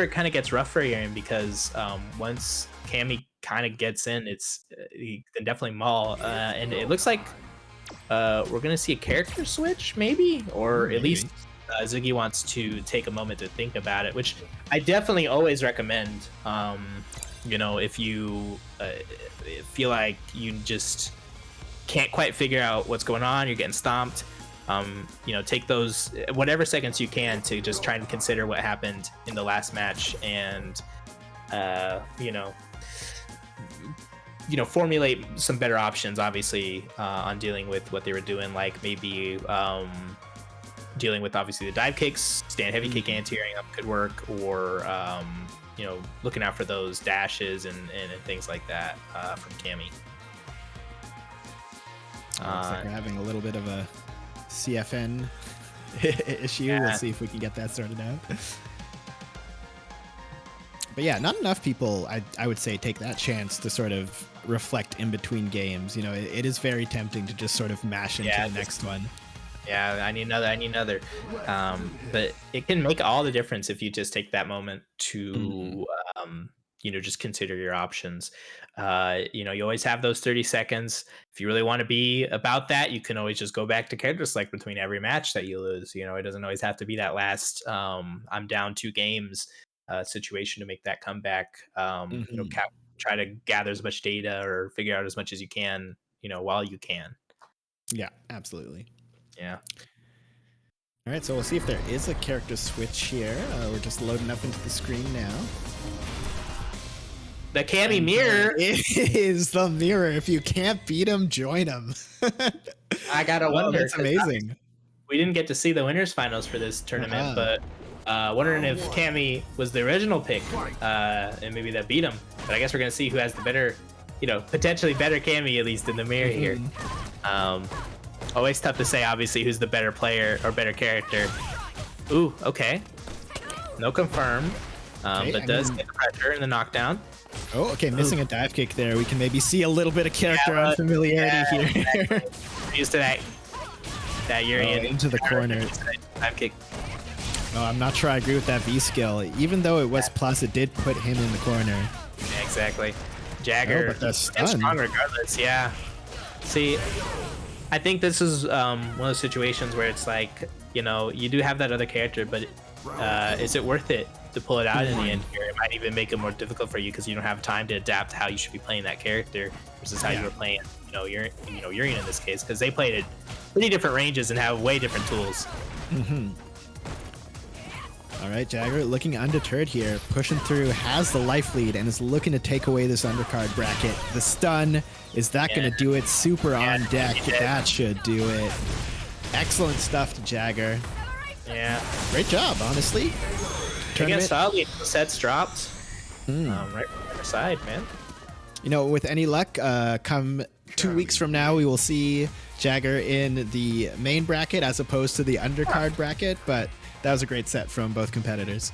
it kind of gets rough for Aaron, because once Cammy kind of gets in, he can definitely maul. And it looks like we're gonna see a character switch, maybe, or at least Ziggy wants to take a moment to think about it, which I definitely always recommend. You know, if you feel like you just can't quite figure out what's going on, you're getting stomped, you know, take those whatever seconds you can to just try and consider what happened in the last match, and you know, formulate some better options, obviously, on dealing with what they were doing, like maybe dealing with obviously the dive kicks, stand heavy kick anti-airing up could work, or you know, looking out for those dashes and things like that from Cammy.
Looks like we're having a little bit of a CFN issue.
Yeah.
We'll see if we can get that sorted out. But yeah, not enough people, I would say, take that chance to sort of reflect in between games. You know, it is very tempting to just sort of mash into the next one.
Yeah, I need another. But it can make all the difference if you just take that moment to, you know, just consider your options. You know, you always have those 30 seconds. If you really want to be about that, you can always just go back to character select between every match that you lose. You know, it doesn't always have to be that last, I'm down 2 games situation to make that comeback. You know, try to gather as much data or figure out as much as you can, you know, while you can.
Yeah, absolutely.
Yeah.
All right, so we'll see if there is a character switch here. We're just loading up into the screen now.
The Cammy mirror
is the mirror. If you can't beat him, join him.
I gotta wonder.
That's amazing.
We didn't get to see the winners finals for this tournament, but wondering if Cammy was the original pick, and maybe that beat him. But I guess we're gonna see who has the better, potentially better Cammy, at least in the mirror here. Always tough to say, obviously, who's the better player or better character. Ooh, okay. No confirm, but does get the pressure and the knockdown.
Oh, okay, missing a dive kick there. We can maybe see a little bit of character unfamiliarity here.
Exactly. Used to that Urian
into the corner.
Dive kick.
Oh, I'm not sure I agree with that V skill. Even though it was plus, it did put him in the corner.
Yeah, exactly. Jagger
but that's
strong regardless. Yeah. See, I think this is one of those situations where it's like, you do have that other character, but is it worth it to pull it out in the end here? It might even make it more difficult for you because you don't have time to adapt how you should be playing that character versus how you were playing, Urian in this case, because they played at pretty different ranges and have way different tools.
All right, Jagger looking undeterred here, pushing through, has the life lead, and is looking to take away this undercard bracket. The stun, is that going to do it? Super on deck, that should do it. Excellent stuff to Jagger.
Yeah.
Great job, honestly.
Against Ollie, the sets dropped. Right from the other side, man.
With any luck, come 2 weeks from now, we will see Jagger in the main bracket as opposed to the undercard bracket, but that was a great set from both competitors.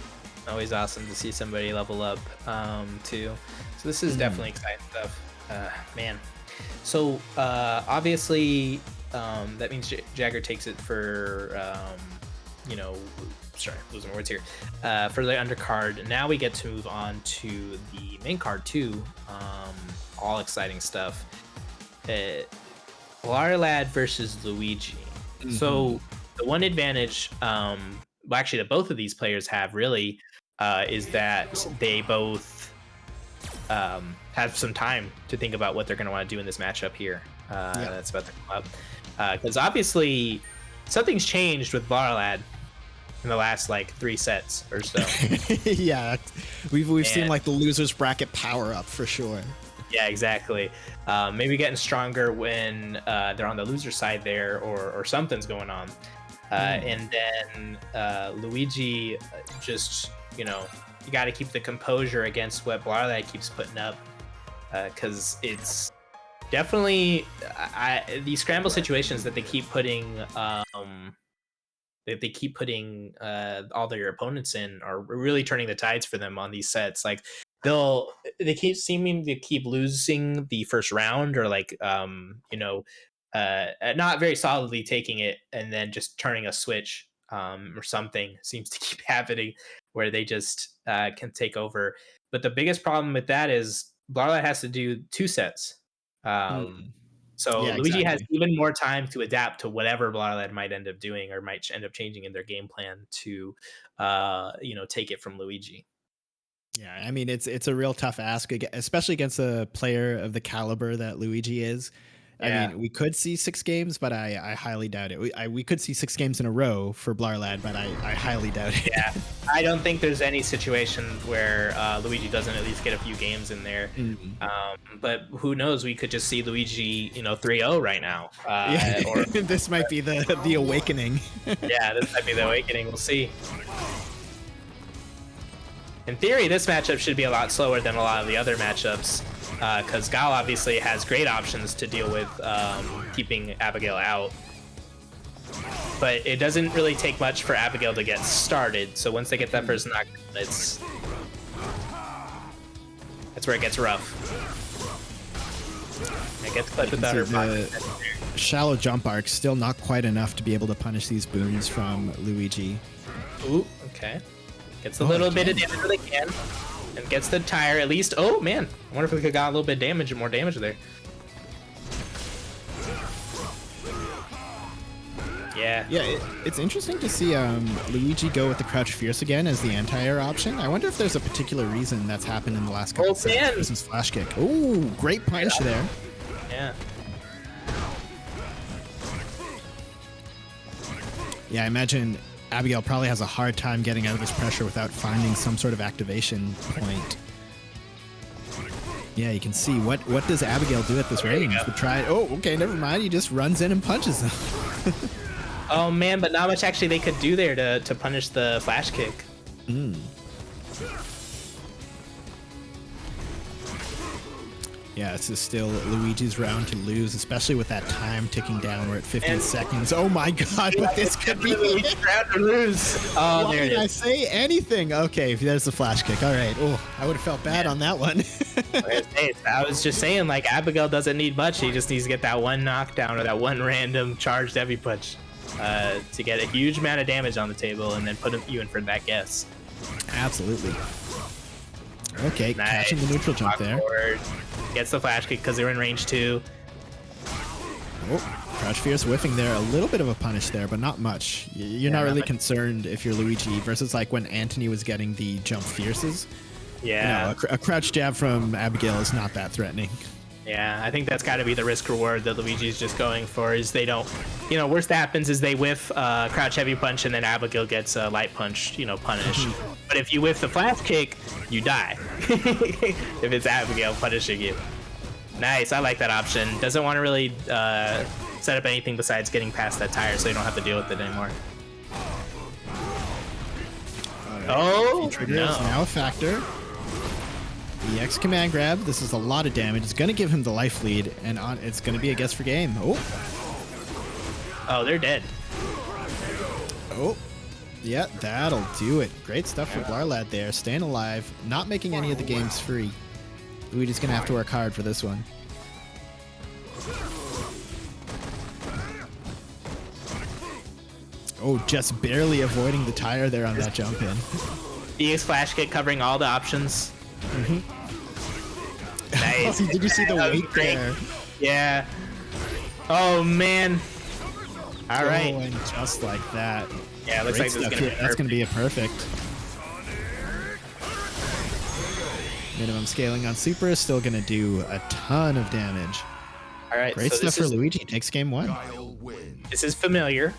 Always awesome to see somebody level up, too. So this is definitely exciting stuff. Man. So, obviously, that means Jagger takes it for, sorry, losing my words here, for the undercard. Now we get to move on to the main card, too. All exciting stuff. Lara Ladd versus Luigi. So, the one advantage, actually, that both of these players have really is that they both have some time to think about what they're going to want to do in this matchup here. That's about to come up. Because obviously, something's changed with Lara Ladd in the last 3 sets or so.
Yeah, we've seen the losers bracket power up for sure.
Yeah, exactly. Maybe getting stronger when they're on the loser side there, or something's going on. And then Luigi, just, you got to keep the composure against what Lara Ladd keeps putting up, because it's definitely these scramble situations that they keep putting all their opponents in are really turning the tides for them on these sets. They keep seeming to keep losing the first round, or not very solidly taking it and then just turning a switch, or something seems to keep happening where they just can take over. But the biggest problem with that is Lara Ladd has to do 2 sets. So Luigi has even more time to adapt to whatever Lara Ladd might end up doing or might end up changing in their game plan to, take it from Luigi.
Yeah, I mean, it's a real tough ask, especially against a player of the caliber that Luigi is. I mean, we could see 6 games, but I highly doubt it. We could see 6 games in a row for Lara Ladd, but I highly doubt it.
Yeah, I don't think there's any situation where Luigi doesn't at least get a few games in there. But who knows? We could just see Luigi, 3-0 right now. Or
this might be the awakening.
Yeah, this might be the awakening. We'll see. In theory, this matchup should be a lot slower than a lot of the other matchups, because Guile obviously has great options to deal with keeping Abigail out. But it doesn't really take much for Abigail to get started, so once they get that first knockdown, that's where it gets rough. It gets clipped without her pocket.
Shallow jump arc, still not quite enough to be able to punish these boons from Luigi.
Ooh, okay. Gets a little bit of damage where they can, and gets the tire at least. Oh man, I wonder if we could have got a little bit of damage and more damage there. Yeah.
Yeah, it's interesting to see Luigi go with the Crouch Fierce again as the anti-air option. I wonder if there's a particular reason that's happened in the last couple of sets versus Flash Kick. Ooh, great punch there.
Yeah.
Yeah, I imagine Abigail probably has a hard time getting out of this pressure without finding some sort of activation point. Yeah, you can see what does Abigail do at this range? We try. Oh, okay, never mind. He just runs in and punches him.
Oh man, but not much actually they could do there to punish the flash kick.
Yeah, this is still Luigi's round to lose, especially with that time ticking down. We're at 15 seconds. Oh my god, but this could be
Luigi's round to lose. Oh,
why
there it
did I
is.
say anything? Okay, there's the flash kick. All right. Oh, I would have felt bad on that one.
I was just saying, like, Abigail doesn't need much. He just needs to get that one knockdown or that one random charged heavy punch to get a huge amount of damage on the table and then put you in for that guess.
Absolutely. Okay,
Nice.
catching the neutral jump there.
Forward. Gets the flash kick because they're in range 2.
Oh, Crouch Fierce whiffing there. A little bit of a punish there, but not much. You're not really concerned if you're Luigi versus like when Anthony was getting the jump fierces.
Yeah.
You know, a crouch jab from Abigail is not that threatening.
Yeah, I think that's got to be the risk reward that Luigi's just going for. Is they don't, worst that happens is they whiff crouch heavy punch and then Abigail gets a light punch, punished. But if you whiff the flash kick, you die. If it's Abigail punishing you. Nice, I like that option. Doesn't want to really set up anything besides getting past that tire, so you don't have to deal with it anymore.
Right.
Oh,
Trigger
no.
is now a factor. EX command grab. This is a lot of damage. It's going to give him the life lead, and it's going to be a guess for game.
Oh, they're dead.
Oh, yeah, that'll do it. Great stuff for Lara Ladd there. Staying alive, not making any of the games free. Luigi's going to have to work hard for this one. Oh, just barely avoiding the tire there on that jump in.
EX flash kick covering all the options. Nice.
Did you see the weight there?
Yeah. Oh man. All right.
And just like that.
Yeah, it looks like this is gonna be
that's going to be a perfect. Minimum scaling on Super is still going to do a ton of damage.
All right.
Great stuff for Luigi. Takes game 1.
Guile wins.
This is familiar.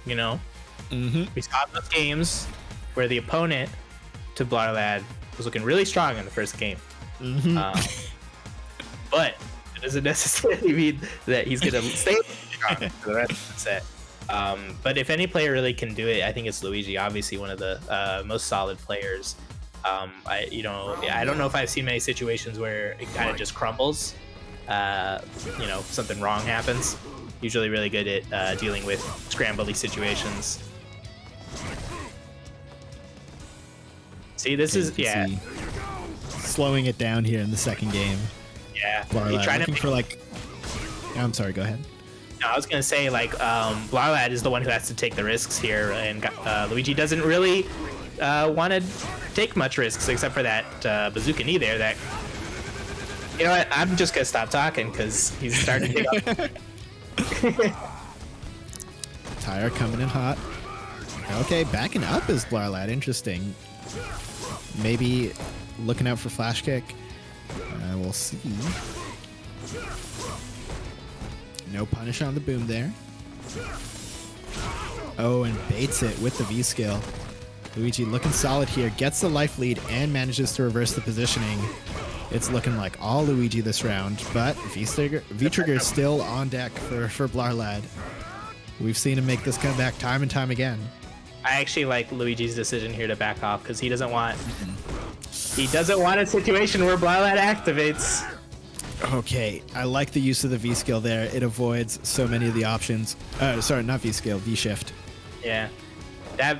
We saw those games where the opponent to Lara Ladd was looking really strong in the first game. But it doesn't necessarily mean that he's gonna stay strong for the rest of the set. But if any player really can do it, I think it's Luigi. Obviously, one of the most solid players. I don't know if I've seen many situations where it kind of just crumbles. Something wrong happens. Usually, really good at dealing with scrambly situations. See, this is
see. Slowing it down here in the second game.
Yeah.
Lara
You
Ladd
trying
looking
to
for like. I'm sorry. Go ahead.
No, I was gonna say Lara Ladd is the one who has to take the risks here, and Luigi doesn't really want to take much risks except for that bazooka knee there. That you know what? I'm just gonna stop talking because he's starting to pick up.
Tire coming in hot. Okay, backing up is Lara Ladd. Interesting. Maybe looking out for flash kick. We'll see. No punish on the boom there. Oh, and baits it with the V skill. Luigi looking solid here. Gets the life lead and manages to reverse the positioning. It's looking like all Luigi this round, but V-Trigger is still on deck for Lara Ladd. We've seen him make this comeback time and time again.
I actually like Luigi's decision here to back off because he doesn't want a situation where Lara Ladd activates.
Okay, I like the use of the V skill there. It avoids so many of the options. Sorry, not V skill, V shift.
Yeah, that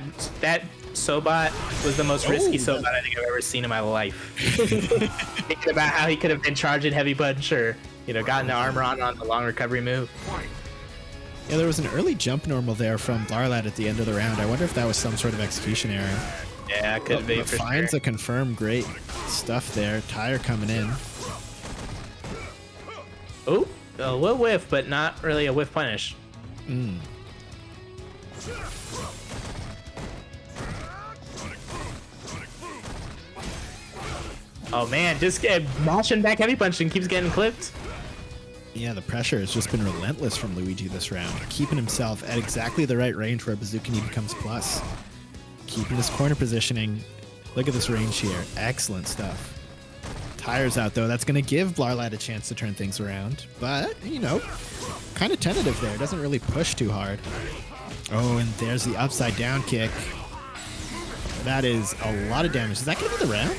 Sobot was the most risky Sobot I think I've ever seen in my life. Thinking about how he could have been charging heavy punch or gotten the armor on the long recovery move.
Yeah, there was an early jump normal there from Lara Ladd at the end of the round. I wonder if that was some sort of execution error.
Yeah, it could be.
But finds a confirmed great stuff there. Tire coming in.
Oh, a little whiff, but not really a whiff punish. Oh man, just mashing back heavy punch and keeps getting clipped.
Yeah, the pressure has just been relentless from Luigi this round, keeping himself at exactly the right range where Bazooka-Knee becomes plus. Keeping his corner positioning. Look at this range here. Excellent stuff. Tires out, though. That's going to give Lara Ladd a chance to turn things around. But, you know, kind of tentative there. Doesn't really push too hard. Oh, and there's the upside down kick. That is a lot of damage. Is that going to be the round?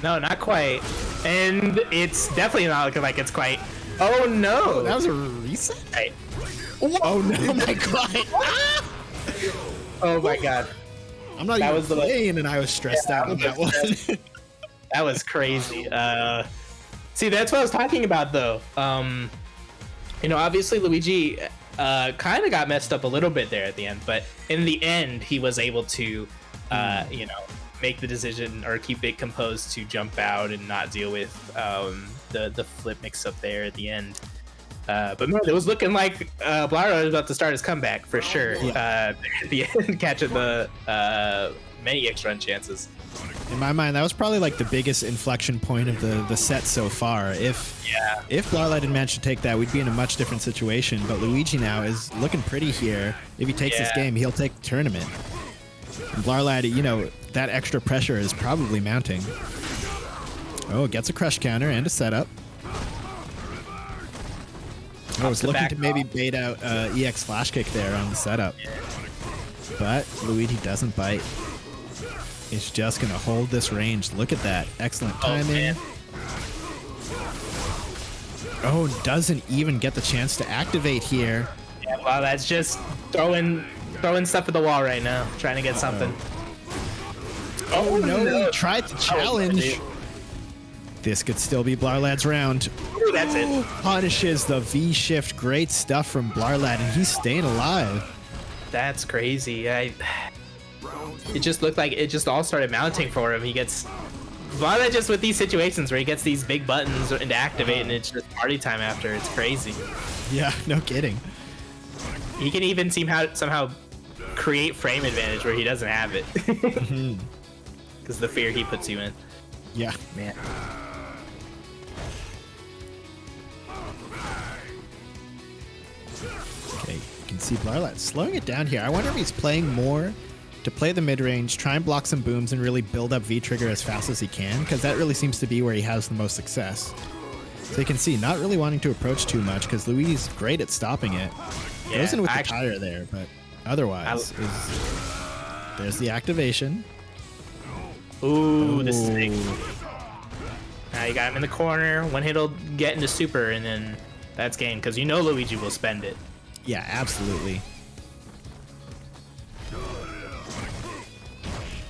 No, not quite. And it's definitely not looking like it's quite. Oh, no.
Oh, that was a reset?
Right.
Oh, no, my God.
Oh, my God.
I'm not even playing, and I was stressed out on that one.
That was crazy. See, that's what I was talking about, though. You know, obviously Luigi kind of got messed up a little bit there at the end, but in the end, he was able to, you know, make the decision or keep it composed to jump out and not deal with the flip mix-up there at the end. But man, it was looking like Lara was about to start his comeback for sure. At the end, catching the many extra run chances.
In my mind, that was probably like the biggest inflection point of the set so far. If Lara Ladd didn't manage to take that, we'd be in a much different situation. But Luigi now is looking pretty here. If he takes this game, he'll take the tournament. And Lara Ladd, you know, that extra pressure is probably mounting. Oh, gets a crush counter and a setup. I was looking to maybe bait out EX flash kick there on the setup. But Luigi doesn't bite. He's just going to hold this range. Look at that. Excellent timing. Oh, doesn't even get the chance to activate here.
Yeah, wow, that's just throwing stuff at the wall right now, trying to get something.
Oh, no, he tried to challenge. This could still be Lara Ladd's round.
Ooh, that's it.
Punishes the V-shift. Great stuff from Lara Ladd, and he's staying alive.
That's crazy. It just looked like it just all started mounting for him. He gets Lara Ladd just with these situations where he gets these big buttons and activate, and it's just party time after. It's crazy.
Yeah, no kidding.
He can even somehow create frame advantage where he doesn't have it. Because the fear he puts you in.
Yeah.
Man.
Okay, you can see Lara Ladd slowing it down here. I wonder if he's playing more to play the mid-range, try and block some booms, and really build up V-trigger as fast as he can, because that really seems to be where he has the most success. So you can see, not really wanting to approach too much, because Luigi's great at stopping it.
Yeah,
Goes in with the tire there, but otherwise, there's the activation.
Ooh, this is big. Now you got him in the corner. One hit will get into super, and then that's game, because you know Luigi will spend it.
Yeah, absolutely.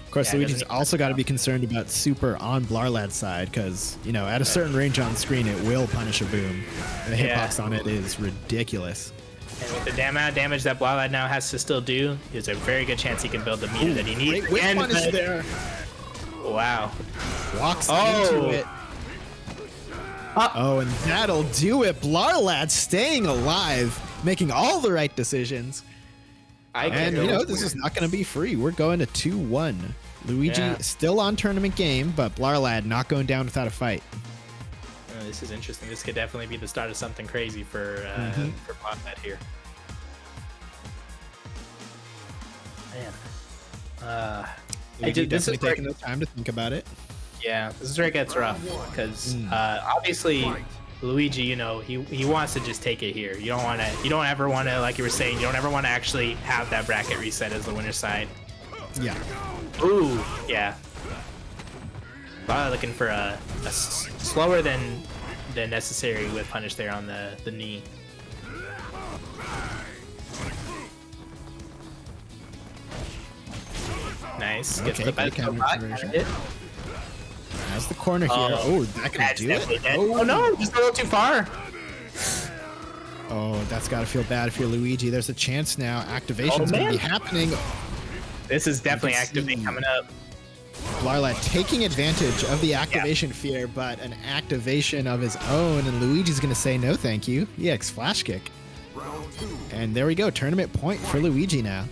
Of course, Luigi's also got to be concerned about super on Lara Ladd's side, because, you know, at a certain range on screen, it will punish a boom. And the hitbox on it is ridiculous.
And with the damn amount of damage that Lara Ladd now has to still do, there's a very good chance he can build the meter that he needs.
Great punish there.
Wow.
Walks into it. Oh, and that'll do it. Lara Ladd staying alive, making all the right decisions. And, you know, this is not going to be free. We're going to 2-1. Luigi still on tournament game, but Lara Ladd not going down without a fight.
This is interesting. This could definitely be the start of something crazy for Lara Ladd here. Man.
Luigi definitely taking the time to think about it.
Yeah, this is where it gets rough, because obviously Luigi, you know, he wants to just take it here. You don't ever want to, like you were saying, you don't ever want to actually have that bracket reset as the winner's side.
Yeah.
Ooh, yeah. Probably looking for a slower than necessary whip punish there on the knee. Nice. Gets the best
Has the corner here. Oh, that can do it?
Oh no, just a little too far.
Oh, that's got to feel bad if you're Luigi. There's a chance now. Activation's going to be happening.
This is definitely activate coming up.
Lara Ladd taking advantage of the activation fear, but an activation of his own, and Luigi's going to say no thank you. EX flash kick. And there we go. Tournament point for Luigi now.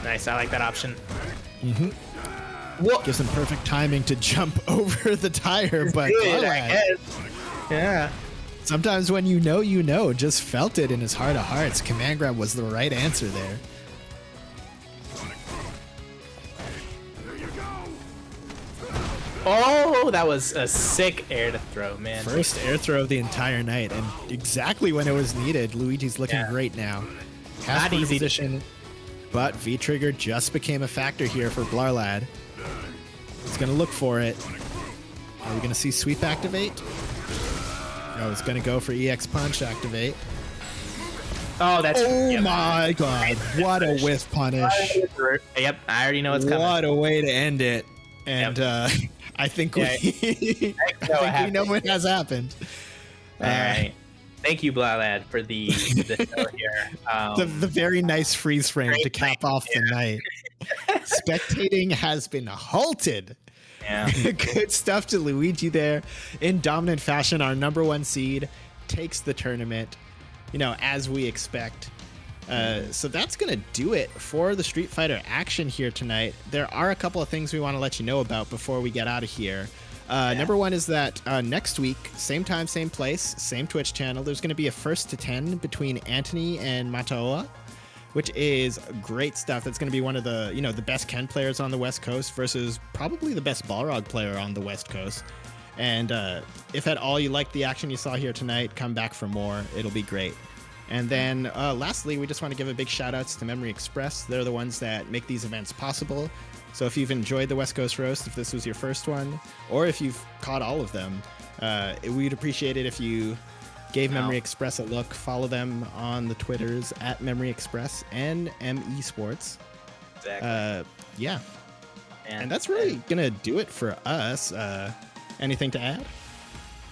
Nice. I like that option.
Well, gives him perfect timing to jump over the tire, but
Yeah.
Sometimes when you know, just felt it in his heart of hearts. Command grab was the right answer there.
Oh, that was a sick air to throw, man.
First air throw of the entire night, and exactly when it was needed. Luigi's looking great now. Not easy position, but V-trigger just became a factor here for Lara Ladd. He's gonna look for it. Are we gonna see sweep activate? No, it's gonna go for EX punch activate.
Oh, that's...
Oh my god, what a whiff punish.
Yep, I already know what's coming.
What a way to end it. And I think we know it has happened.
All right. Thank you, Lara Ladd, for the show here.
The very nice freeze frame to cap off the night. Spectating has been halted.
Yeah.
Good stuff to Luigi there. In dominant fashion, our number 1 seed takes the tournament, as we expect. So that's going to do it for the Street Fighter action here tonight. There are a couple of things we want to let you know about before we get out of here. Number 1 is that next week, same time, same place, same Twitch channel, there's going to be a 1st to 10 between Anthony and Mataoa, which is great stuff. That's going to be one of the, the best Ken players on the West Coast versus probably the best Balrog player on the West Coast. And if at all you like the action you saw here tonight, come back for more. It'll be great. And then lastly, we just want to give a big shout outs to Memory Express. They're the ones that make these events possible. So if you've enjoyed the WestCoast Roast, if this was your first one, or if you've caught all of them, we'd appreciate it if you gave Memory Express a look. Follow them on the Twitters at Memory Express and ME Sports.
Exactly.
Yeah. And that's really going to do it for us. Anything to add?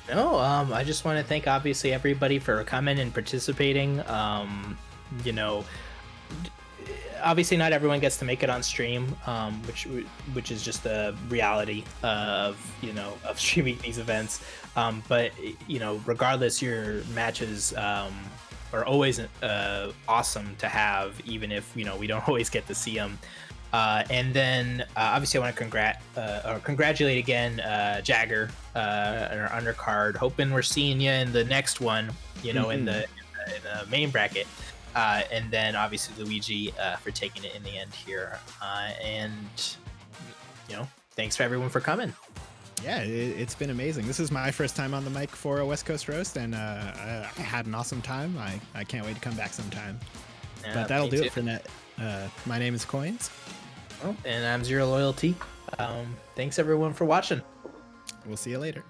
No, I just want to thank obviously everybody for coming and participating. Obviously not everyone gets to make it on stream, which is just the reality of streaming these events. But regardless, your matches are always awesome to have, even if we don't always get to see them. And then obviously I want to congratulate again Jagger and our undercard. Hoping we're seeing you in the next one, in the main bracket. And then obviously Luigi for taking it in the end here. And thanks for everyone for coming.
Yeah, it's been amazing. This is my first time on the mic for a WestCoast Roast, and I had an awesome time. I can't wait to come back sometime. But that'll do it for net. My name is Coins.
Oh, and I'm Zero Loyalty. Thanks everyone for watching.
We'll see you later.